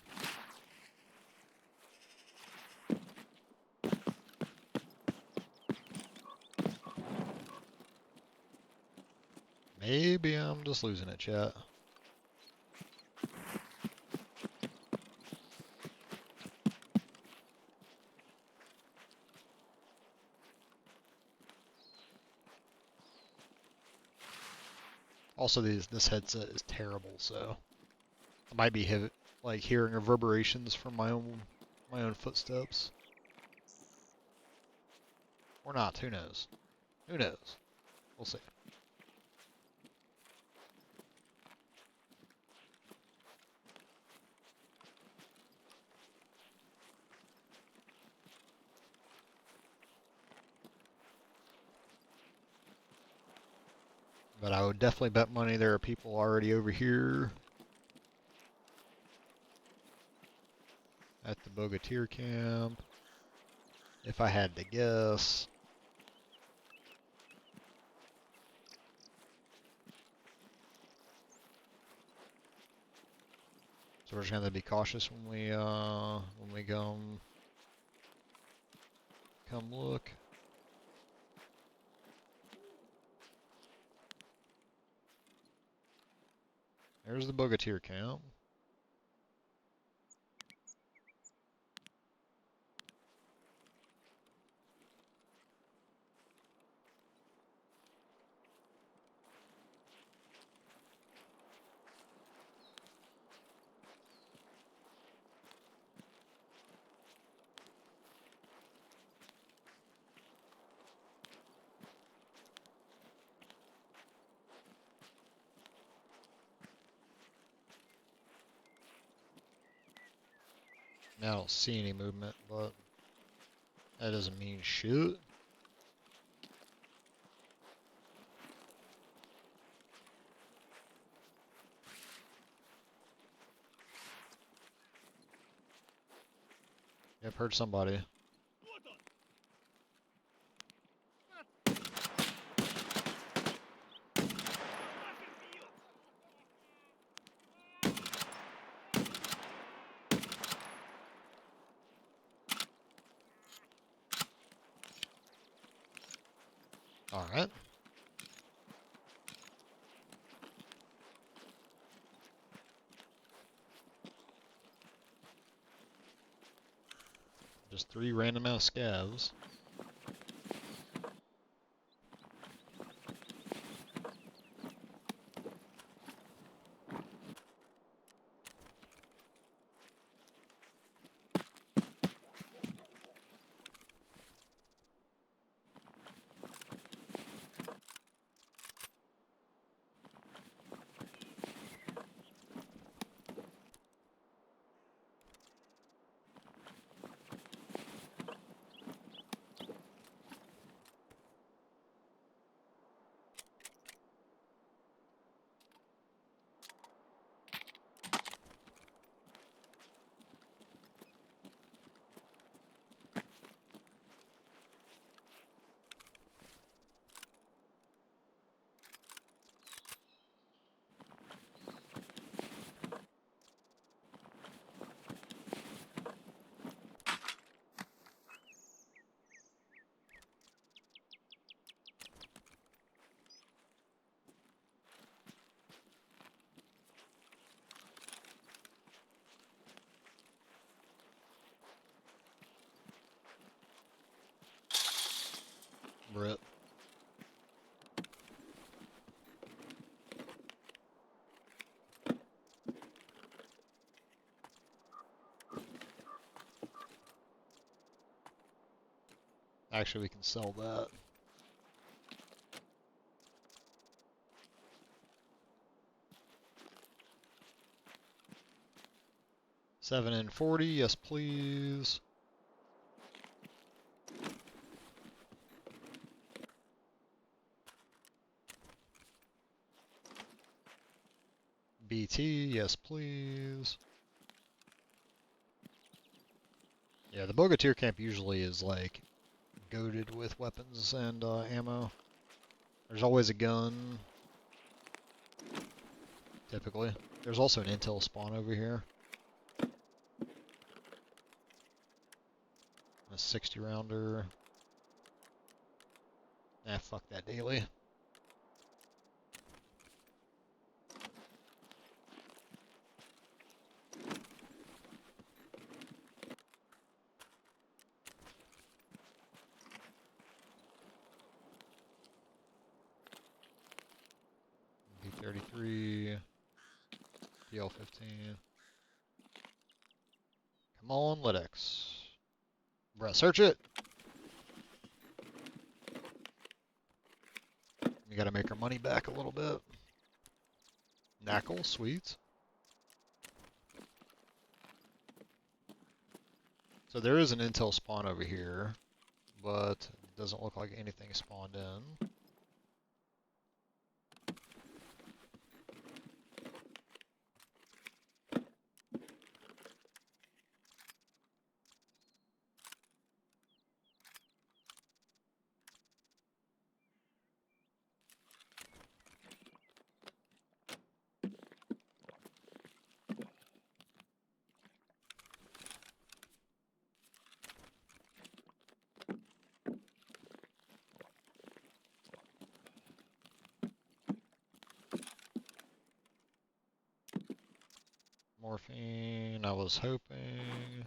Maybe I'm just losing it, chat. Also, this headset is terrible, so I might be like hearing reverberations from my own footsteps, or not. Who knows? Who knows? We'll see. But I would definitely bet money there are people already over here at the Bogatir camp, if I had to guess. So we're just gonna be cautious when we come look. There's the Bogatir camp. I don't see any movement, but that doesn't mean shit. Yep, heard somebody. Alright. Just 3 random ass scavs. Rip. Actually, we can sell that. Seven and 40, yes please. BT, yes please. Yeah, the Bogatir camp usually is like goated with weapons and ammo. There's always a gun, typically. There's also an intel spawn over here. A 60 rounder. Ah, fuck that daily. B33. PL15. Come on, Lydex. Bruh, search it! We gotta make our money back a little bit. Knackle, sweet. So there is an intel spawn over here, but it doesn't look like anything spawned in. Morphine, I was hoping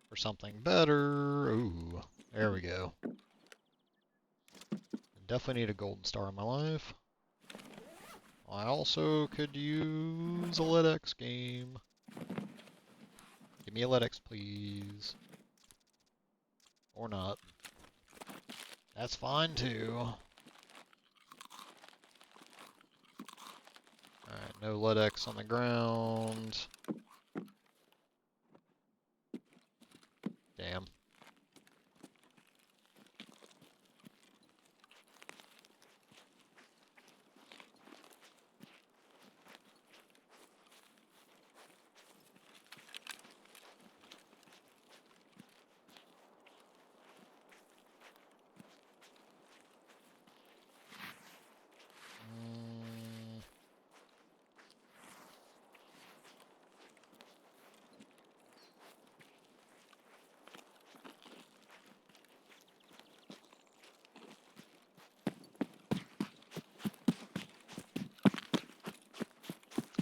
for something better. Ooh, there we go. Definitely need a golden star in my life. I also could use a LEDX game. Give me a LEDX, please. Or not. That's fine too. Alright, no LEDX on the ground. Damn. Mm.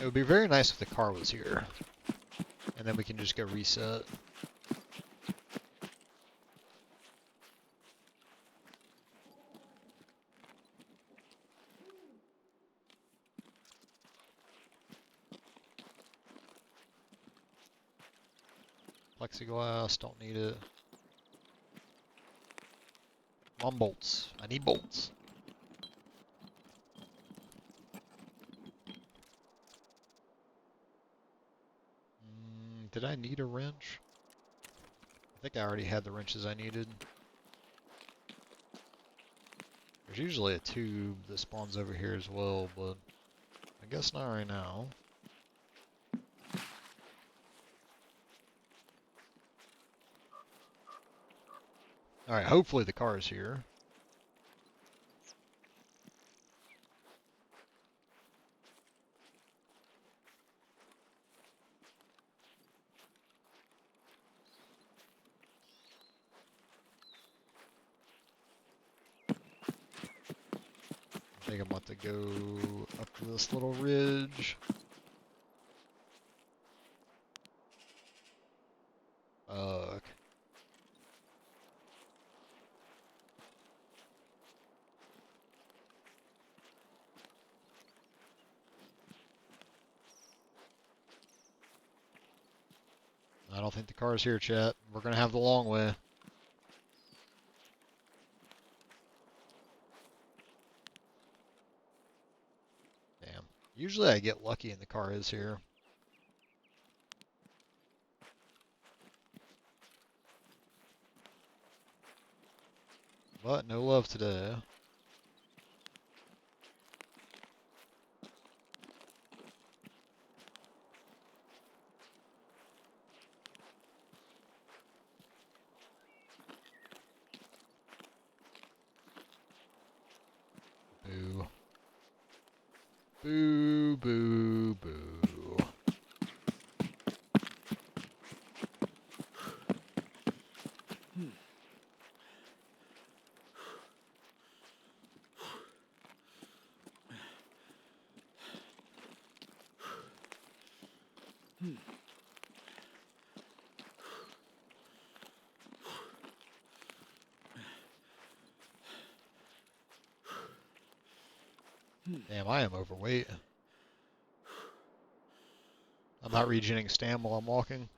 It would be very nice if the car was here. And then we can just go reset. Plexiglass, don't need it. Come on, bolts. I need bolts. Did I need a wrench? I think I already had the wrenches I needed. There's usually a tube that spawns over here as well, but I guess not right now. Alright, hopefully the car is here. I think I'm about to go up to this little ridge. Fuck. I don't think the car is here, chat. We're gonna have the long way. Damn. Usually I get lucky and the car is here. But no love today. Boo. Boo, boo, boo. Damn, I am overweight. I'm not regenerating stam while I'm walking.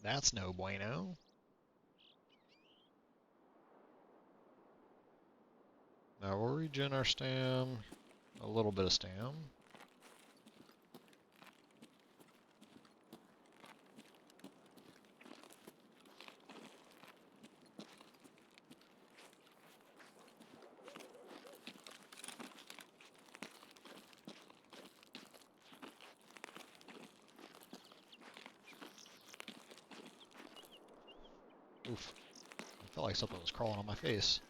That's no bueno. Now we'll regen our stam. A little bit of stam. Oof. I felt like something was crawling on my face.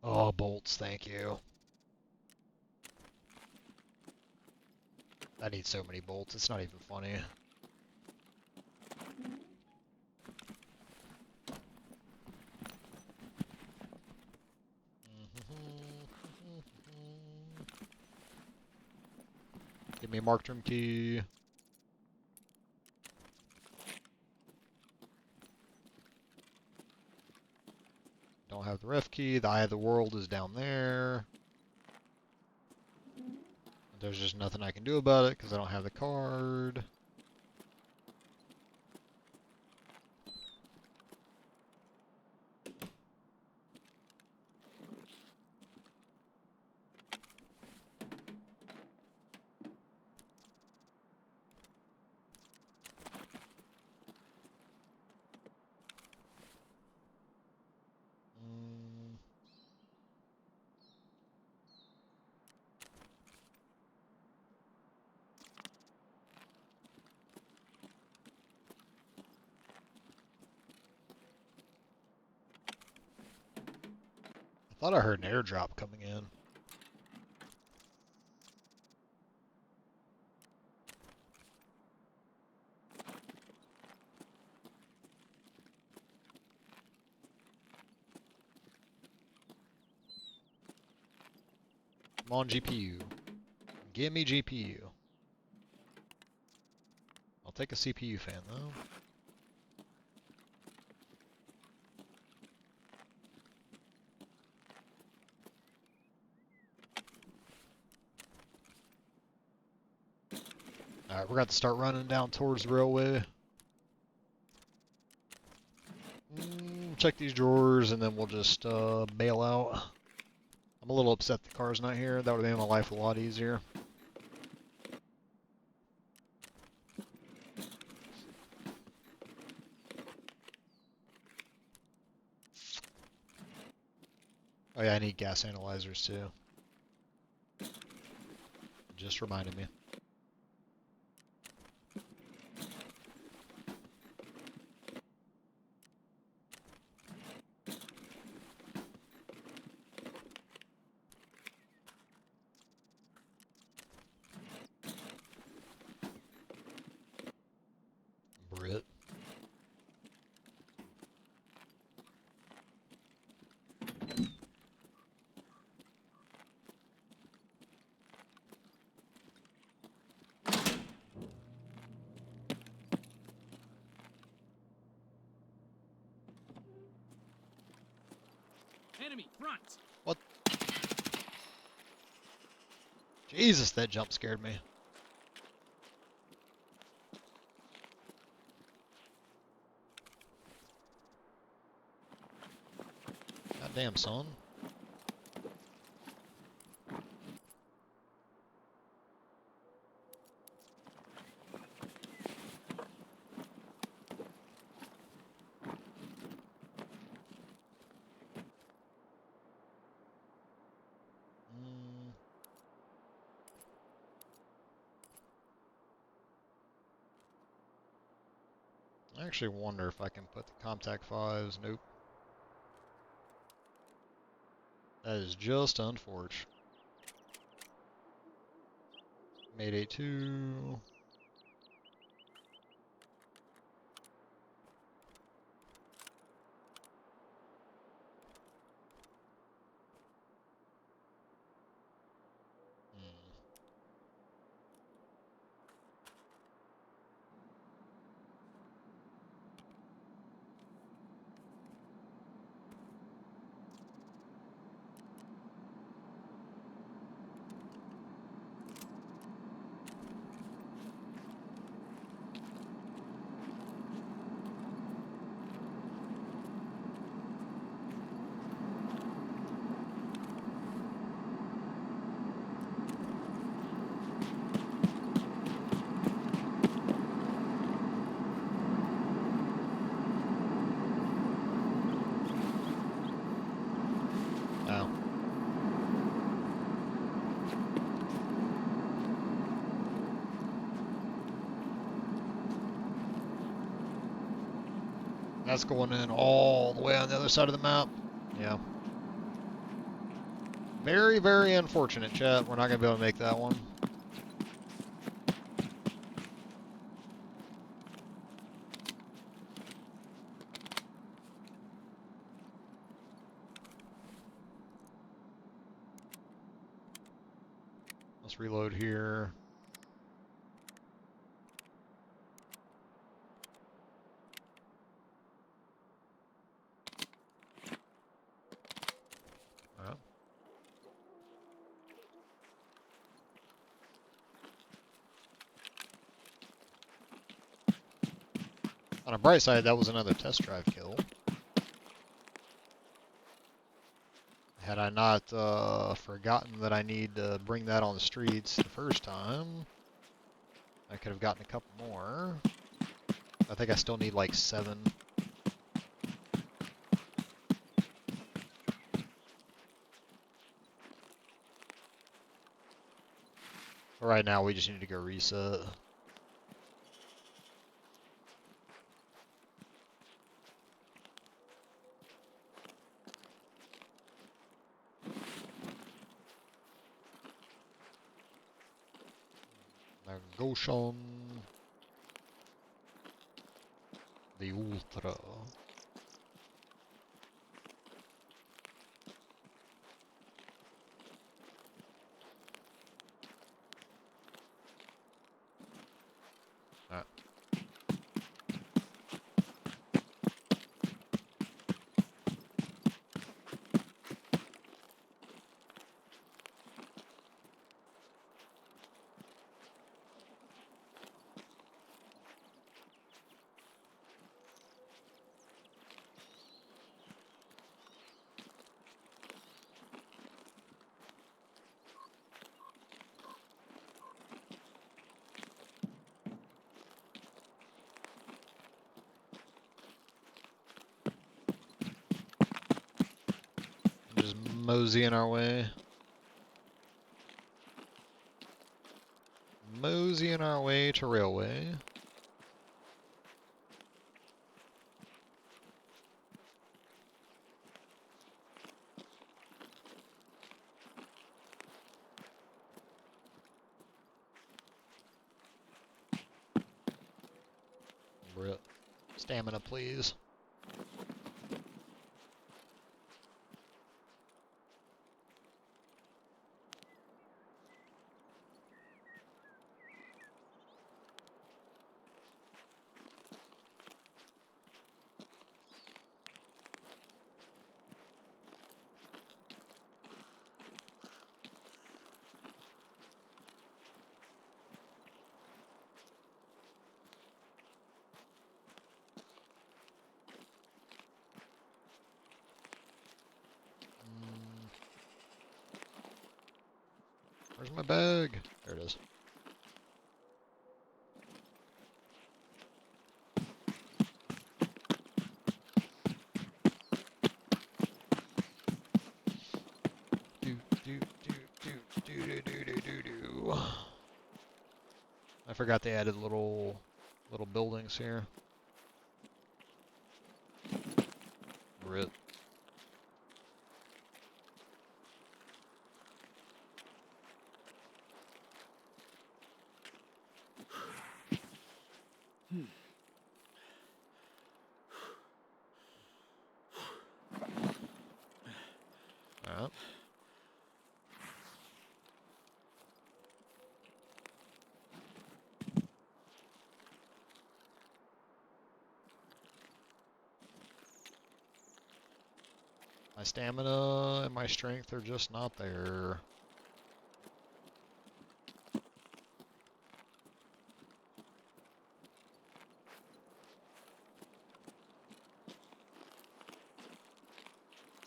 Oh, bolts, thank you. I need so many bolts, it's not even funny. Give me a marked room key. Don't have the ref key. The Eye of the World is down there. There's just nothing I can do about it because I don't have the card. Thought I heard an airdrop coming in. Come on, GPU. Give me GPU. I'll take a CPU fan, though. Alright, we're going to start running down towards the railway. Check these drawers, and then we'll just bail out. I'm a little upset the car's not here. That would have made my life a lot easier. Oh yeah, I need gas analyzers too. Just reminded me. Brit. Enemy front. What? Jesus, that jump scared me. Goddamn, son. I actually wonder if I can put the contact 5s. Nope. That is just unfortunate. Mayday 2. Oh. That's going in all the way on the other side of the map. Yeah. Very, very unfortunate, chat. We're not going to be able to make that one. Let's reload here. Alright. On a bright side, that was another test drive kill. Had I not forgotten that I need to bring that on the streets the first time, I could have gotten a couple more. I think I still need like 7. But right now, we just need to go reset. Negotiation. The Ultra. Alright. Just moseying our way. Moseying our way to railway. Rip. Stamina, please. Where's my bag? There it is. Do, do, do, do, do, do, do, do, do. I forgot they added little buildings here. Rip. Alright. My stamina and my strength are just not there.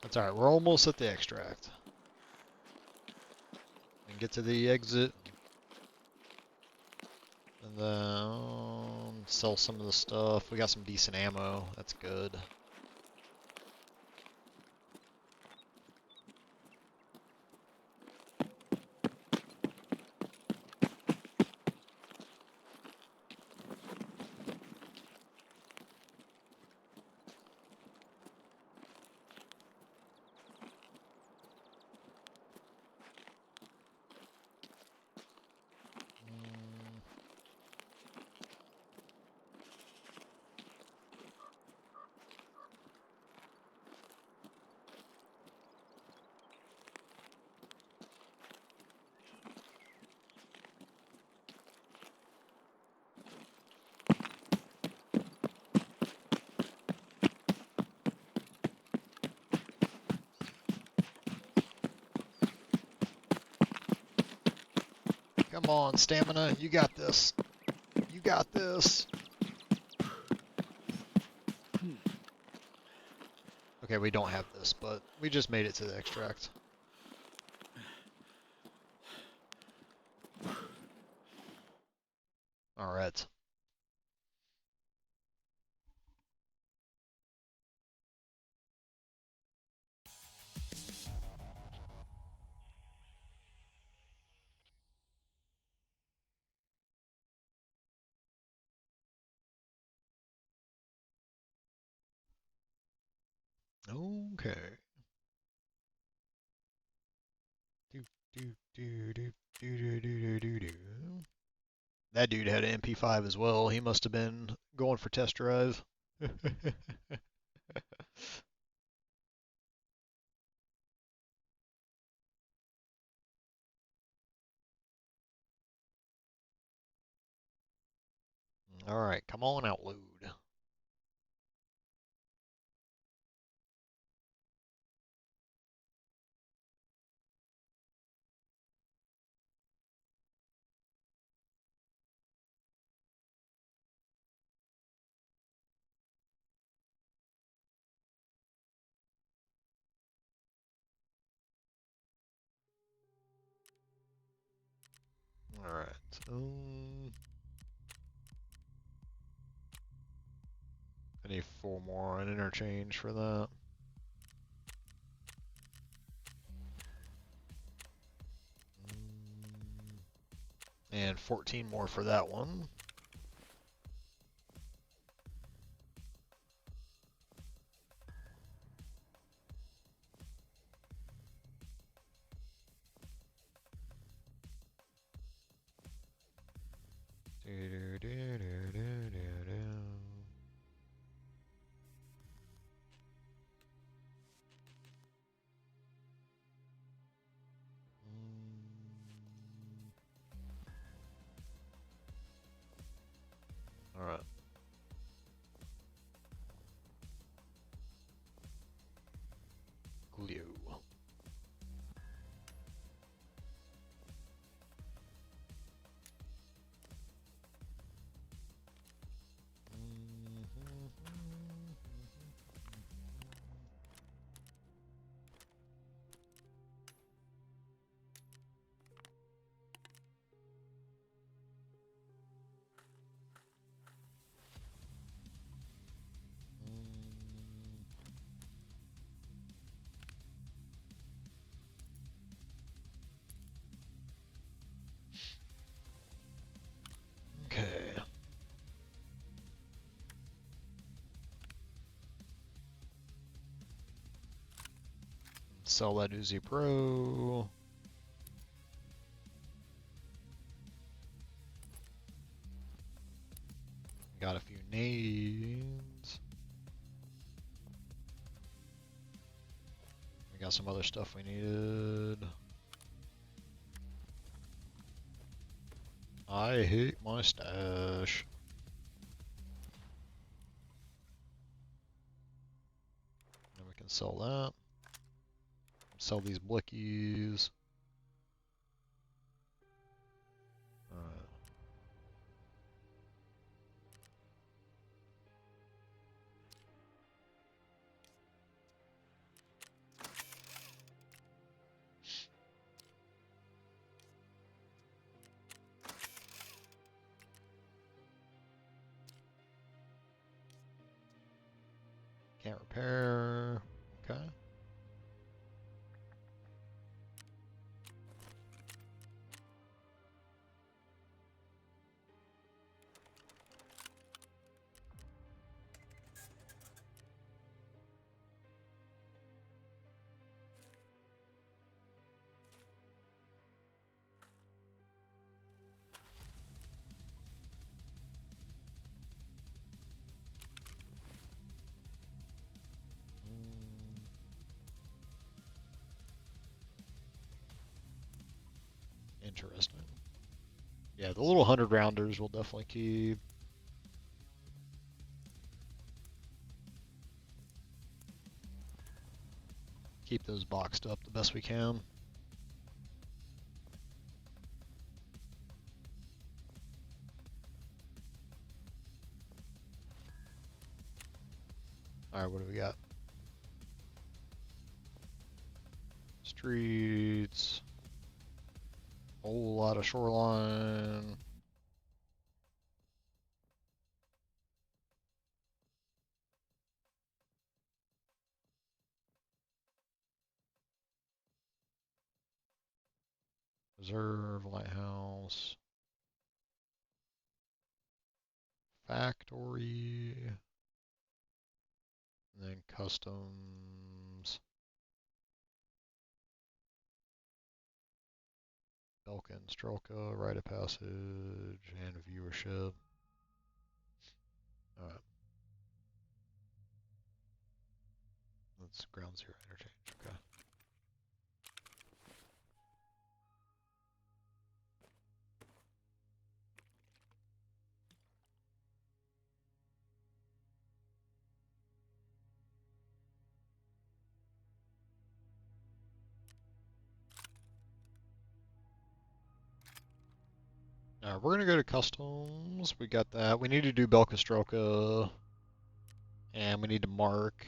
That's alright, we're almost at the extract. And get to the exit. And then sell some of the stuff. We got some decent ammo. That's good. Come on, stamina. You got this. You got this. Okay, we don't have this, but we just made it to the extract. Alright. Okay. Do do do do do do do do do. That dude had an MP5 as well. He must have been going for test drive. All right, come on out, load. All right. I need 4 more on interchange for that. And 14 more for that one. All right. Coolio. Okay. Sell that Uzi Pro. Got a few nades. We got some other stuff we needed. I hate my stash. And we can sell that. Sell these blickies. Alright. Can't repair. Okay. Interesting. Yeah, the little 100 rounders will definitely keep those boxed up the best we can. Alright, what do we got? Streets. Whole lot of shoreline. Reserve, lighthouse. Factory. And then customs. Belkin, Strelka, rite of passage, and viewership. Alright. That's ground zero interchange, okay. Alright, we're gonna go to customs. We got that. We need to do Belka Strelka. And we need to mark.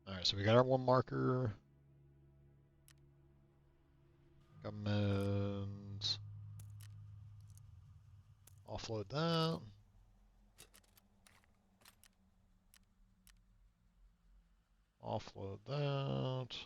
Alright, so we got our one marker. Government. Offload that. Offload that.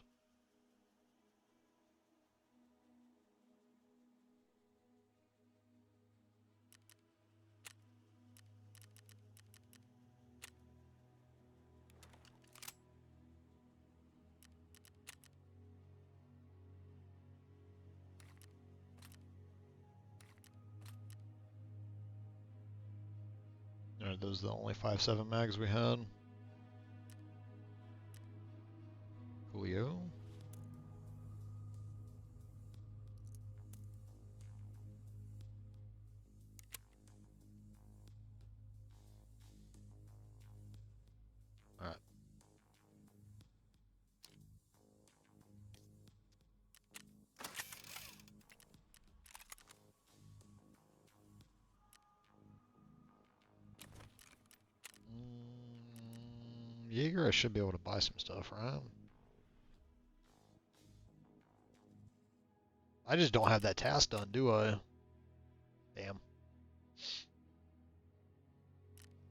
Alright, those are the only 5.7 mags we had. Coolio. Alright. Jaeger, I should be able to buy some stuff, right? I just don't have that task done, do I? Damn.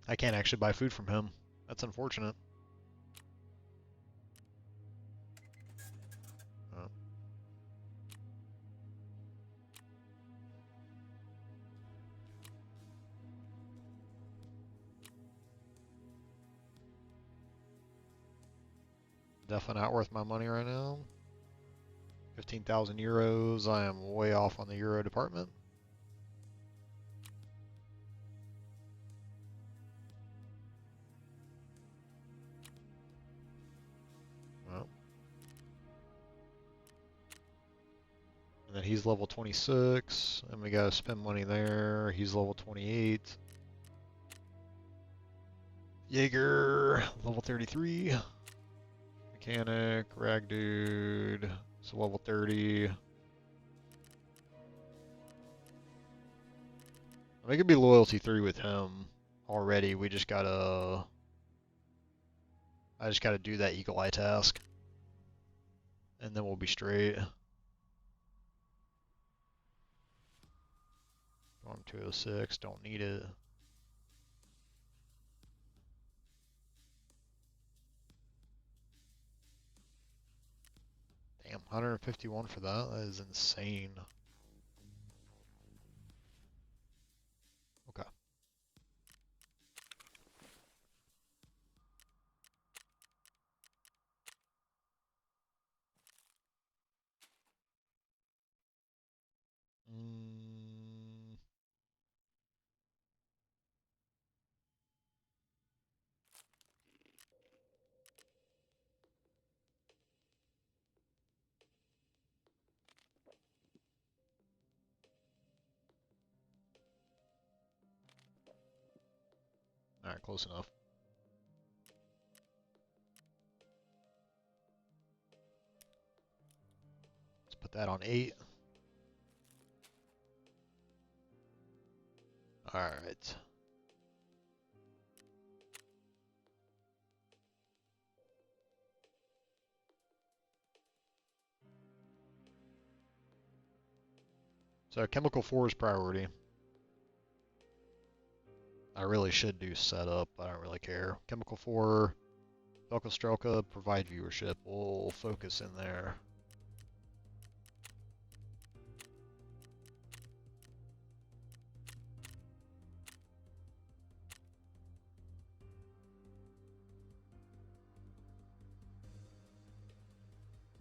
I can't actually buy food from him. That's unfortunate. Oh. Definitely not worth my money right now. 15,000 euros. I am way off on the euro department. Well. And then he's level 26, and we gotta spend money there. He's level 28. Jaeger, level 33. Mechanic, Rag Dude, so level 30. I think it'd be loyalty 3 with him already. We just gotta... I just gotta do that Eagle Eye task. And then we'll be straight. Storm 206, don't need it. Damn, 151 for that? That is insane. Okay. Alright, close enough. Let's put that on 8. Alright. So Chemical 4 is priority. I really should do setup, but I don't really care. Chemical 4, Velka Strelka, provide viewership. We'll focus in there.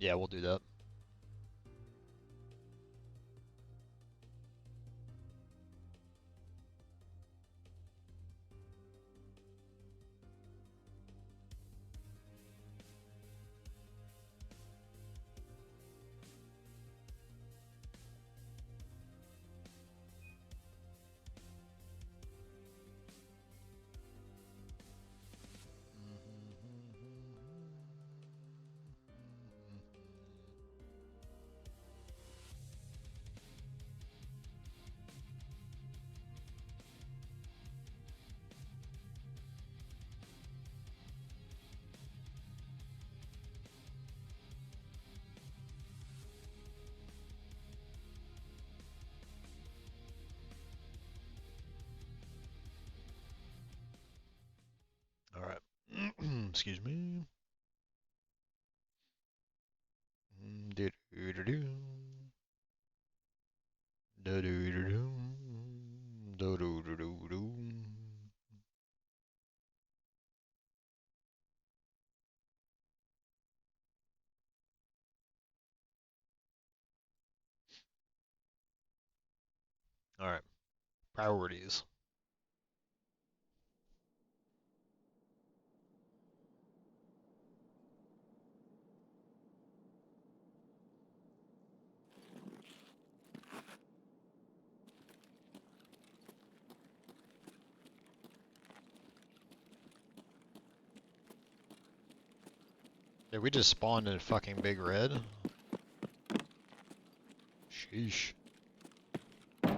Yeah, we'll do that. All right. Excuse me. Do-do-do-do. Do-do-do-do. Do-do-do-do-do. All right. Priorities. Did we just spawn in a fucking big red? Sheesh. I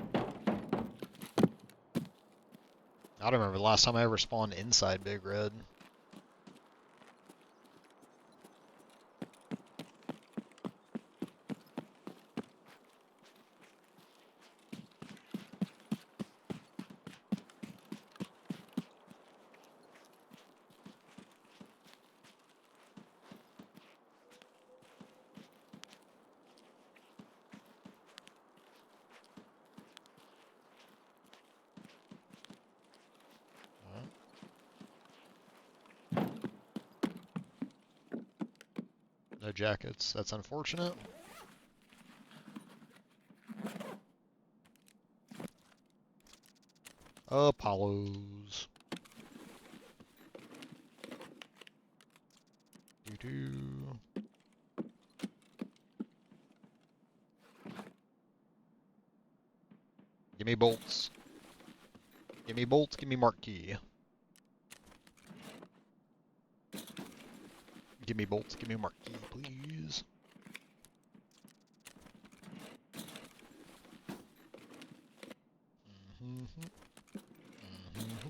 don't remember the last time I ever spawned inside Big Red. No jackets. That's unfortunate. Apollos. Doo-doo. Give me bolts. Give me bolts. Give me marquee. Give me bolts. Give me marquee, please. Mm-hmm. Mm-hmm.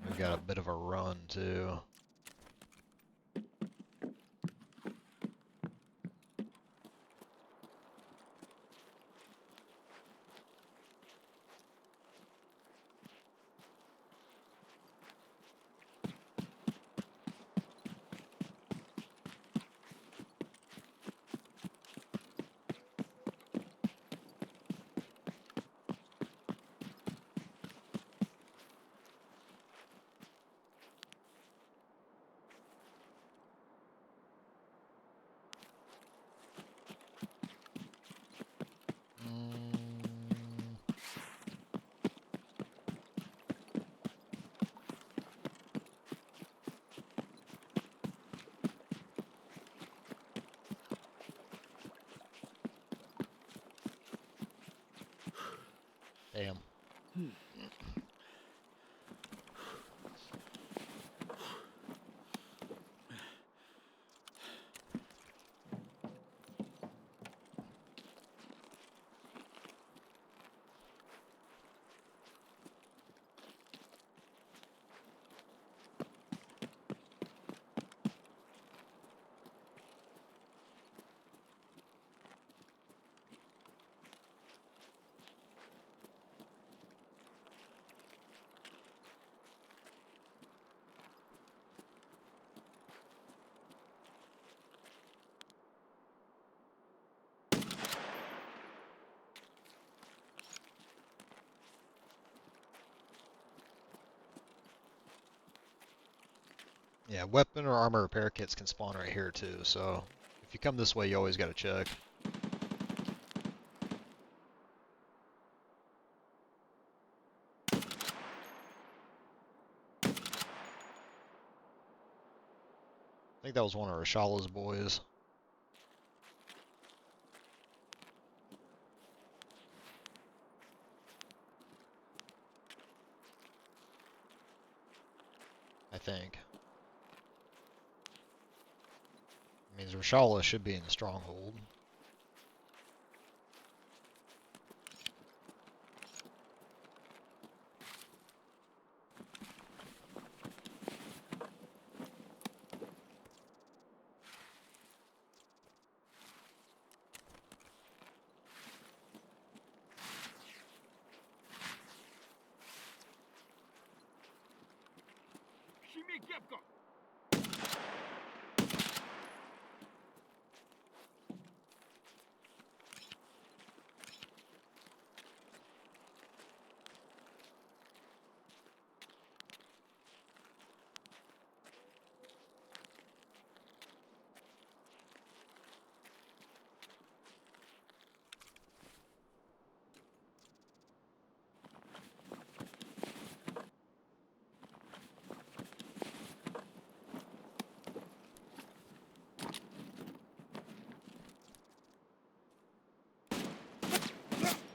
We got a bit of a run too. Damn. Yeah, weapon or armor repair kits can spawn right here too, so if you come this way, you always gotta check. I think that was one of Rashala's boys. I think. Means Rashala should be in the stronghold. Щеми кепку!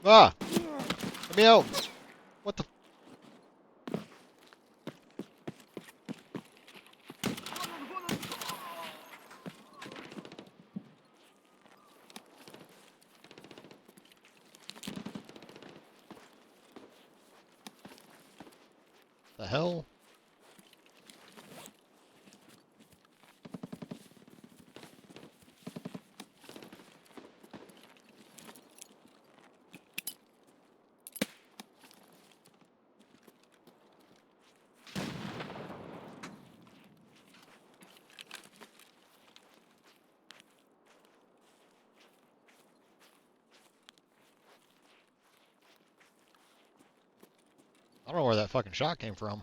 Ah! Let me out! What the? The hell? I don't know where that fucking shot came from.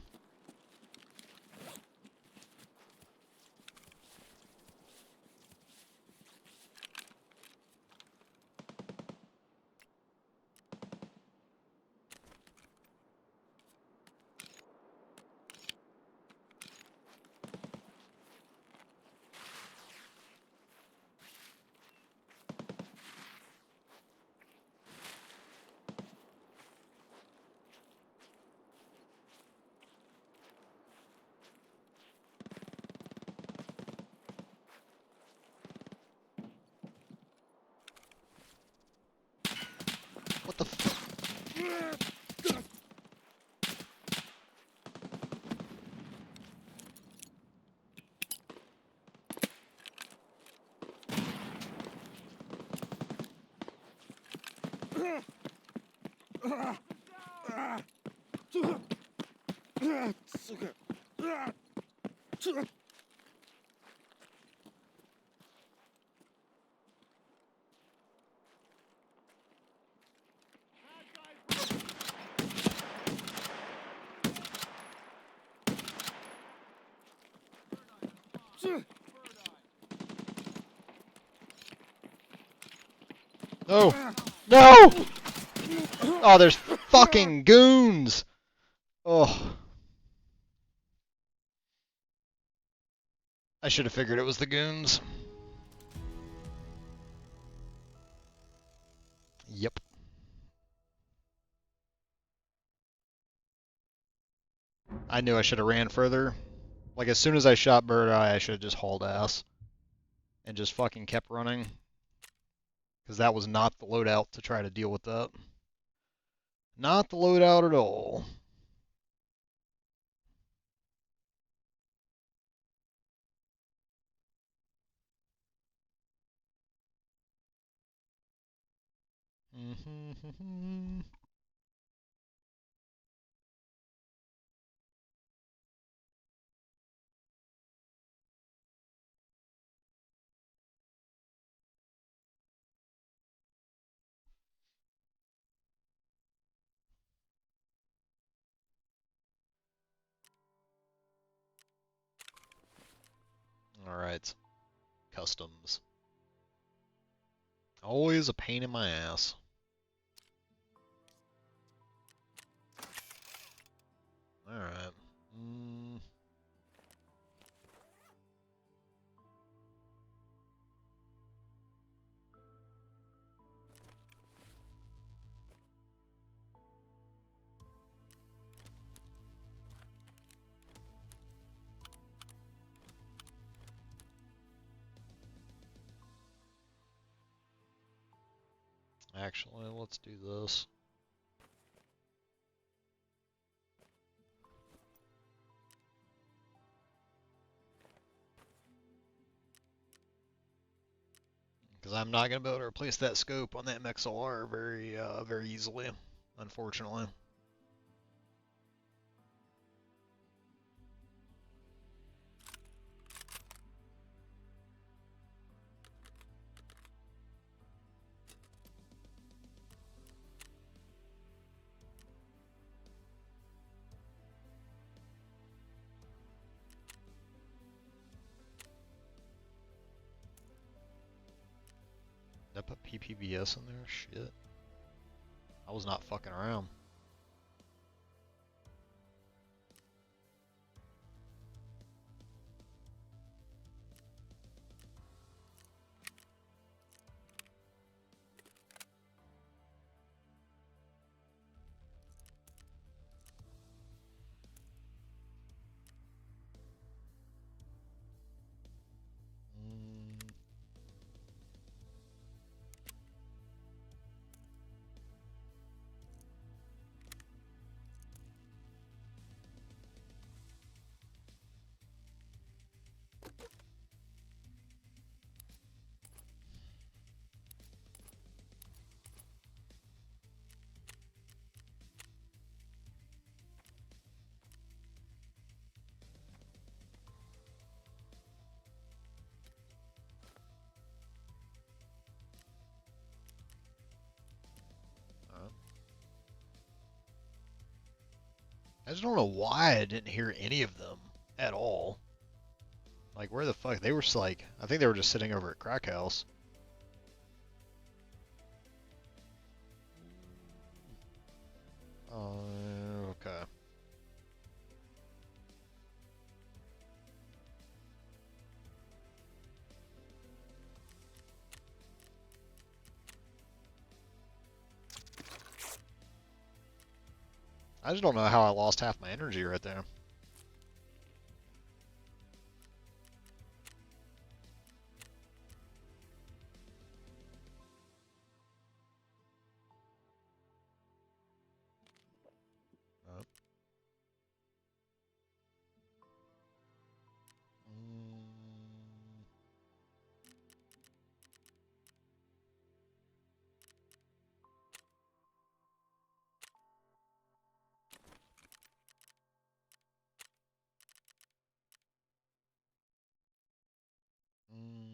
What the f- Сука! No! No! Oh, there's fucking goons! Oh. I should have figured it was the goons. Yep. I knew I should have ran further. Like, as soon as I shot Bird Eye, I should have just hauled ass. And just fucking kept running. Because that was not the loadout to try to deal with that. Not the loadout at all. Alright. Customs. Always a pain in my ass. Alright. Actually, let's do this. Because I'm not going to be able to replace that scope on that MXLR very easily, unfortunately. Did I put PPBS in there? Shit. I was not fucking around. Mm, alright. I just don't know why I didn't hear any of them at all. Like, where the fuck? They were like, I think they were just sitting over at Crack House. Okay. I just don't know how I lost half my energy right there. Uh, mm, mm,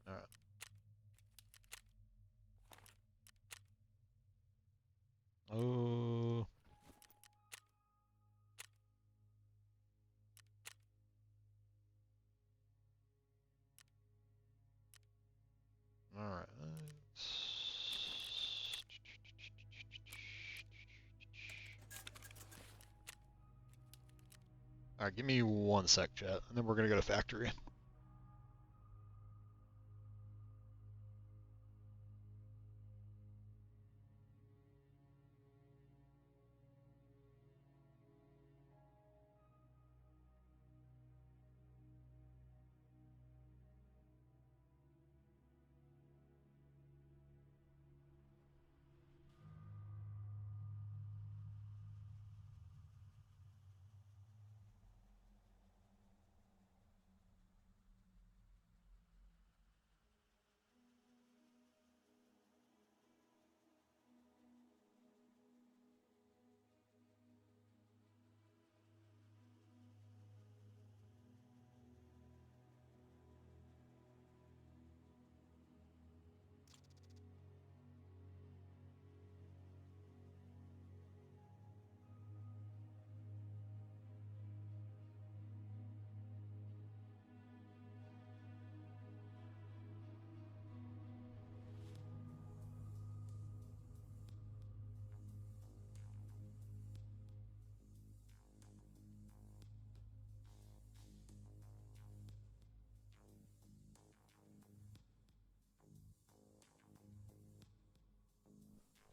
alright. Oh. Alright. Alright, give me 1 sec, chat, and then we're gonna go to factory.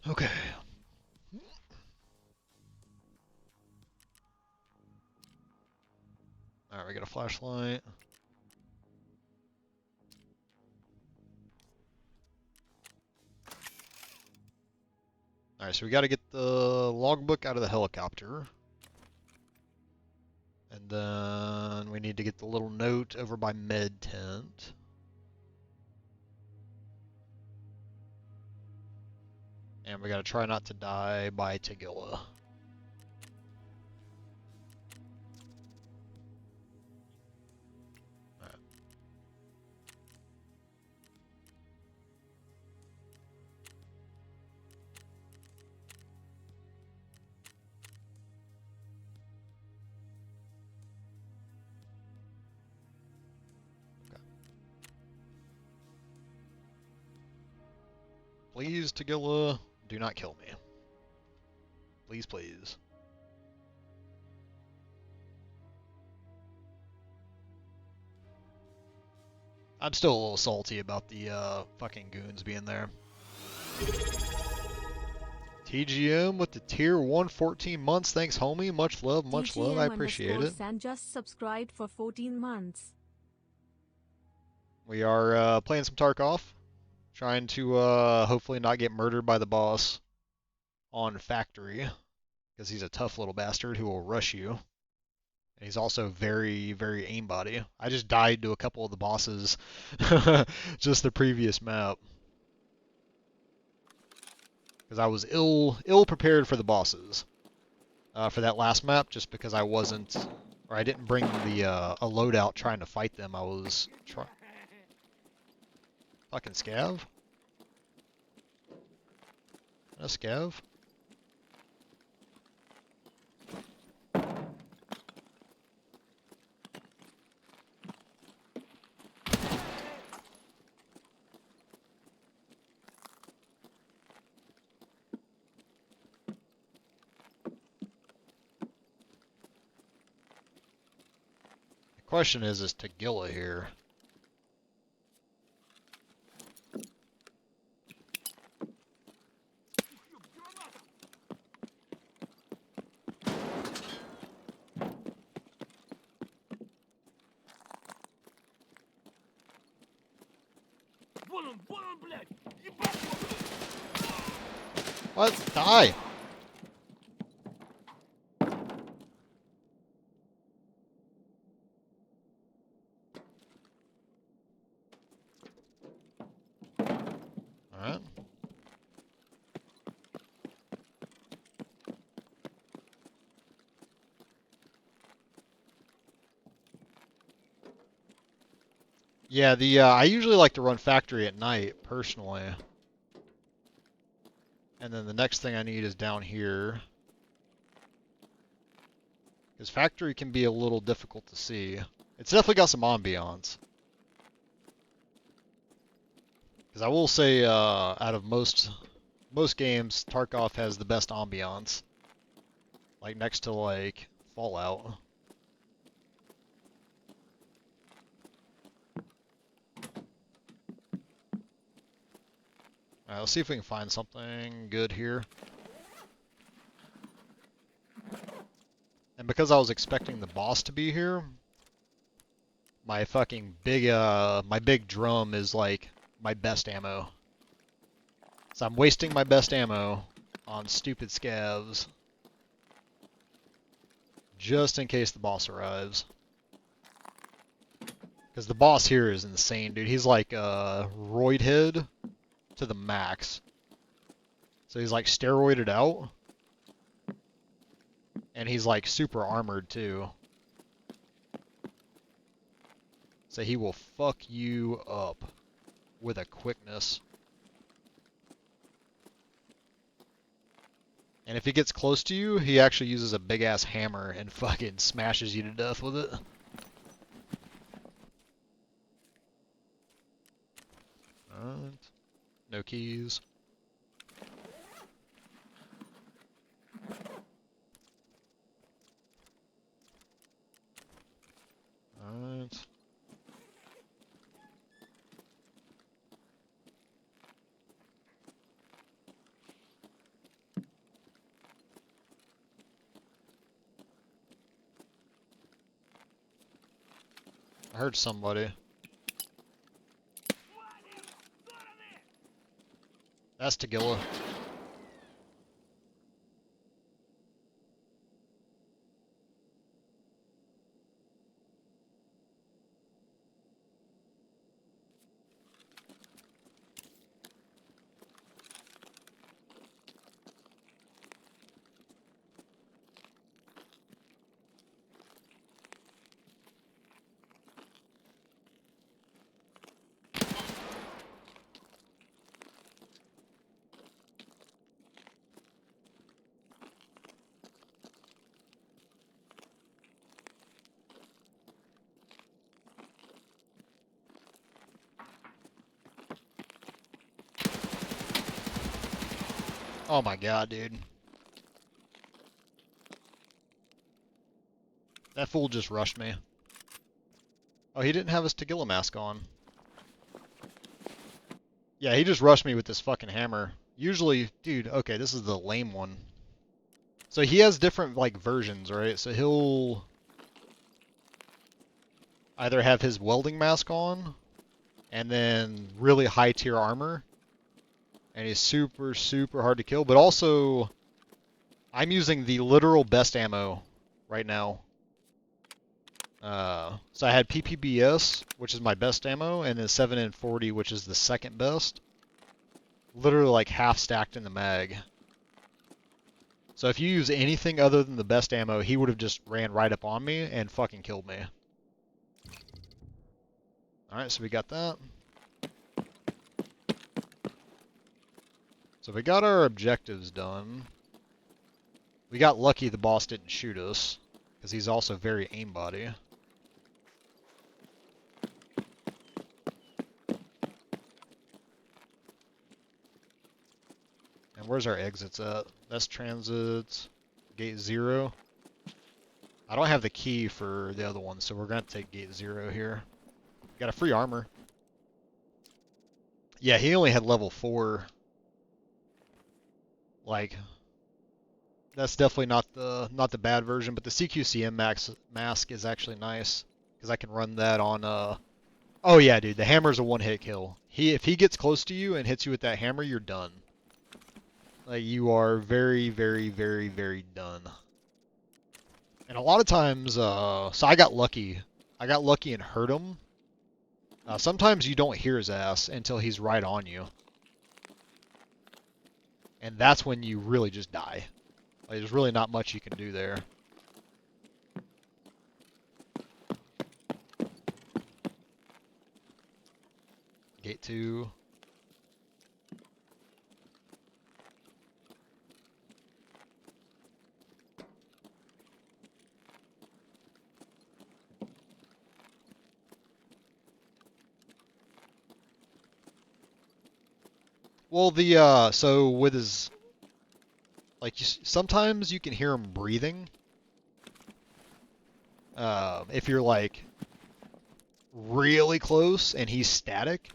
Okay. Alright, we got a flashlight. Alright, so we gotta get the logbook out of the helicopter. And then we need to get the little note over by med tent. And we gotta try not to die by Tagilla. Please, Tagilla, do not kill me. Please, please. I'm still a little salty about the fucking goons being there. TGM with the tier 114 months. Thanks, homie. Much love, much love. I appreciate it. San just subscribed for 14 months. We are playing some Tarkov. Trying to hopefully not get murdered by the boss on factory. Because he's a tough little bastard who will rush you. And he's also very, very aimbotty. I just died to a couple of the bosses just the previous map. Because I was ill prepared for the bosses. For that last map, just because I wasn't, or I didn't bring the a loadout trying to fight them. I was fucking Scav? A Scav? The question is Tagilla here? Вон он, блядь! Ебать его! What? Die! Alright. Yeah, I usually like to run factory at night, personally. And then the next thing I need is down here. Because factory can be a little difficult to see. It's definitely got some ambiance. Because I will say, out of most games, Tarkov has the best ambiance. Like next to like Fallout. Alright, let's see if we can find something good here. And because I was expecting the boss to be here, my fucking big drum is like my best ammo. So I'm wasting my best ammo on stupid scavs. Just in case the boss arrives. Because the boss here is insane, dude. He's like roid head to the max. So he's like steroided out. And he's like super armored too. So he will fuck you up with a quickness. And if he gets close to you, he actually uses a big ass hammer and fucking smashes you to death with it. Alright. No keys. Alright. I heard somebody. That's Tagilla. Oh my god, dude. That fool just rushed me. Oh, he didn't have his Tagilla mask on. Yeah, he just rushed me with this fucking hammer. Usually, dude, okay, this is the lame one. So he has different, like, versions, right? So he'll either have his welding mask on, and then really high tier armor, and he's super, super hard to kill, but also, I'm using the literal best ammo right now. So I had PPBS, which is my best ammo, and then 7N40, which is the second best. Literally like half stacked in the mag. So if you use anything other than the best ammo, he would have just ran right up on me and fucking killed me. Alright, so we got that. So we got our objectives done. We got lucky the boss didn't shoot us, because he's also very aimbotty. And where's our exits at? That's transits, gate 0. I don't have the key for the other one, so we're going to take gate 0 here. Got a free armor. Yeah, he only had level 4. Like, that's definitely not the bad version, but the CQCM mask is actually nice, because I can run that on, Oh yeah, dude, the hammer's a one-hit kill. If he gets close to you and hits you with that hammer, you're done. Like, you are very, very, very, very done. And a lot of times, so I got lucky. I got lucky and hurt him. Sometimes you don't hear his ass until he's right on you. And that's when you really just die. Like, there's really not much you can do there. Gate 2. Well, so with his, like, sometimes you can hear him breathing. If you're, like, really close and he's static.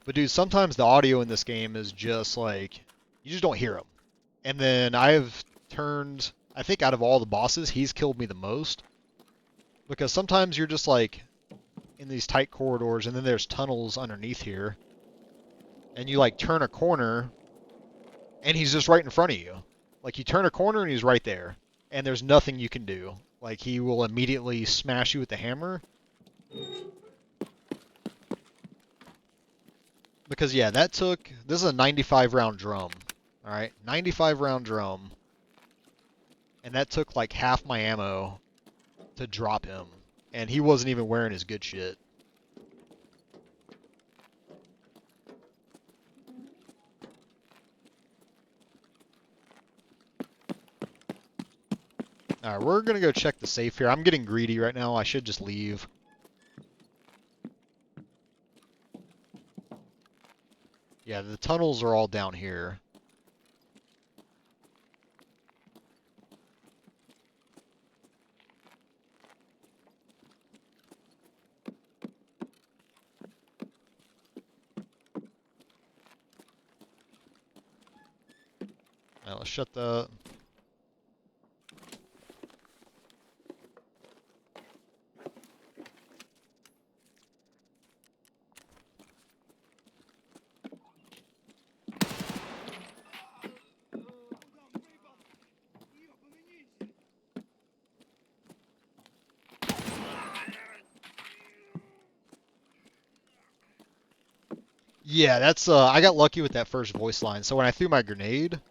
But dude, sometimes the audio in this game is just, like, you just don't hear him. And then I think out of all the bosses, he's killed me the most. Because sometimes you're just, like, in these tight corridors, and then there's tunnels underneath here. And you, like, turn a corner, and he's just right in front of you. Like, you turn a corner, and he's right there. And there's nothing you can do. Like, he will immediately smash you with the hammer. Because, yeah, this is a 95 round drum. Alright, 95 round drum. And that took, like, half my ammo to drop him. And he wasn't even wearing his good shit. Alright, we're gonna go check the safe here. I'm getting greedy right now. I should just leave. Yeah, the tunnels are all down here. Alright, let's shut the... Yeah, that's I got lucky with that first voice line. So when I threw my grenade,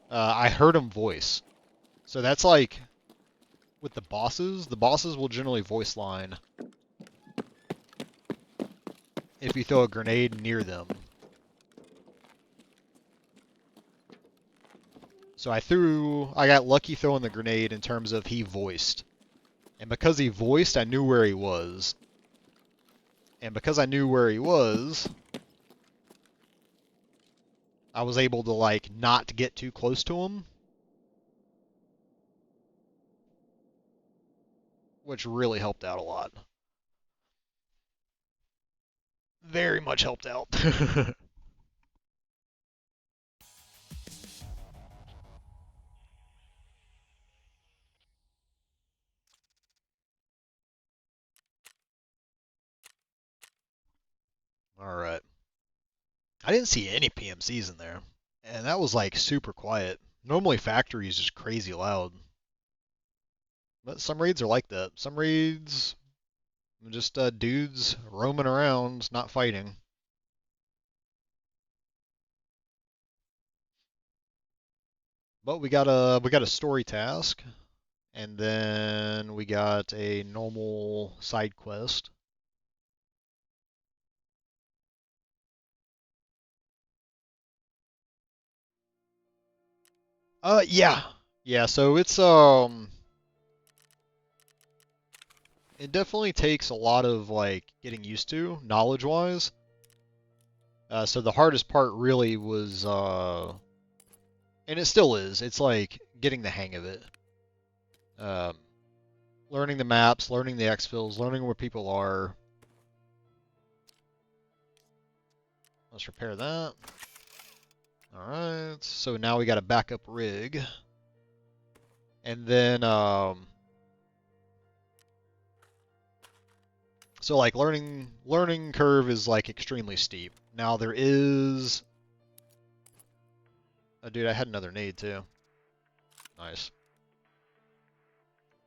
I heard him voice. So that's like with the bosses will generally voice line if you throw a grenade near them. So I got lucky throwing the grenade in terms of he voiced. And because he voiced, I knew where he was. And because I knew where he was, I was able to like not get too close to him, which really helped out a lot. Very much helped out. All right. I didn't see any PMCs in there, and that was like super quiet. Normally factory is just crazy loud. But some raids are like that. Some raids just dudes roaming around, not fighting. But we got a story task, and then we got a normal side quest. Yeah. Yeah, so it definitely takes a lot of like getting used to knowledge-wise. So the hardest part really was and it still is. It's like getting the hang of it. Um, learning the maps, learning the exfils, learning where people are. Let's repair that. Alright, so now we got a backup rig. And then, so like learning curve is like extremely steep. Now there is, oh dude, I had another nade too. Nice.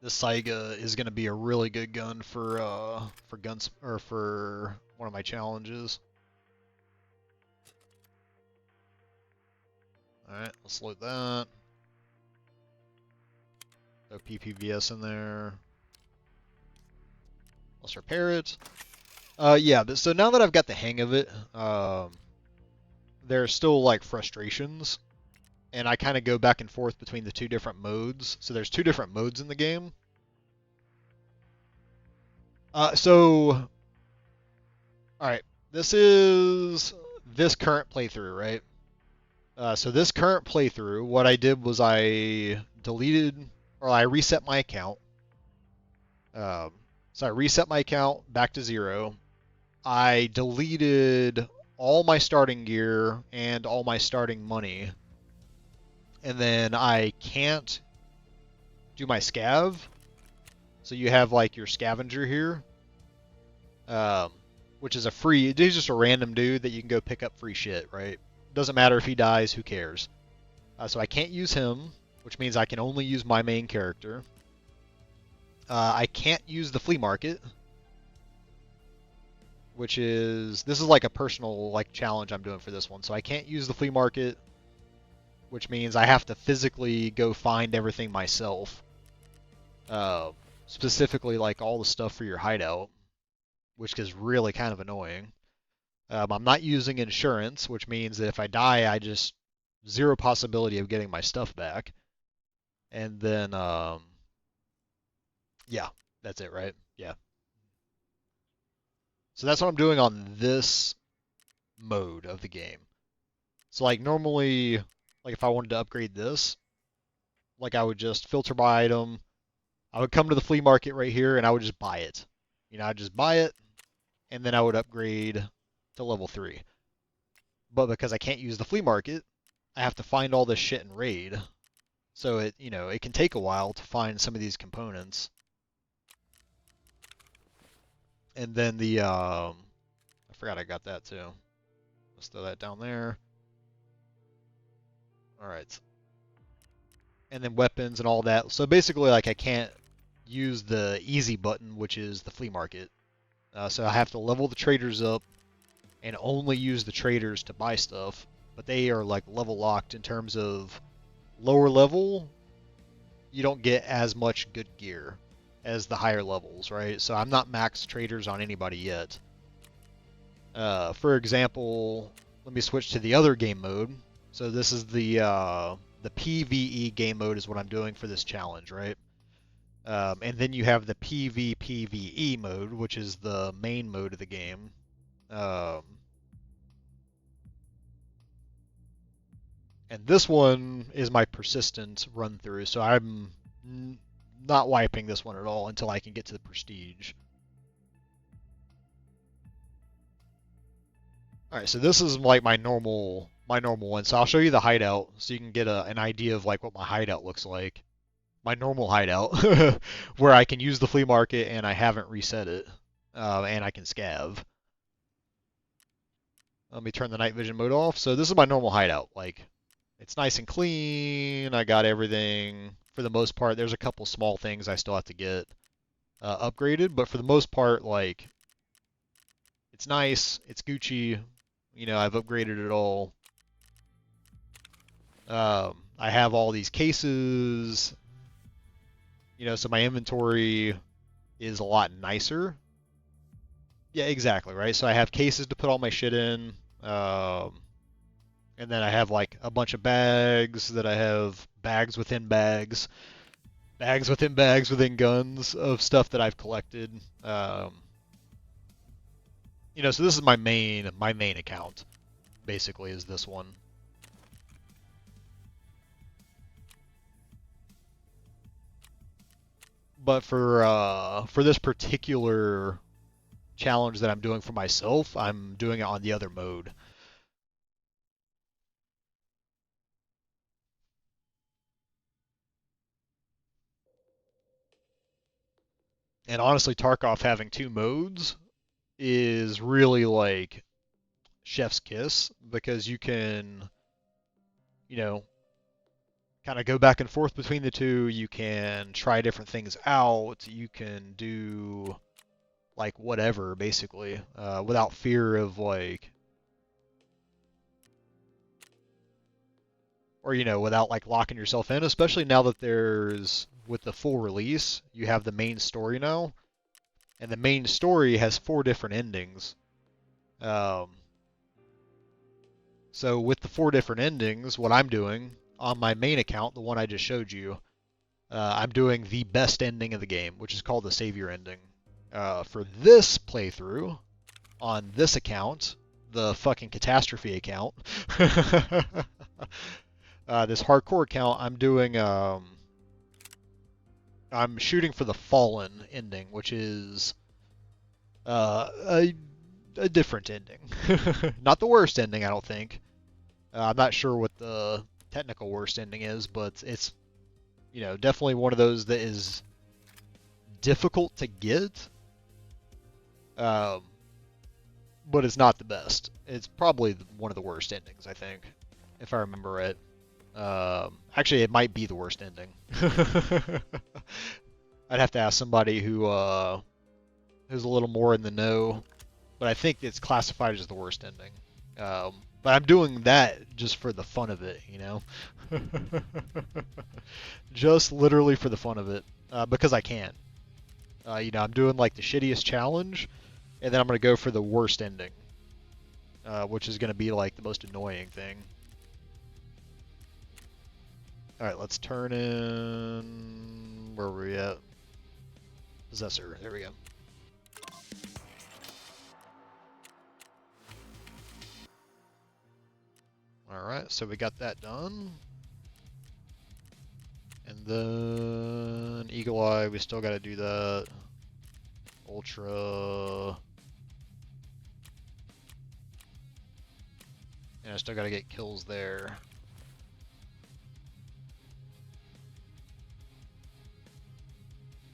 This Saiga is gonna be a really good gun for guns or for one of my challenges. Alright, let's load that. Throw PPVS in there. Let's repair it. Yeah, so now that I've got the hang of it, there's still like frustrations. And I kind of go back and forth between the two different modes. So there's two different modes in the game. Alright, this is this current playthrough, right? So this current playthrough, what I did was I reset my account. So I reset my account back to 0. I deleted all my starting gear and all my starting money. And then I can't do my scav. So you have like your scavenger here. Which is he's just a random dude that you can go pick up free shit, right? Doesn't matter if he dies, who cares? So I can't use him, which means I can only use my main character. I can't use the flea market, this is like a personal like challenge I'm doing for this one. So I can't use the flea market, which means I have to physically go find everything myself. Specifically like all the stuff for your hideout, which is really kind of annoying. I'm not using insurance, which means that if I die, I just zero possibility of getting my stuff back. And then, yeah, that's it, right? Yeah. So that's what I'm doing on this mode of the game. So like normally, like if I wanted to upgrade this, like I would just filter by item. I would come to the flea market right here and I would just buy it. I'd just buy it and then I would upgrade to level 3. But because I can't use the flea market, I have to find all this shit in raid. So it can take a while to find some of these components. And then I forgot I got that too. Let's throw that down there. All right. And then weapons and all that. So basically, like I can't use the easy button, which is the flea market. So I have to level the traders up, and only use the traders to buy stuff, but they are like level locked in terms of lower level, you don't get as much good gear as the higher levels, right? So I'm not max traders on anybody yet. For example, let me switch to the other game mode. So this is the PVE game mode is what I'm doing for this challenge, right? And then you have the PvPvE mode, which is the main mode of the game. And this one is my persistent run through, so I'm not wiping this one at all until I can get to the prestige. All right, so this is like my normal one. So I'll show you the hideout so you can get an idea of like what my hideout looks like. My normal hideout, where I can use the flea market and I haven't reset it, and I can scav. Let me turn the night vision mode off. So this is my normal hideout. Like, it's nice and clean. I got everything for the most part. There's a couple small things I still have to get upgraded, but for the most part, like, it's nice. It's Gucci. You know, I've upgraded it all. I have all these cases. You know, so my inventory is a lot nicer. Yeah, exactly, right? So I have cases to put all my shit in. And then I have like a bunch of bags that I have bags within bags, bags within bags within guns of stuff that I've collected. You know, so this is my main account, basically, is this one. But for this particular challenge that I'm doing for myself, I'm doing it on the other mode. And honestly, Tarkov having two modes is really like chef's kiss because you can, you know, kind of go back and forth between the two. You can try different things out. You can do like whatever basically without fear of like, or you know, without like locking yourself in, especially now that there's with the full release, you have the main story now, and the main story has 4 different endings. Um, so with the 4 different endings, what I'm doing on my main account, the one I just showed you, I'm doing the best ending of the game, which is called the Savior ending. For this playthrough, on this account, the fucking catastrophe account, this hardcore account, I'm doing, I'm shooting for the Fallen ending, which is a different ending. Not the worst ending, I don't think. I'm not sure what the technical worst ending is, but it's, you know, definitely one of those that is difficult to get, but it's not the best. It's probably one of the worst endings, I think, if I remember right. Actually, it might be the worst ending. I'd have to ask somebody who's a little more in the know, but I think it's classified as the worst ending. But I'm doing that just for the fun of it, you know? Just literally for the fun of it, because I can. You know, I'm doing like the shittiest challenge, and then I'm going to go for the worst ending, which is going to be like the most annoying thing. Alright, let's turn in... Where were we at? Possessor, there we go. Alright, so we got that done. And then Eagle Eye, we still got to do that. Ultra. And I still got to get kills there.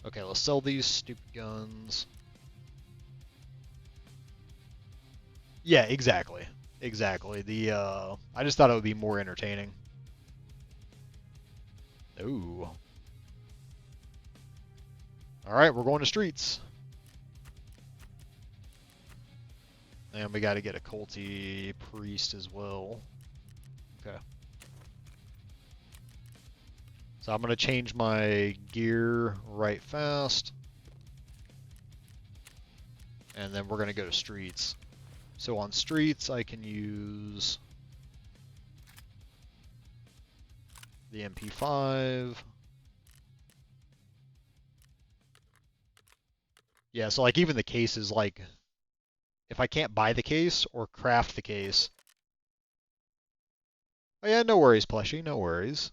Okay, let's sell these stupid guns. Yeah, exactly. Exactly. I just thought it would be more entertaining. Ooh. Alright, we're going to streets. And we got to get a culty priest as well. Okay. So I'm going to change my gear right fast. And then we're going to go to streets. So on streets, I can use the MP5. Yeah, so like even the case is like, if I can't buy the case or craft the case. Oh yeah, no worries, plushie, no worries.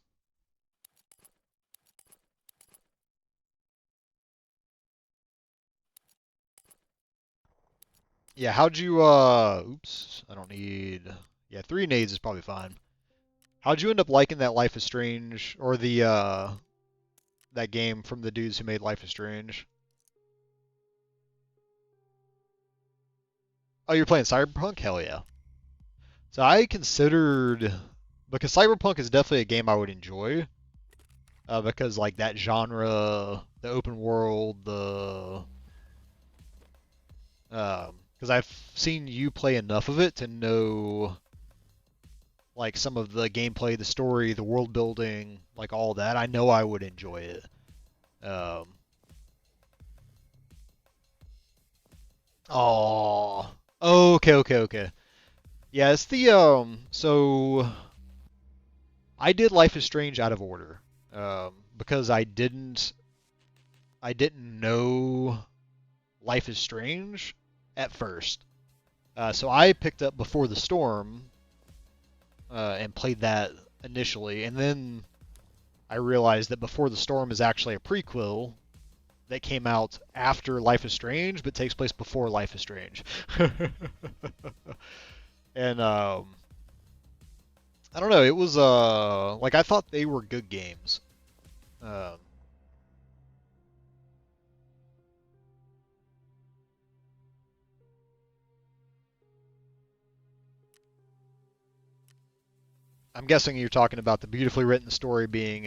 Yeah, how'd you, oops, I don't need, yeah, 3 nades is probably fine. How'd you end up liking that Life is Strange, or the, that game from the dudes who made Life is Strange? Oh, you're playing Cyberpunk? Hell yeah. So I considered, because Cyberpunk is definitely a game I would enjoy, because like that genre, the open world, the, because I've seen you play enough of it to know like some of the gameplay, the story, the world building, like all that. I know I would enjoy it. Um, oh, okay. Yeah, it's the so I did Life is Strange out of order. Because I didn't know Life is Strange at first. So I picked up Before the Storm and played that initially, and then I realized that Before the Storm is actually a prequel that came out after Life is Strange, but takes place before Life is Strange. And I don't know, it was like I thought they were good games. Um, I'm guessing you're talking about the beautifully written story being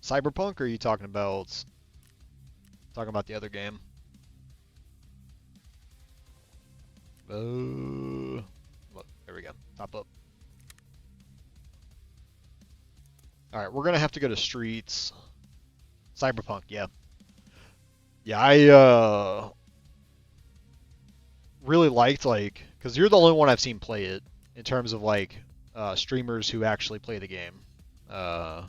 Cyberpunk, or are you talking about the other game? Look, there we go. Top up. All right, we're gonna have to go to streets. Cyberpunk, yeah. Yeah, I really liked like because you're the only one I've seen play it in terms of like streamers who actually play the game. Uh,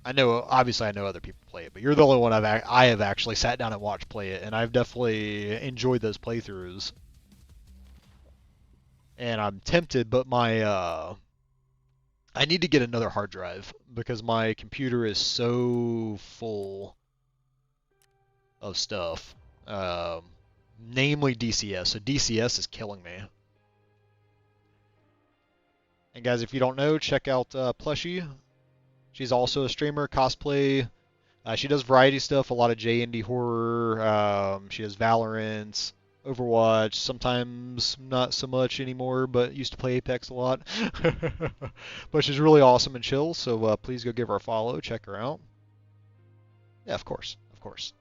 I know obviously I know other people play it, but you're the only one I have actually sat down and watched play it, and I've definitely enjoyed those playthroughs. And I'm tempted, but my I need to get another hard drive because my computer is so full of stuff. Namely DCS. So DCS is killing me. And guys, if you don't know, check out Plushie. She's also a streamer, cosplay. She does variety stuff, a lot of J indie horror. She does Valorant, Overwatch, sometimes not so much anymore, but used to play Apex a lot. But she's really awesome and chill, so please go give her a follow, check her out. Yeah, of course, of course.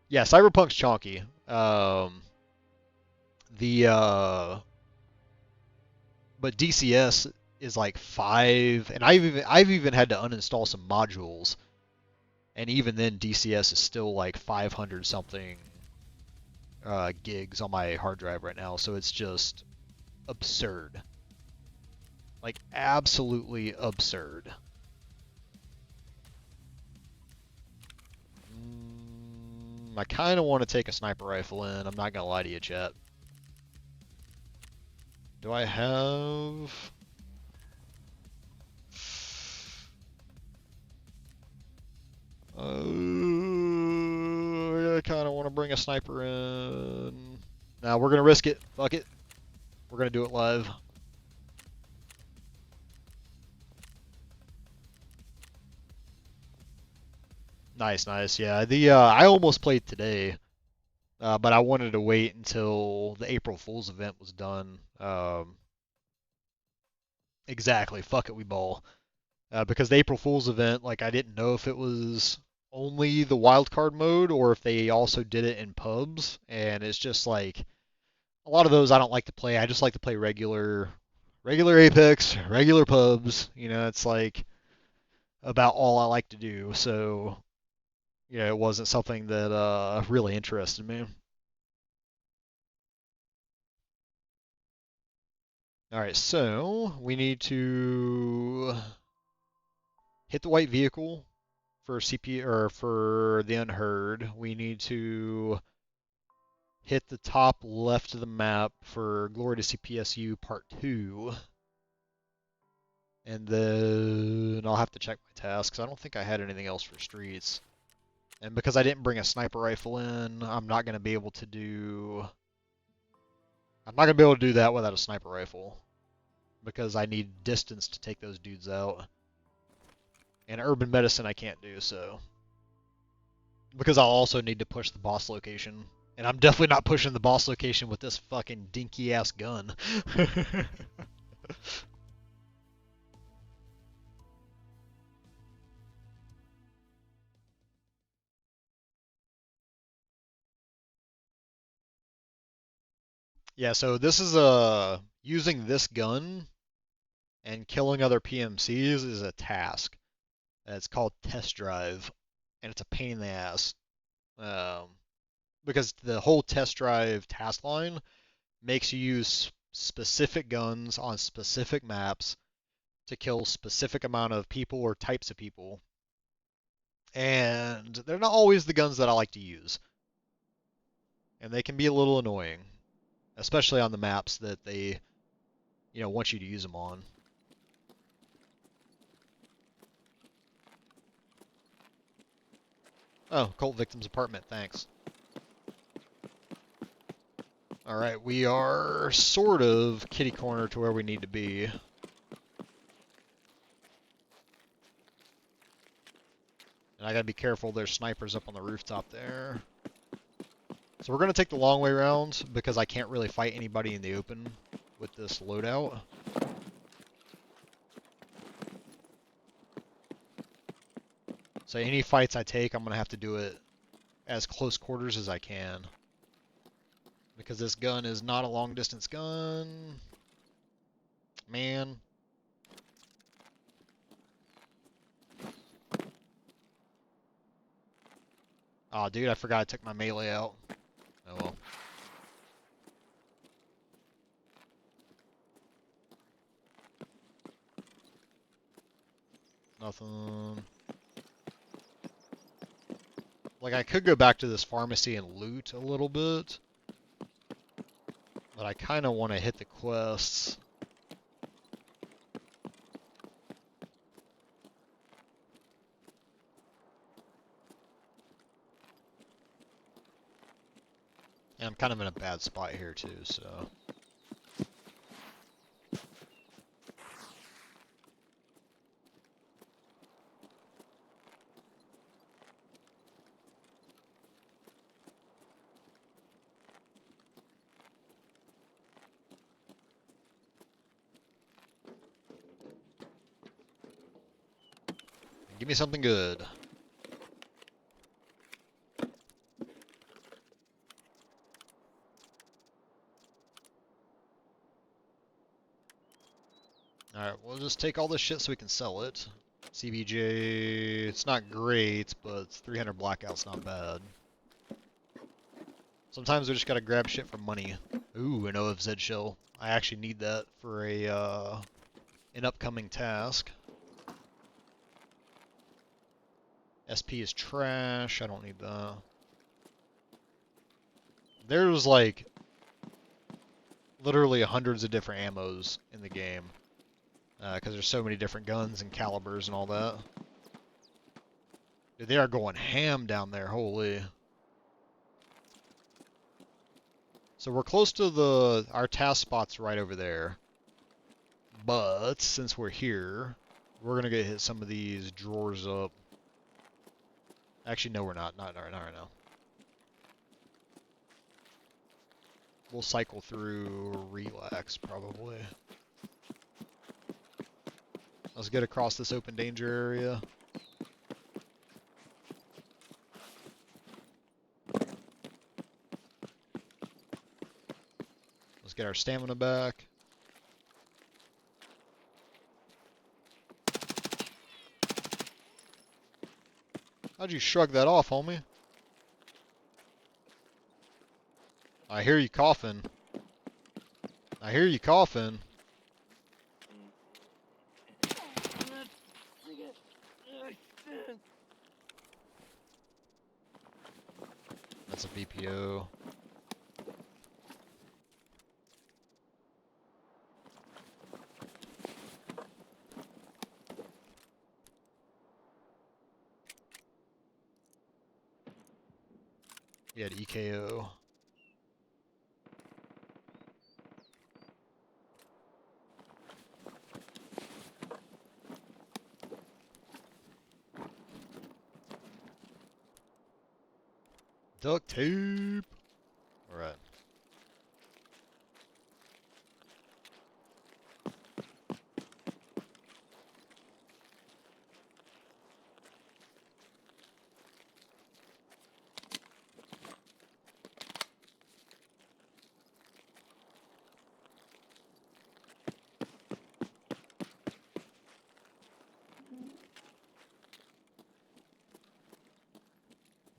Yeah, Cyberpunk's chonky. The but DCS is like 5, and I've even had to uninstall some modules, and even then DCS is still like 500 something gigs on my hard drive right now, so it's just absurd. Like absolutely absurd. I kind of want to take a sniper rifle in. I'm not gonna lie to you, chat. Do I have? I kind of want to bring a sniper in. Now we're gonna risk it. Fuck it. We're gonna do it live. Nice, nice. Yeah, the I almost played today, but I wanted to wait until the April Fool's event was done. Exactly. Fuck it, we ball. Because the April Fool's event, like I didn't know if it was only the wildcard mode or if they also did it in pubs. And it's just like a lot of those I don't like to play. I just like to play regular Apex, regular pubs. You know, it's like about all I like to do. So, you know, it wasn't something that really interested me. All right, so we need to hit the white vehicle for CP or for the unheard. We need to hit the top left of the map for Glory to CPSU Part 2. And then I'll have to check my tasks. I don't think I had anything else for streets. And because I didn't bring a sniper rifle in, I'm not going to be able to do that without a sniper rifle. Because I need distance to take those dudes out. And urban medicine I can't do, so. Because I'll also need to push the boss location. And I'm definitely not pushing the boss location with this fucking dinky ass gun. Yeah, so this is using this gun and killing other PMCs is a task. It's called test drive, and it's a pain in the ass. Um, because the whole test drive task line makes you use specific guns on specific maps to kill specific amount of people or types of people. And they're not always the guns that I like to use. And they can be a little annoying, especially on the maps that they, you know, want you to use them on. Oh, cult victim's apartment, thanks. Alright, we are sort of kitty corner to where we need to be. And I gotta be careful, there's snipers up on the rooftop there. So we're gonna take the long way around because I can't really fight anybody in the open with this loadout. So any fights I take, I'm gonna have to do it as close quarters as I can. Because this gun is not a long distance gun. Man. Aw, dude, I forgot I took my melee out. Oh well. Nothing. Like, I could go back to this pharmacy and loot a little bit. But I kind of want to hit the quests. And I'm kind of in a bad spot here too, so. Give me something good. Alright, we'll just take all this shit so we can sell it. CBJ, it's not great, but 300 blackout's not bad. Sometimes we just gotta grab shit for money. Ooh, an OFZ shell. I actually need that for an upcoming task. SP is trash, I don't need that. There's like literally hundreds of different ammos in the game. Because there's so many different guns and calibers and all that. Dude, they are going ham down there, holy. So we're close to our task spot's right over there. But since we're here, we're gonna get hit some of these drawers up. Actually, no, we're not. Not right now. We'll cycle through relax probably. Let's get across this open danger area. get our stamina back. How'd you shrug that off, homie? I hear you coughing. I hear you coughing. That's a BPO. He had EKO. Duct tape. All right.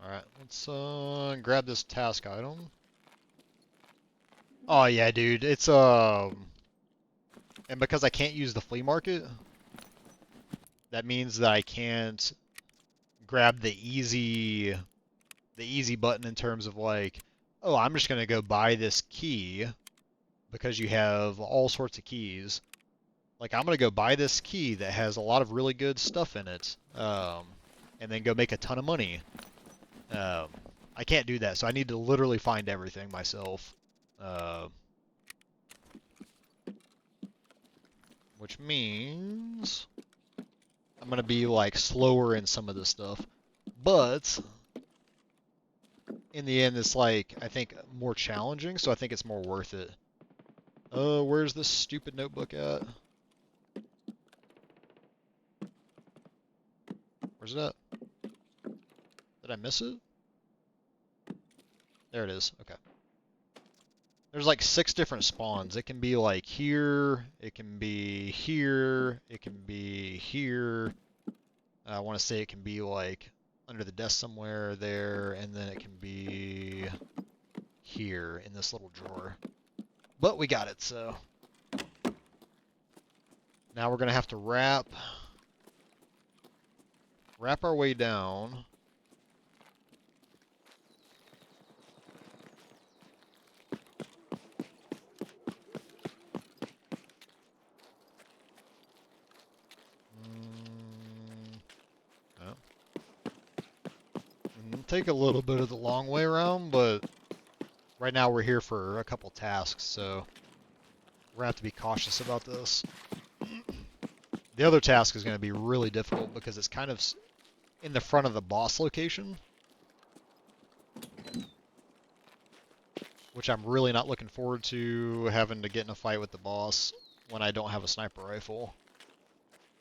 Alright, let's grab this task item. Oh yeah, dude, it's and because I can't use the flea market, that means that I can't grab the easy button in terms of like, oh, I'm just gonna go buy this key because you have all sorts of keys. Like I'm gonna go buy this key that has a lot of really good stuff in it, and then go make a ton of money. I can't do that, so I need to literally find everything myself. Which means I'm gonna be like slower in some of this stuff. But in the end, it's like, I think more challenging, so I think it's more worth it. Where's this stupid notebook at? Where's it at? Did I miss it? There it is, okay. There's like 6 different spawns. It can be like here, it can be here, it can be here. I want to say it can be like under the desk somewhere there, and then it can be here in this little drawer. But we got it, so. Now we're going to have to wrap our way down. Take a little bit of the long way around, but right now we're here for a couple tasks, so we're going to have to be cautious about this. The other task is going to be really difficult because it's kind of in the front of the boss location, which I'm really not looking forward to having to get in a fight with the boss when I don't have a sniper rifle.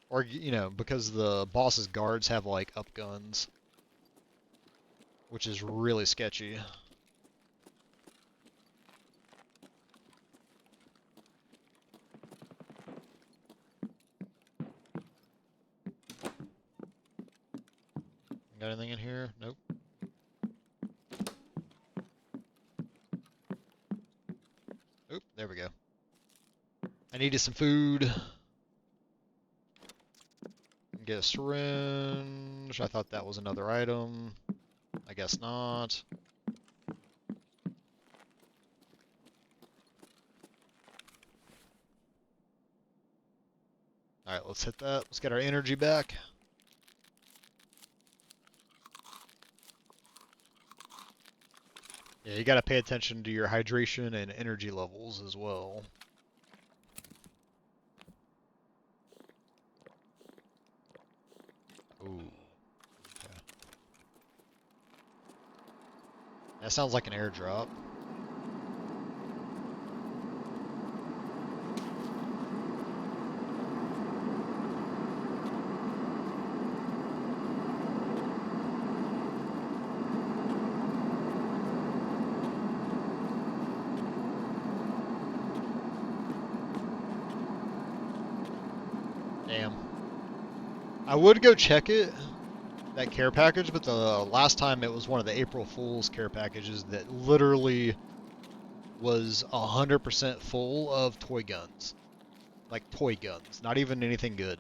Or, you know, because the boss's guards have, like, up guns, which is really sketchy. Got anything in here? Nope. Oop, there we go. I needed some food. Get a syringe. I thought that was another item. I guess not. Alright, let's hit that. Let's get our energy back. Yeah, you gotta pay attention to your hydration and energy levels as well. Ooh. Okay. That sounds like an airdrop. Damn. I would go check it, that care package, but the last time it was one of the April Fool's care packages that literally was 100% full of toy guns. Like toy guns, not even anything good.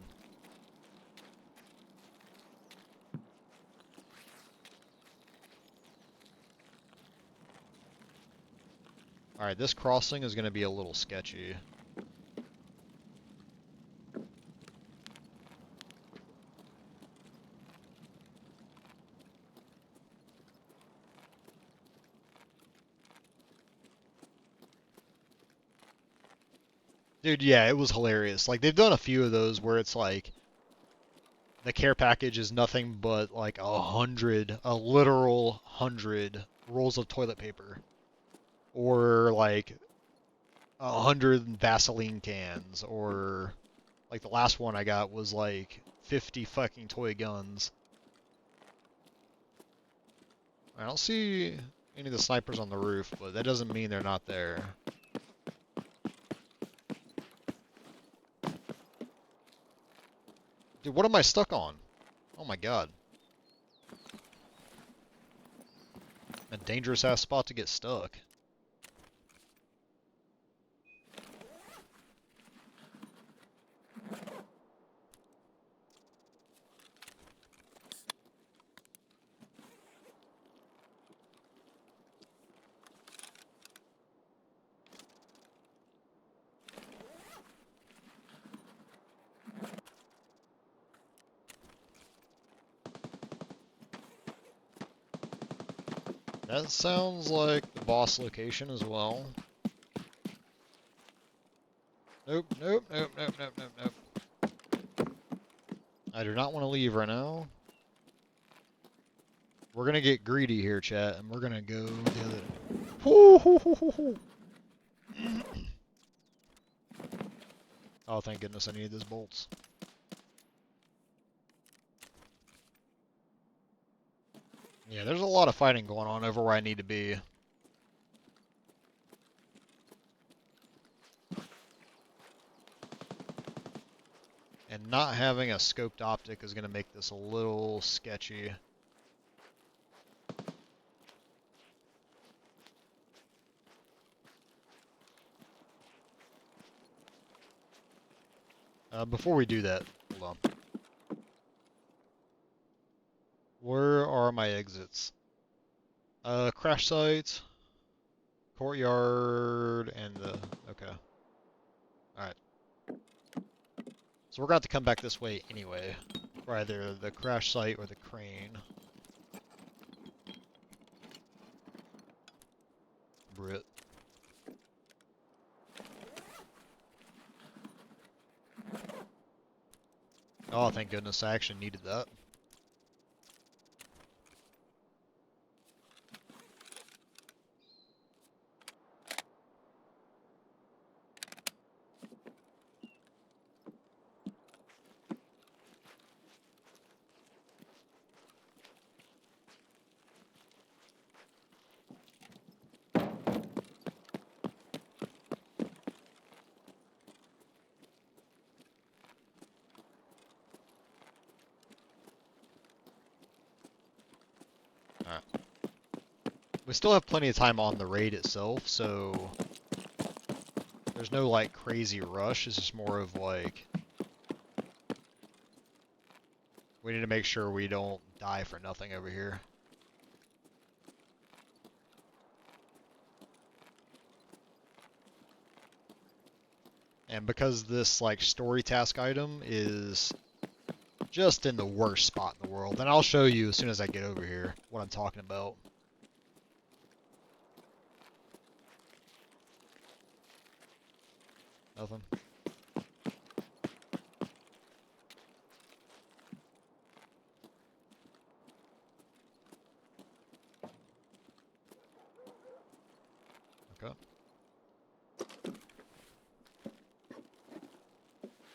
Alright, this crossing is going to be a little sketchy. Dude, yeah, it was hilarious. Like, they've done a few of those where it's like, the care package is nothing but like a literal 100 rolls of toilet paper. Or like 100 Vaseline cans. Or like the last one I got was like 50 fucking toy guns. I don't see any of the snipers on the roof, but that doesn't mean they're not there. Dude, what am I stuck on? Oh my god. A dangerous ass spot to get stuck. That sounds like the boss location as well. Nope, nope, nope, nope, nope, nope, nope. I do not want to leave right now. We're gonna get greedy here, chat, and we're gonna go the other. Hoo, hoo, hoo, hoo, hoo. Oh, thank goodness I needed those bolts. Yeah, there's a lot of fighting going on over where I need to be. And not having a scoped optic is going to make this a little sketchy. Before we do that, hold on. Where are my exits? Crash site, courtyard, and the... Okay. Alright. So we're going to have to come back this way anyway. For either the crash site or the crane. Brit. Oh, thank goodness, I actually needed that. Alright. We still have plenty of time on the raid itself, so there's no like crazy rush. It's just more of like we need to make sure we don't die for nothing over here. And because this like story task item is just in the worst spot in the world, and I'll show you as soon as I get over here what I'm talking about. Nothing. Okay.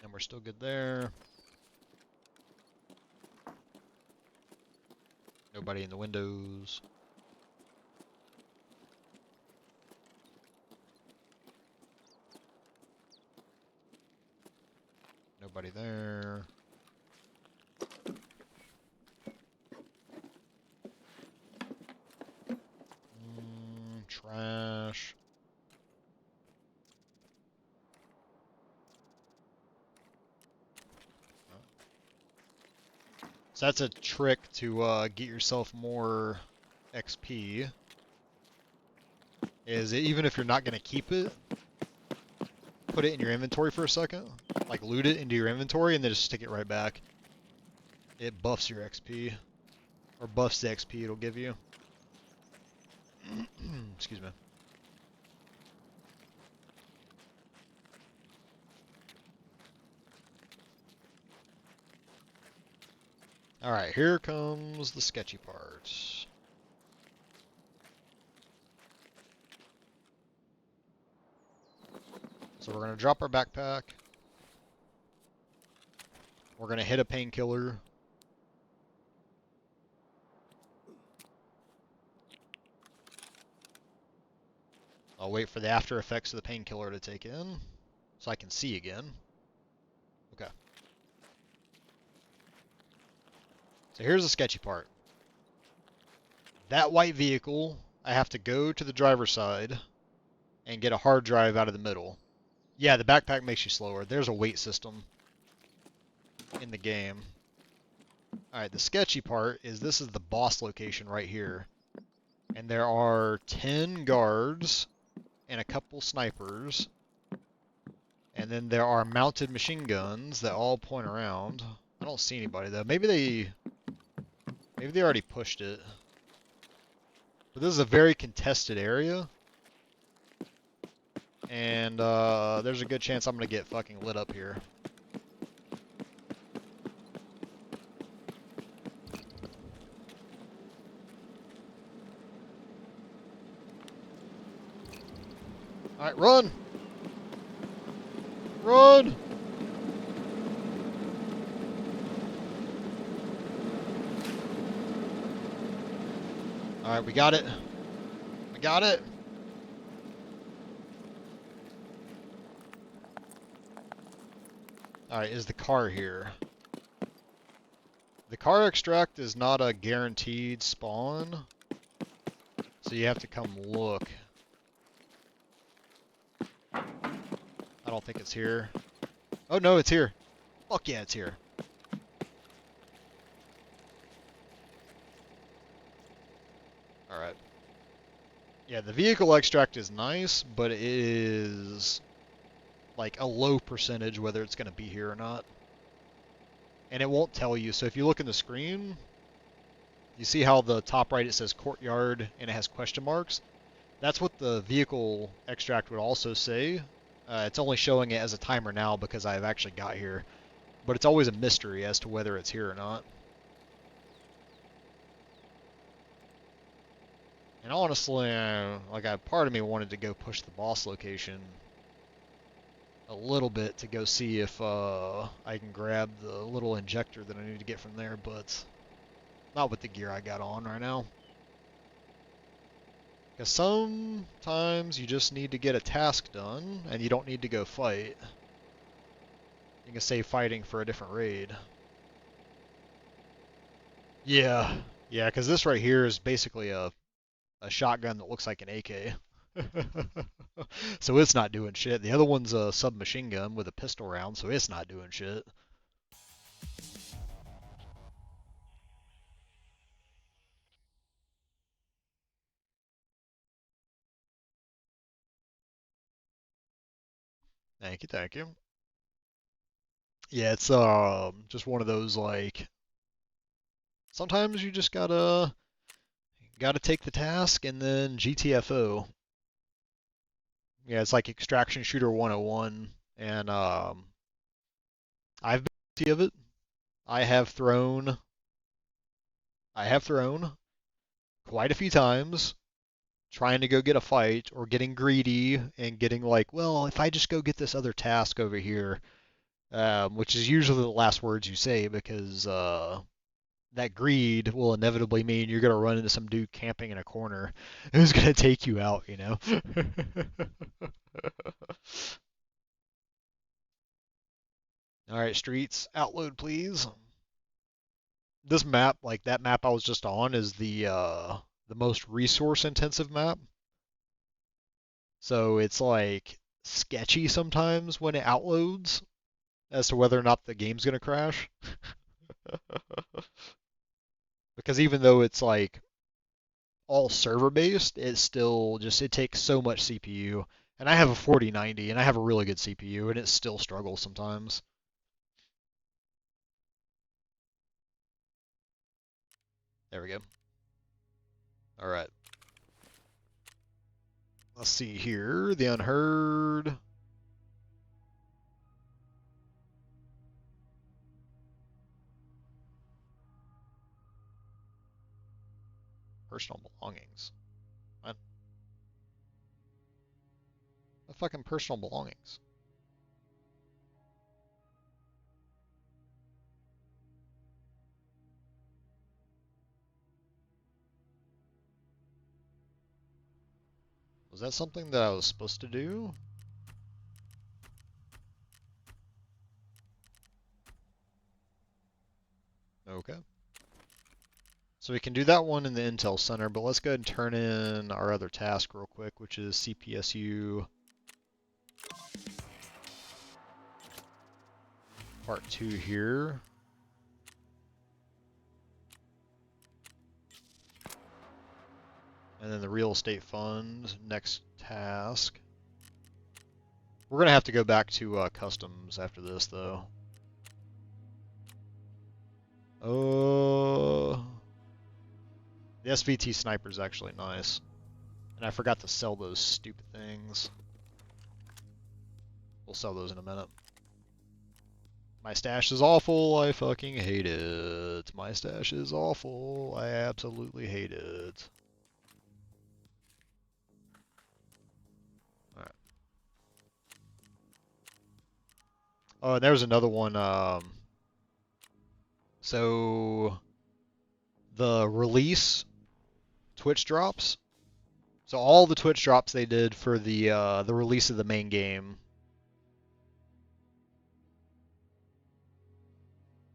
And we're still good there. Nobody in the windows. Nobody there. Trash. So that's a trick to get yourself more XP. Is even if you're not going to keep it, put it in your inventory for a second. Like loot it into your inventory and then just stick it right back. It buffs your XP. Or buffs the XP it'll give you. Excuse me. Alright, here comes the sketchy part. So we're going to drop our backpack. We're going to hit a painkiller. I'll wait for the after effects of the painkiller to take in so I can see again. Okay. So here's the sketchy part. That white vehicle, I have to go to the driver's side and get a hard drive out of the middle. Yeah, the backpack makes you slower. There's a weight system in the game. Alright, the sketchy part is this is the boss location right here. And there are 10 guards and a couple snipers. And then there are mounted machine guns that all point around. I don't see anybody though. Maybe they already pushed it. But this is a very contested area. And there's a good chance I'm going to get fucking lit up here. Alright, run! Run! Alright, we got it. We got it. Alright, is the car here? The car extract is not a guaranteed spawn. So you have to come look. I don't think it's here. Oh no, it's here. Fuck yeah, it's here. Alright. Yeah, the vehicle extract is nice, but it is like a low percentage whether it's going to be here or not. And it won't tell you. So if you look in the screen, you see how the top right it says courtyard and it has question marks? That's what the vehicle extract would also say. It's only showing it as a timer now because I've actually got here. But it's always a mystery as to whether it's here or not. And honestly, like part of me wanted to go push the boss location a little bit to go see if I can grab the little injector that I need to get from there, but not with the gear I got on right now. Because sometimes you just need to get a task done, and you don't need to go fight. You can save fighting for a different raid. Yeah, because this right here is basically a shotgun that looks like an AK. So it's not doing shit. The other one's a submachine gun with a pistol round, so it's not doing shit. Thank you, thank you. Yeah, it's just one of those like sometimes you just gotta take the task and then GTFO. Yeah, it's like Extraction Shooter 101, and I've been guilty of it. I have thrown quite a few times trying to go get a fight or getting greedy and getting like, well, if I just go get this other task over here, which is usually the last words you say because that greed will inevitably mean you're going to run into some dude camping in a corner who's going to take you out, you know? Alright, streets, outload please. This map, like that map I was just on, is the most resource intensive map. So it's like sketchy sometimes when it outloads as to whether or not the game's gonna crash. Because even though it's like all server based, it still just it takes so much CPU. And I have a 4090 and I have a really good CPU and it still struggles sometimes. There we go. All right. Let's see here. The Unheard. Personal belongings. What? The fucking personal belongings. Was that something that I was supposed to do? Okay. So we can do that one in the Intel Center, but let's go ahead and turn in our other task real quick, which is CPSU Part 2 here. And then the Real Estate Fund, next task. We're going to have to go back to Customs after this, though. Oh... The SVT sniper is actually nice. And I forgot to sell those stupid things. We'll sell those in a minute. My stash is awful. I fucking hate it. My stash is awful. I absolutely hate it. Alright. Oh, and there was another one. So the release Twitch drops. So all the Twitch drops they did for the release of the main game.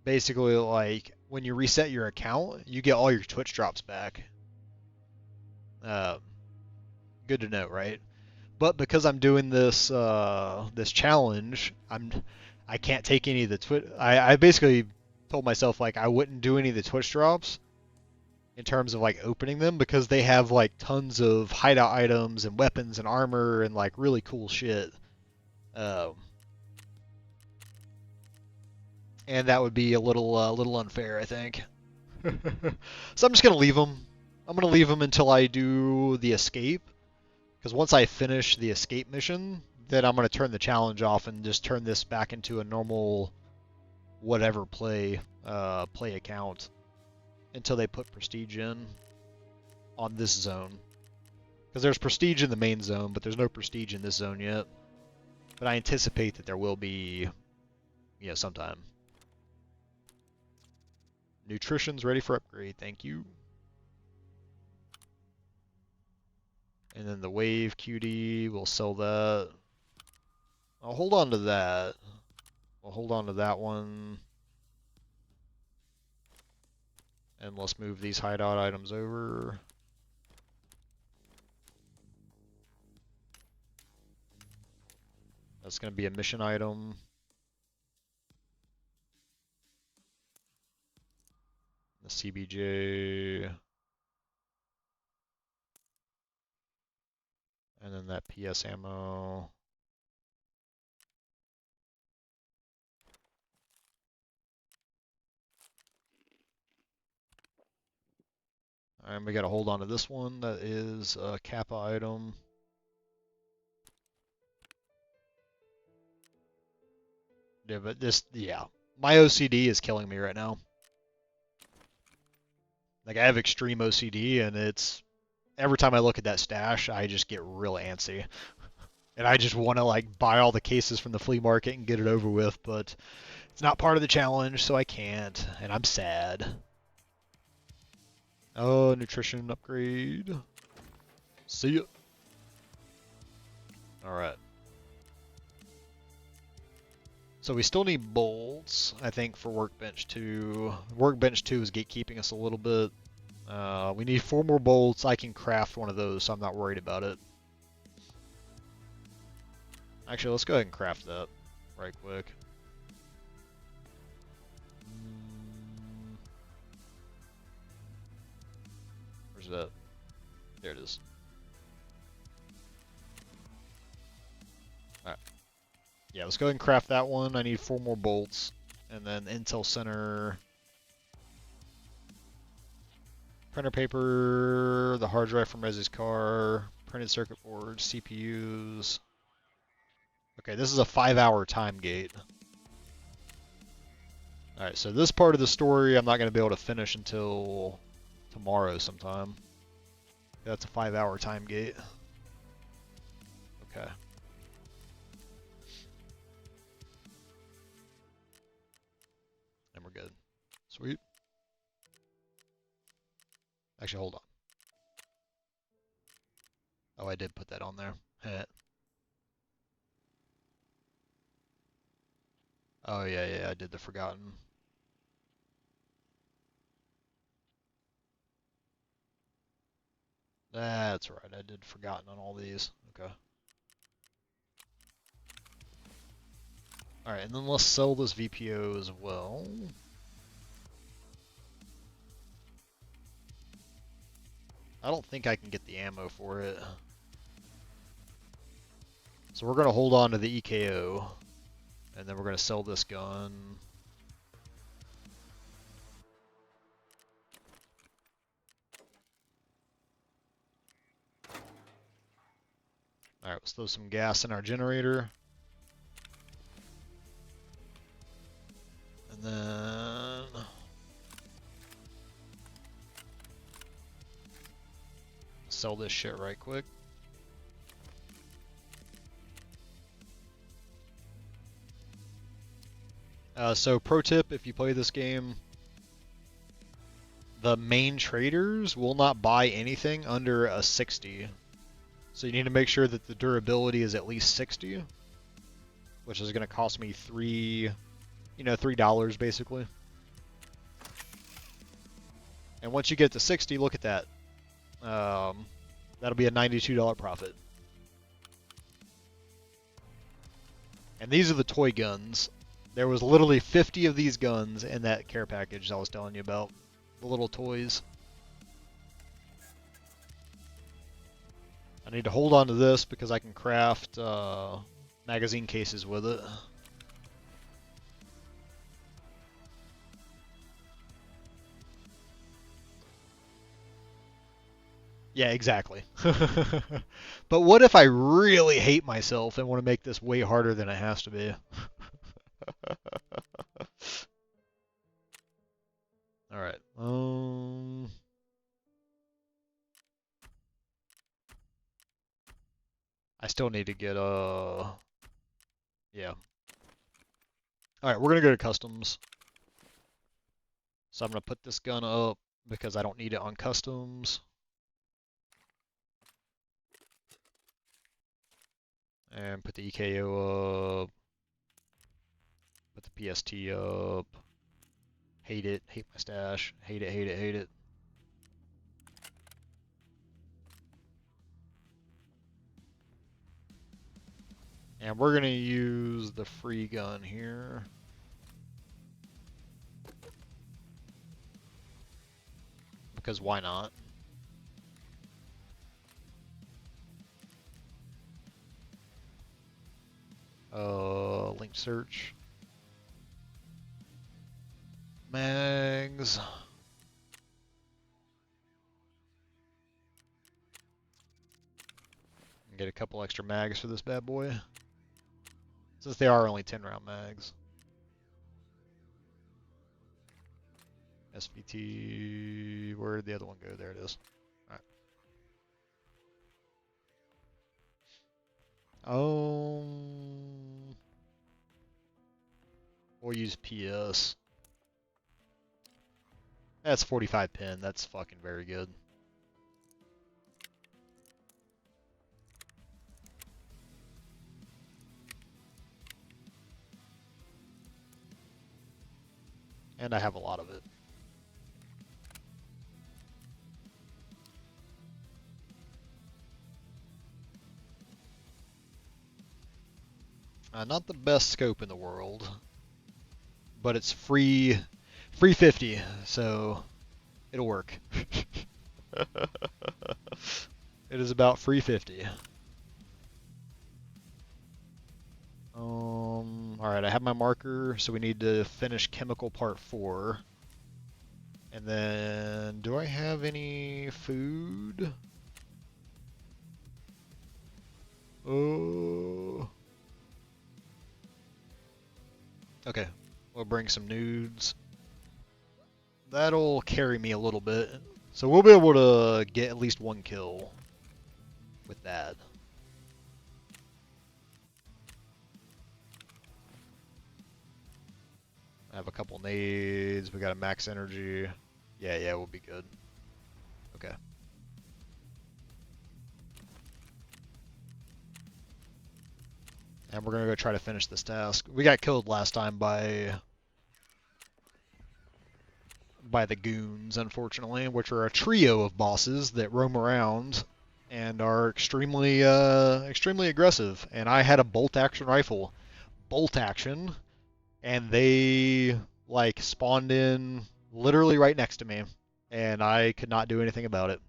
Basically, like when you reset your account, you get all your Twitch drops back. Good to know, right? But because I'm doing this this challenge, I can't take any of the Twitch. I basically told myself like I wouldn't do any of the Twitch drops in terms of like opening them because they have like tons of hideout items and weapons and armor and like really cool shit. And that would be a little unfair, I think. So I'm just gonna leave them. I'm gonna leave them until I do the escape. Because once I finish the escape mission, then I'm gonna turn the challenge off and just turn this back into a normal whatever play account until they put prestige in on this zone. Because there's prestige in the main zone, but there's no prestige in this zone yet. But I anticipate that there will be, sometime. Nutrition's ready for upgrade, thank you. And then the wave QD, we'll sell that. I'll hold on to that. We'll hold on to that one. And let's move these hideout items over. That's going to be a mission item. The CBJ. And then that PS ammo. And we got to hold on to this one. That is a Kappa item. Yeah, but my OCD is killing me right now. Like I have extreme OCD and it's every time I look at that stash, I just get real antsy. And I just want to like buy all the cases from the flea market and get it over with, but it's not part of the challenge, so I can't, and I'm sad. Oh, nutrition upgrade. See ya. Alright. So we still need bolts, I think, for Workbench 2. Workbench 2 is gatekeeping us a little bit. We need 4 more bolts. I can craft one of those, so I'm not worried about it. Actually, let's go ahead and craft that right quick. Where's that? There it is. Alright. Yeah, let's go ahead and craft that one. I need 4 more bolts. And then Intel Center, printer paper, the hard drive from Rez's car, printed circuit boards, CPUs. Okay, this is a 5-hour time gate. Alright, so this part of the story I'm not going to be able to finish until tomorrow sometime. That's a 5-hour time gate. Okay. And we're good. Sweet. Actually, hold on. Oh, I did put that on there. Heh. Oh, yeah, I did the forgotten. That's right, I did forgotten on all these. Okay. Alright, and then let's sell this VPO as well. I don't think I can get the ammo for it. So we're going to hold on to the EKO. And then we're going to sell this gun. Alright, let's throw some gas in our generator. And then sell this shit right quick. So pro tip, if you play this game, the main traders will not buy anything under a 60. So you need to make sure that the durability is at least 60, which is going to cost me $3 basically. And once you get to 60, look at that. That'll be a $92 profit. And these are the toy guns. There was literally 50 of these guns in that care package I was telling you about. The little toys. I need to hold on to this because I can craft magazine cases with it. Yeah, exactly. But what if I really hate myself and want to make this way harder than it has to be? Alright. I still need to get yeah. Alright, we're gonna go to customs. So I'm gonna put this gun up because I don't need it on customs. And put the EKO up. Put the PST up. Hate it. Hate my stash. Hate it, hate it, hate it. And we're going to use the free gun here. Because why not? Link search. Mags. Get a couple extra mags for this bad boy. Since they are only 10-round mags. SVT, where did the other one go? There it is. Alright. We'll use PS. That's 45 pin. That's fucking very good. And I have a lot of it. Not the best scope in the world, but it's free 50, so it'll work. It is about free 50. Alright, I have my marker, so we need to finish chemical part 4. And then, do I have any food? Oh. Okay, we'll bring some nudes. That'll carry me a little bit. So we'll be able to get at least 1 kill with that. I have a couple nades. We got a max energy. Yeah, we'll be good. Okay. And we're gonna go try to finish this task. We got killed last time by the goons, unfortunately, which are a trio of bosses that roam around and are extremely aggressive. And I had a bolt action rifle. Bolt action. And they like spawned in literally right next to me, and I could not do anything about it.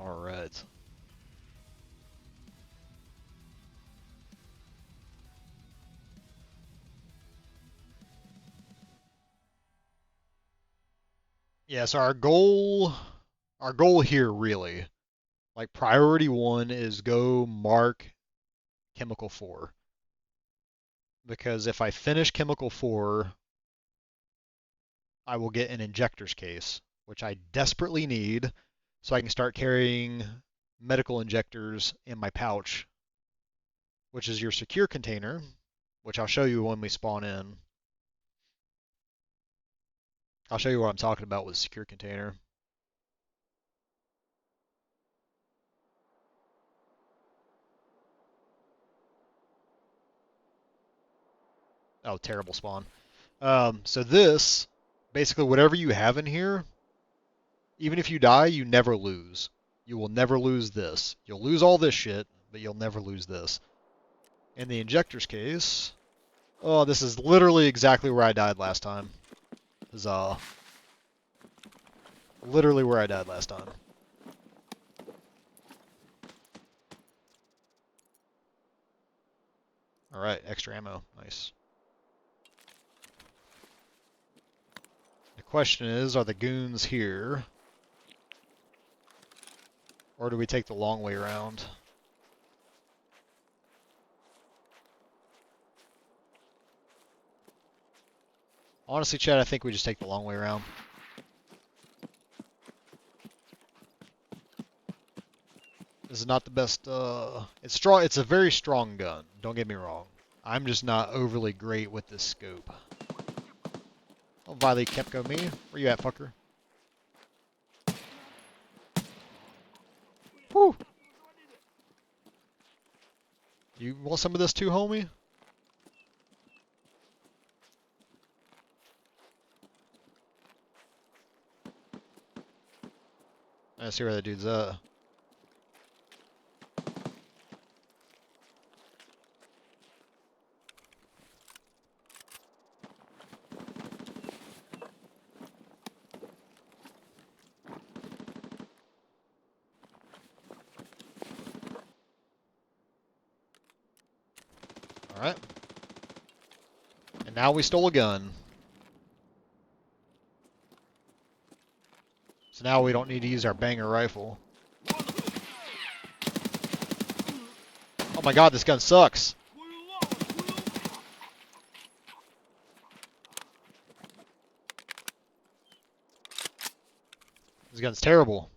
All right. Yeah, so our goal here really, like priority 1 is go mark chemical 4. Because if I finish chemical 4, I will get an injector's case, which I desperately need so I can start carrying medical injectors in my pouch, which is your secure container, which I'll show you when we spawn in. I'll show you what I'm talking about with secure container. Oh, terrible spawn. So this, basically whatever you have in here, even if you die, you never lose. You will never lose this. You'll lose all this shit, but you'll never lose this. In the injector's case, oh, this is literally exactly where I died last time. Huzzah. Literally where I died last time. Alright, extra ammo. Nice. The question is, are the goons here? Or do we take the long way around? Honestly, Chad, I think we just take the long way around. This is not the best, it's strong. It's a very strong gun. Don't get me wrong. I'm just not overly great with this scope. Don't violate Kepco me. Where you at, fucker? Whew! You want some of this too, homie? I see where that dude's at. Alright. And now we stole a gun. So now we don't need to use our banger rifle. Oh my god, this gun sucks! This gun's terrible.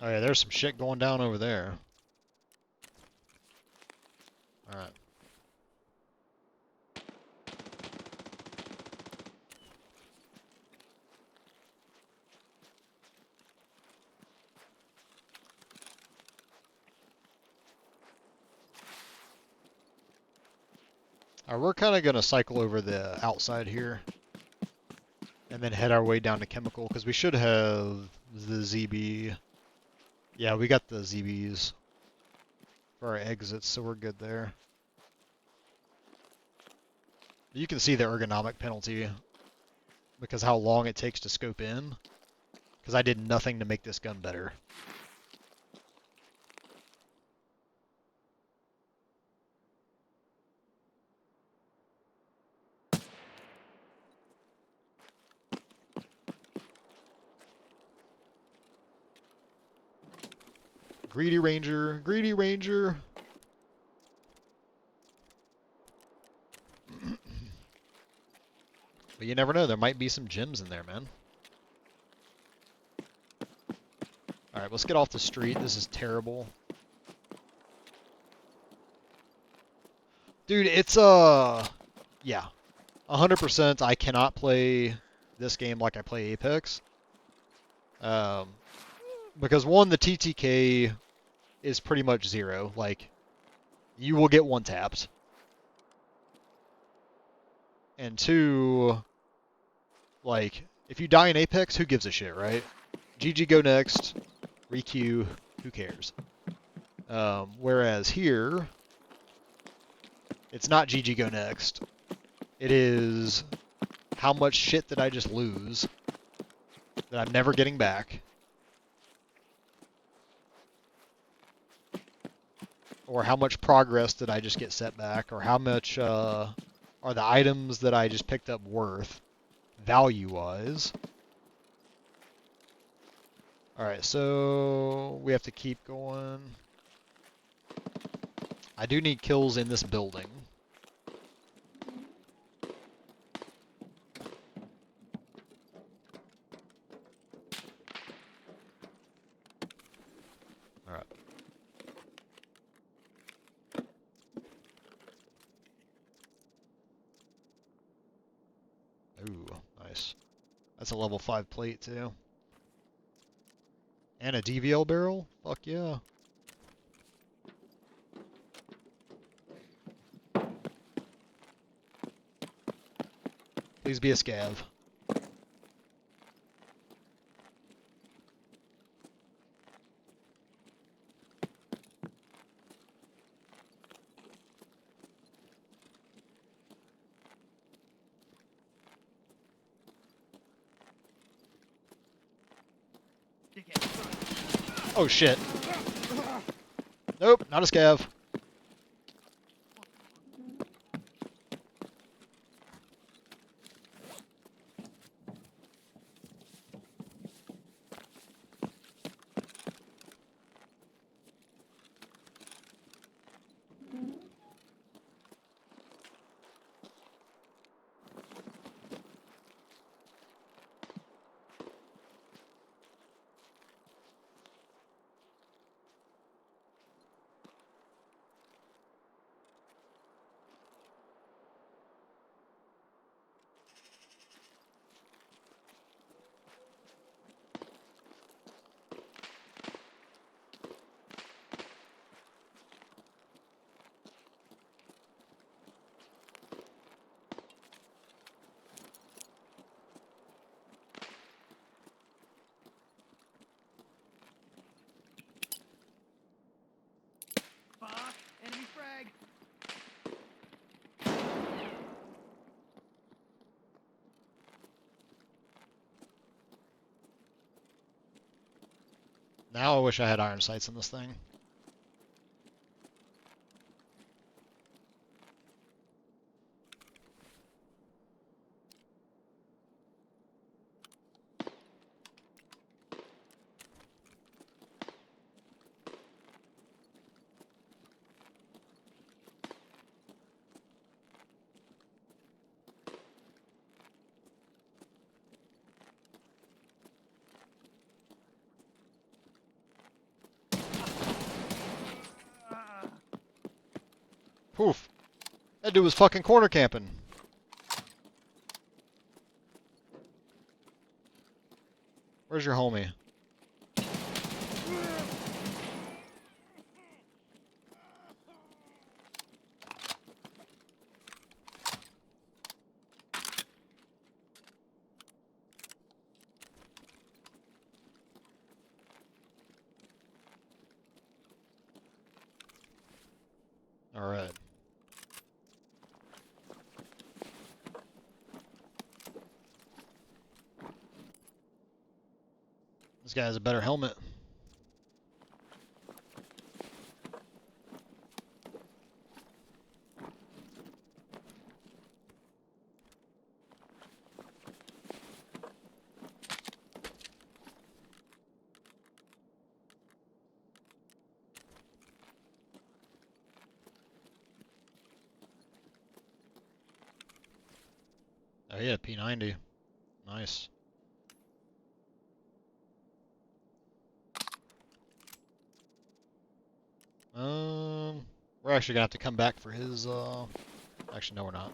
Oh yeah, there's some shit going down over there. Alright. Alright, we're kind of going to cycle over the outside here. And then head our way down to chemical, because we should have the ZB. Yeah, we got the ZBs for our exits, so we're good there. You can see the ergonomic penalty because how long it takes to scope in. Because I did nothing to make this gun better. Greedy Ranger, Greedy Ranger. But you never know, there might be some gems in there, man. Alright, let's get off the street. This is terrible. Dude, it's, yeah. 100% I cannot play this game like I play Apex. Because one, the TTK is pretty much zero. Like, you will get one tapped. And two, like, if you die in Apex, who gives a shit, right? GG go next, requeue, who cares? Whereas here, it's not GG go next. It is how much shit did I just lose that I'm never getting back? Or how much progress did I just get set back? Or how much are the items that I just picked up worth, value-wise? Alright, so we have to keep going. I do need kills in this building. Alright. Ooh, nice. That's a level 5 plate, too. And a DVL barrel? Fuck yeah. Please be a scav. Oh shit. Nope, not a scav. Fuck! Enemy frag! Now I wish I had iron sights in this thing. Poof. That dude was fucking corner camping. Where's your homie? Alright. This guy has a better helmet. Oh, he had a P90. Nice. We're actually gonna have to come back for his, actually, no, we're not.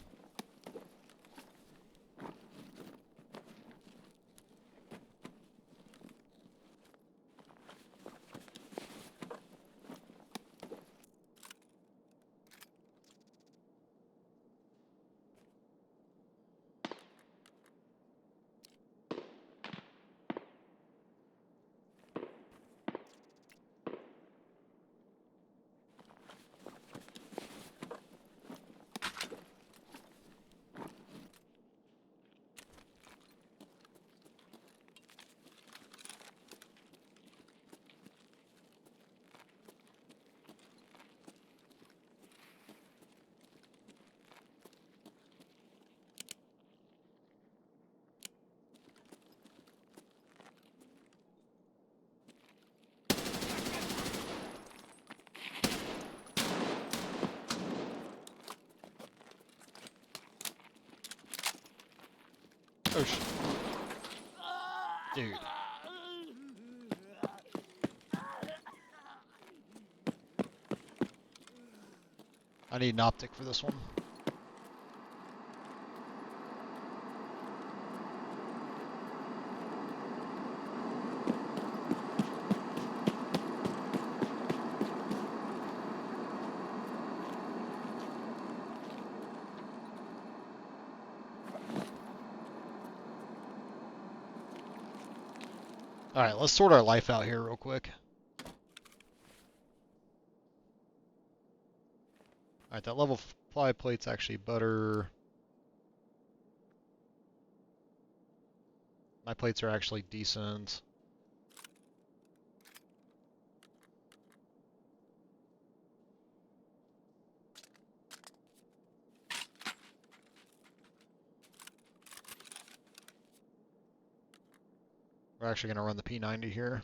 Oh, dude. I need an optic for this one. Alright, let's sort our life out here real quick. Alright, that level 5 plate's actually better. My plates are actually decent. We're actually going to run the P90 here.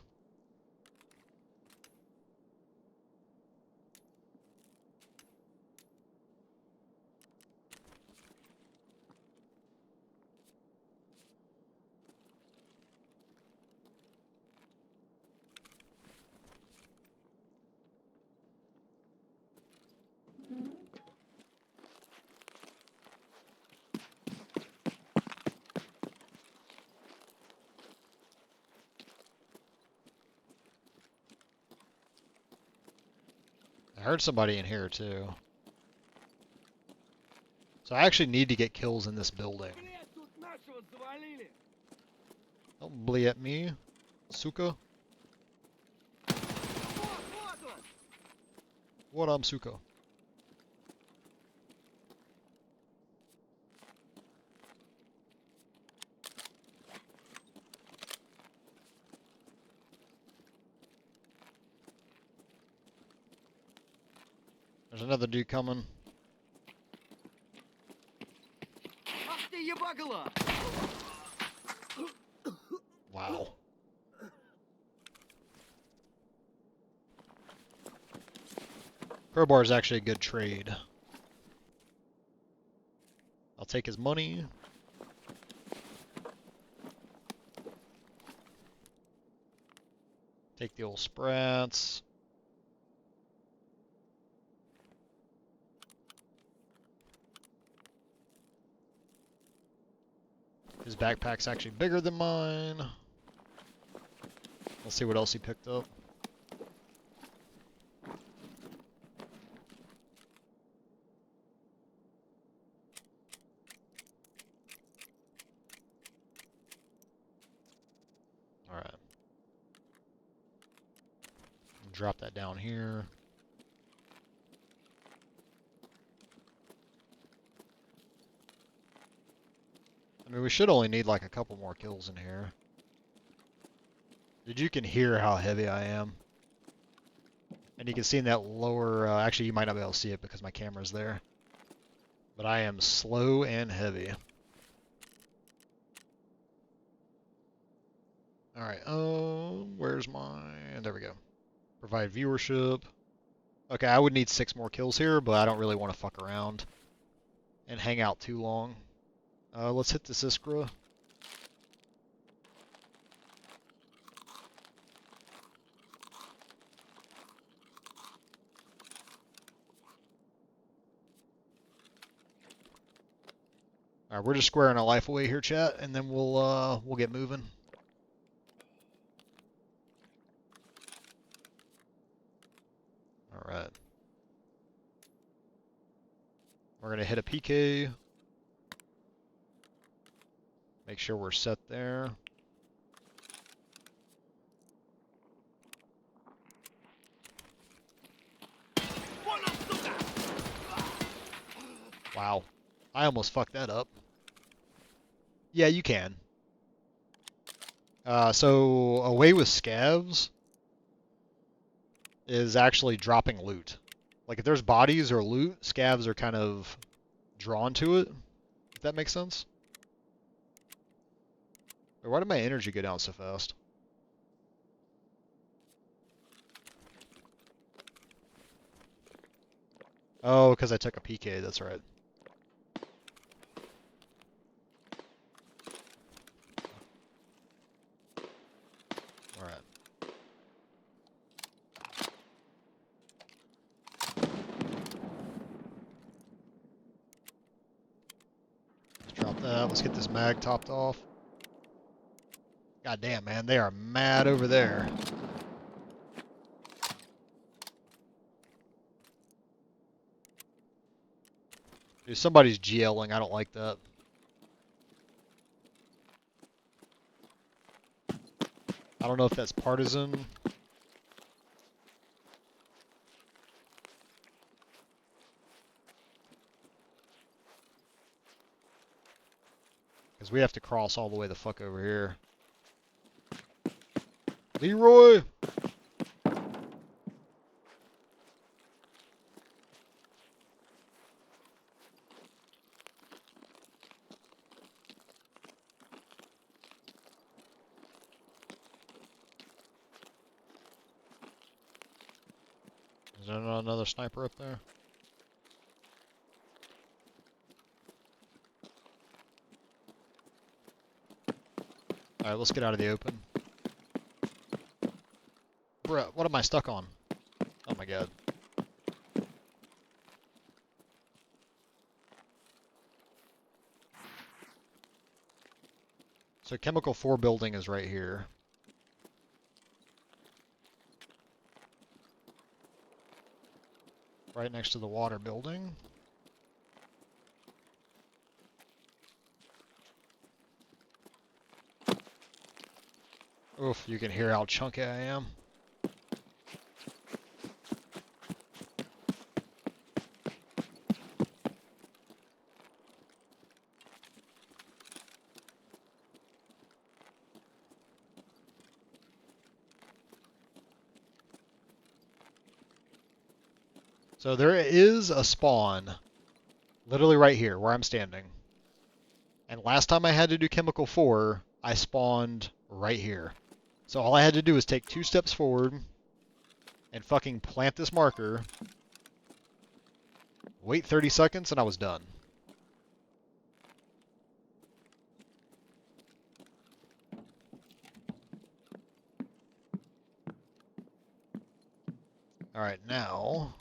I heard somebody in here too. So I actually need to get kills in this building. Блядь, тут нашего завалили. Don't bleed at me, Suka. Вот он! What up, Suka? There's another dude coming. Ах ты ебагла! Wow. Crowbar is actually a good trade. I'll take his money. Take the old sprats. His backpack's actually bigger than mine. Let's see what else he picked up. Alright. Drop that down here. I mean, we should only need like a couple more kills in here. Dude, you can hear how heavy I am. And you can see in that lower, actually you might not be able to see it because my camera's there. But I am slow and heavy. Alright, where's mine? There we go. Provide viewership. Okay, I would need 6 more kills here, but I don't really want to fuck around and hang out too long. Let's hit this Iskra. Alright, we're just squaring our life away here, chat, and then we'll get moving. Alright. We're gonna hit a PK. Make sure we're set there. Wow. I almost fucked that up. Yeah, you can. So, away with scavs is actually dropping loot. Like, if there's bodies or loot, scavs are kind of drawn to it, if that makes sense. Wait, why did my energy go down so fast? Oh, because I took a PK, that's right. Alright. Let's drop that. Let's get this mag topped off. God damn, man, they are mad over there. Dude, somebody's GLing. I don't like that. I don't know if that's partisan. Because we have to cross all the way the fuck over here. Leroy! Is there not another sniper up there? Alright, let's get out of the open. Bruh, what am I stuck on? Oh my god. So Chemical 4 building is right here. Right next to the water building. Oof, you can hear how chunky I am. So there is a spawn literally right here where I'm standing. And last time I had to do Chemical 4, I spawned right here. So all I had to do was take 2 steps forward and fucking plant this marker, wait 30 seconds, and I was done. Alright, now...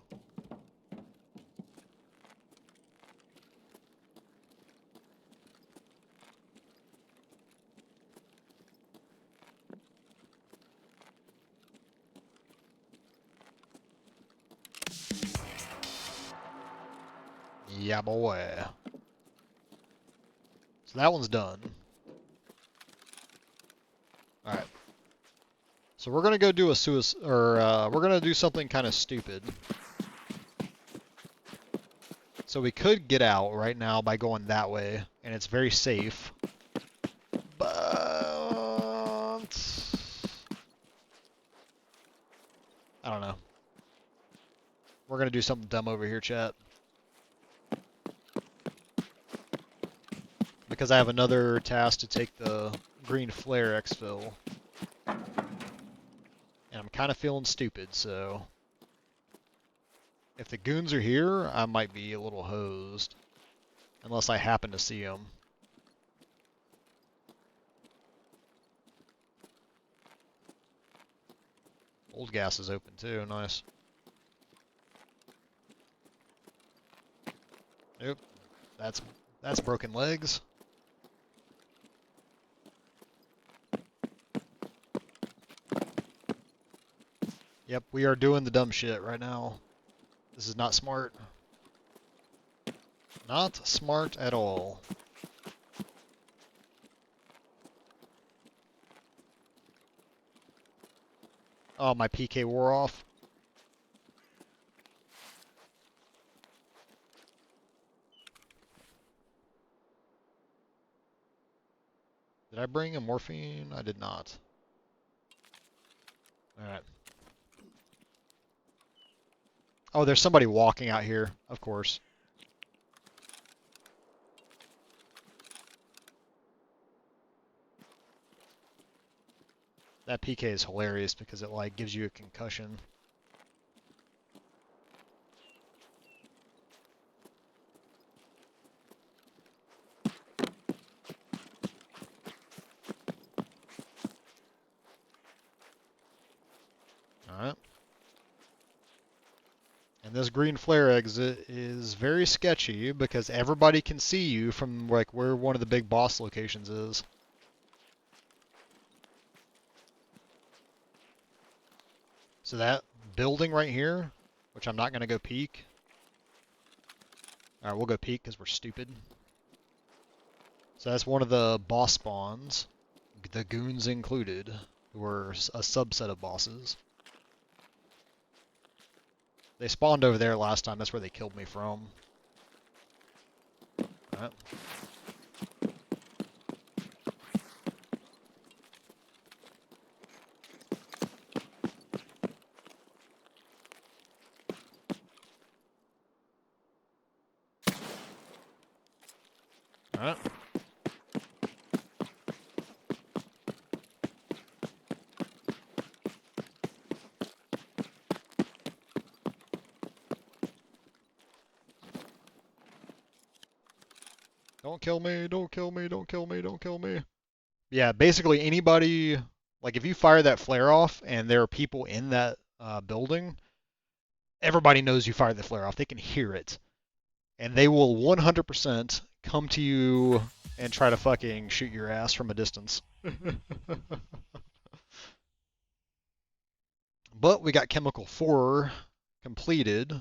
Yeah, boy. So that one's done. Alright. So we're gonna go do a suicide, or we're gonna do something kind of stupid. So we could get out right now by going that way, and it's very safe. But I don't know. We're gonna do something dumb over here, chat. Because I have another task to take the green flare exfil. And I'm kind of feeling stupid, so if the goons are here, I might be a little hosed. Unless I happen to see them. Old gas is open too, nice. Yep, that's broken legs. Yep, we are doing the dumb shit right now. This is not smart. Not smart at all. Oh, my PK wore off. Did I bring a morphine? I did not. Alright. Oh, there's somebody walking out here, of course. That PK is hilarious because it like gives you a concussion. Alright. And this green flare exit is very sketchy because everybody can see you from like where one of the big boss locations is. So that building right here, which I'm not going to go peek. Alright, we'll go peek because we're stupid. So that's one of the boss spawns, the goons included, who are a subset of bosses. They spawned over there last time, that's where they killed me from. Alright. Alright. Don't kill me, don't kill me, don't kill me, don't kill me. Yeah, basically anybody, like if you fire that flare off and there are people in that building, everybody knows you fired the flare off. They can hear it. And they will 100% come to you and try to fucking shoot your ass from a distance. But we got Chemical 4 completed.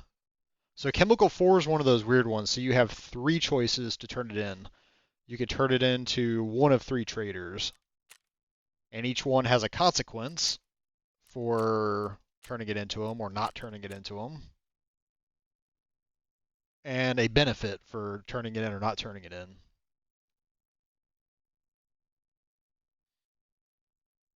So Chemical 4 is one of those weird ones. So you have 3 choices to turn it in. You could turn it into one of 3 traders. And each one has a consequence for turning it into them or not turning it into them. And a benefit for turning it in or not turning it in.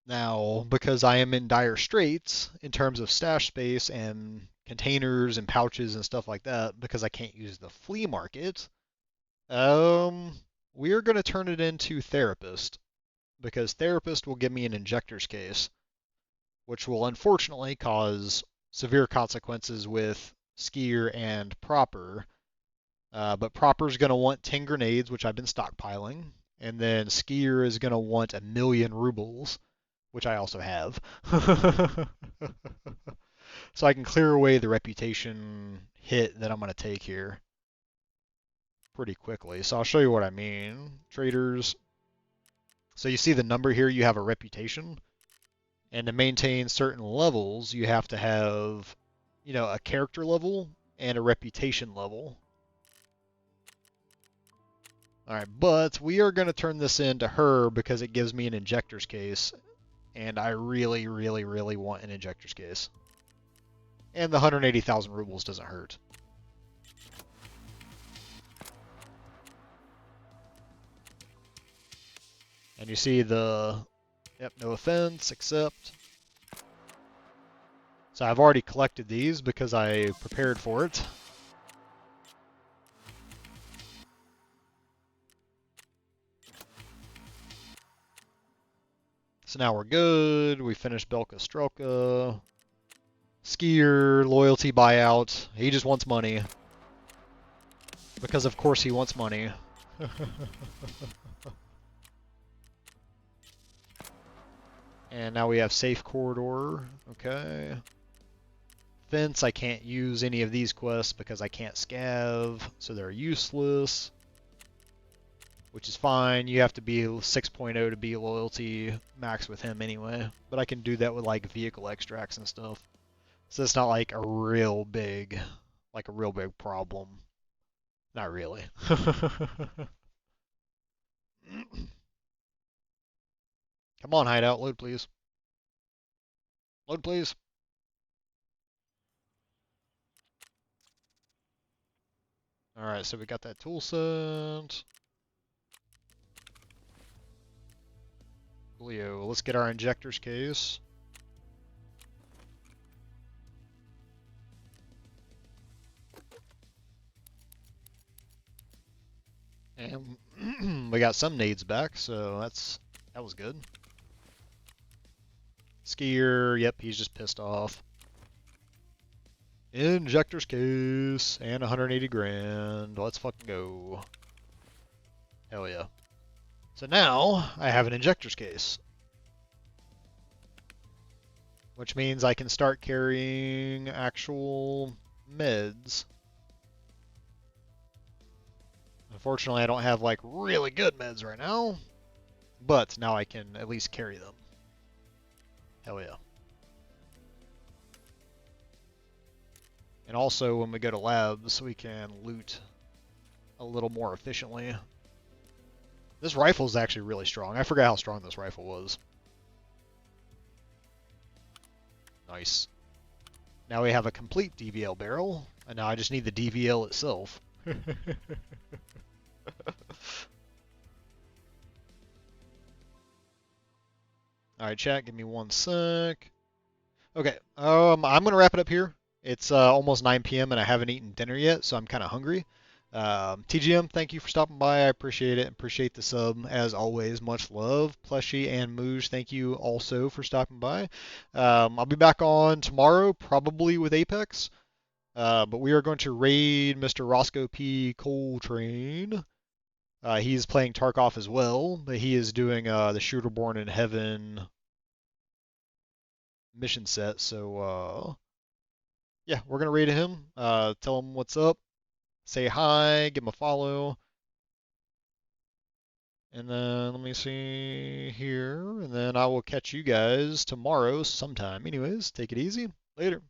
Now, because I am in dire straits in terms of stash space and containers and pouches and stuff like that, because I can't use the flea market, we're going to turn it into Therapist, because Therapist will give me an injector's case, which will unfortunately cause severe consequences with Skier and Proper. But Proper's going to want 10 grenades, which I've been stockpiling, and then Skier is going to want 1,000,000 rubles, which I also have. So I can clear away the reputation hit that I'm going to take here pretty quickly. So I'll show you what I mean. Traders. So you see the number here, you have a reputation. And to maintain certain levels, you have to have, a character level and a reputation level. Alright, but we are going to turn this into her because it gives me an injector's case. And I really, really, really want an injector's case. And the 180,000 rubles doesn't hurt. And you see the, yep, no offense, accept. So I've already collected these because I prepared for it. So now we're good. We finished Belka Strelka. Skier, loyalty buyout. He just wants money. Because of course he wants money. And now we have safe corridor. Okay. Fence, I can't use any of these quests because I can't scav, so they're useless. Which is fine. You have to be 6.0 to be loyalty max with him anyway. But I can do that with like vehicle extracts and stuff. So it's not like a real big problem. Not really. Come on, hideout, load please. Load please. Alright, so we got that tool set. Leo, let's get our injector's case. And we got some nades back, so that was good. Skier, yep, he's just pissed off. Injector's case and 180 grand. Let's fucking go. Hell yeah. So now I have an injector's case. Which means I can start carrying actual meds. Unfortunately, I don't have like really good meds right now. But now I can at least carry them. Hell yeah. And also when we go to labs, we can loot a little more efficiently. This rifle is actually really strong. I forgot how strong this rifle was. Nice. Now we have a complete DVL barrel, and now I just need the DVL itself. Alright, chat, give me 1 sec. Okay, I'm going to wrap it up here. It's almost 9 p.m. and I haven't eaten dinner yet, so I'm kind of hungry. TGM, thank you for stopping by. I appreciate it. Appreciate the sub, as always. Much love. Plushie and Mooj, thank you also for stopping by. I'll be back on tomorrow, probably with Apex. But we are going to raid Mr. Roscoe P. Coltrane. He's playing Tarkov as well, but he is doing the Shooter Born in Heaven mission set. So, yeah, we're going to raid him. Tell him what's up. Say hi, give him a follow. And then let me see here. And then I will catch you guys tomorrow sometime. Anyways, take it easy. Later.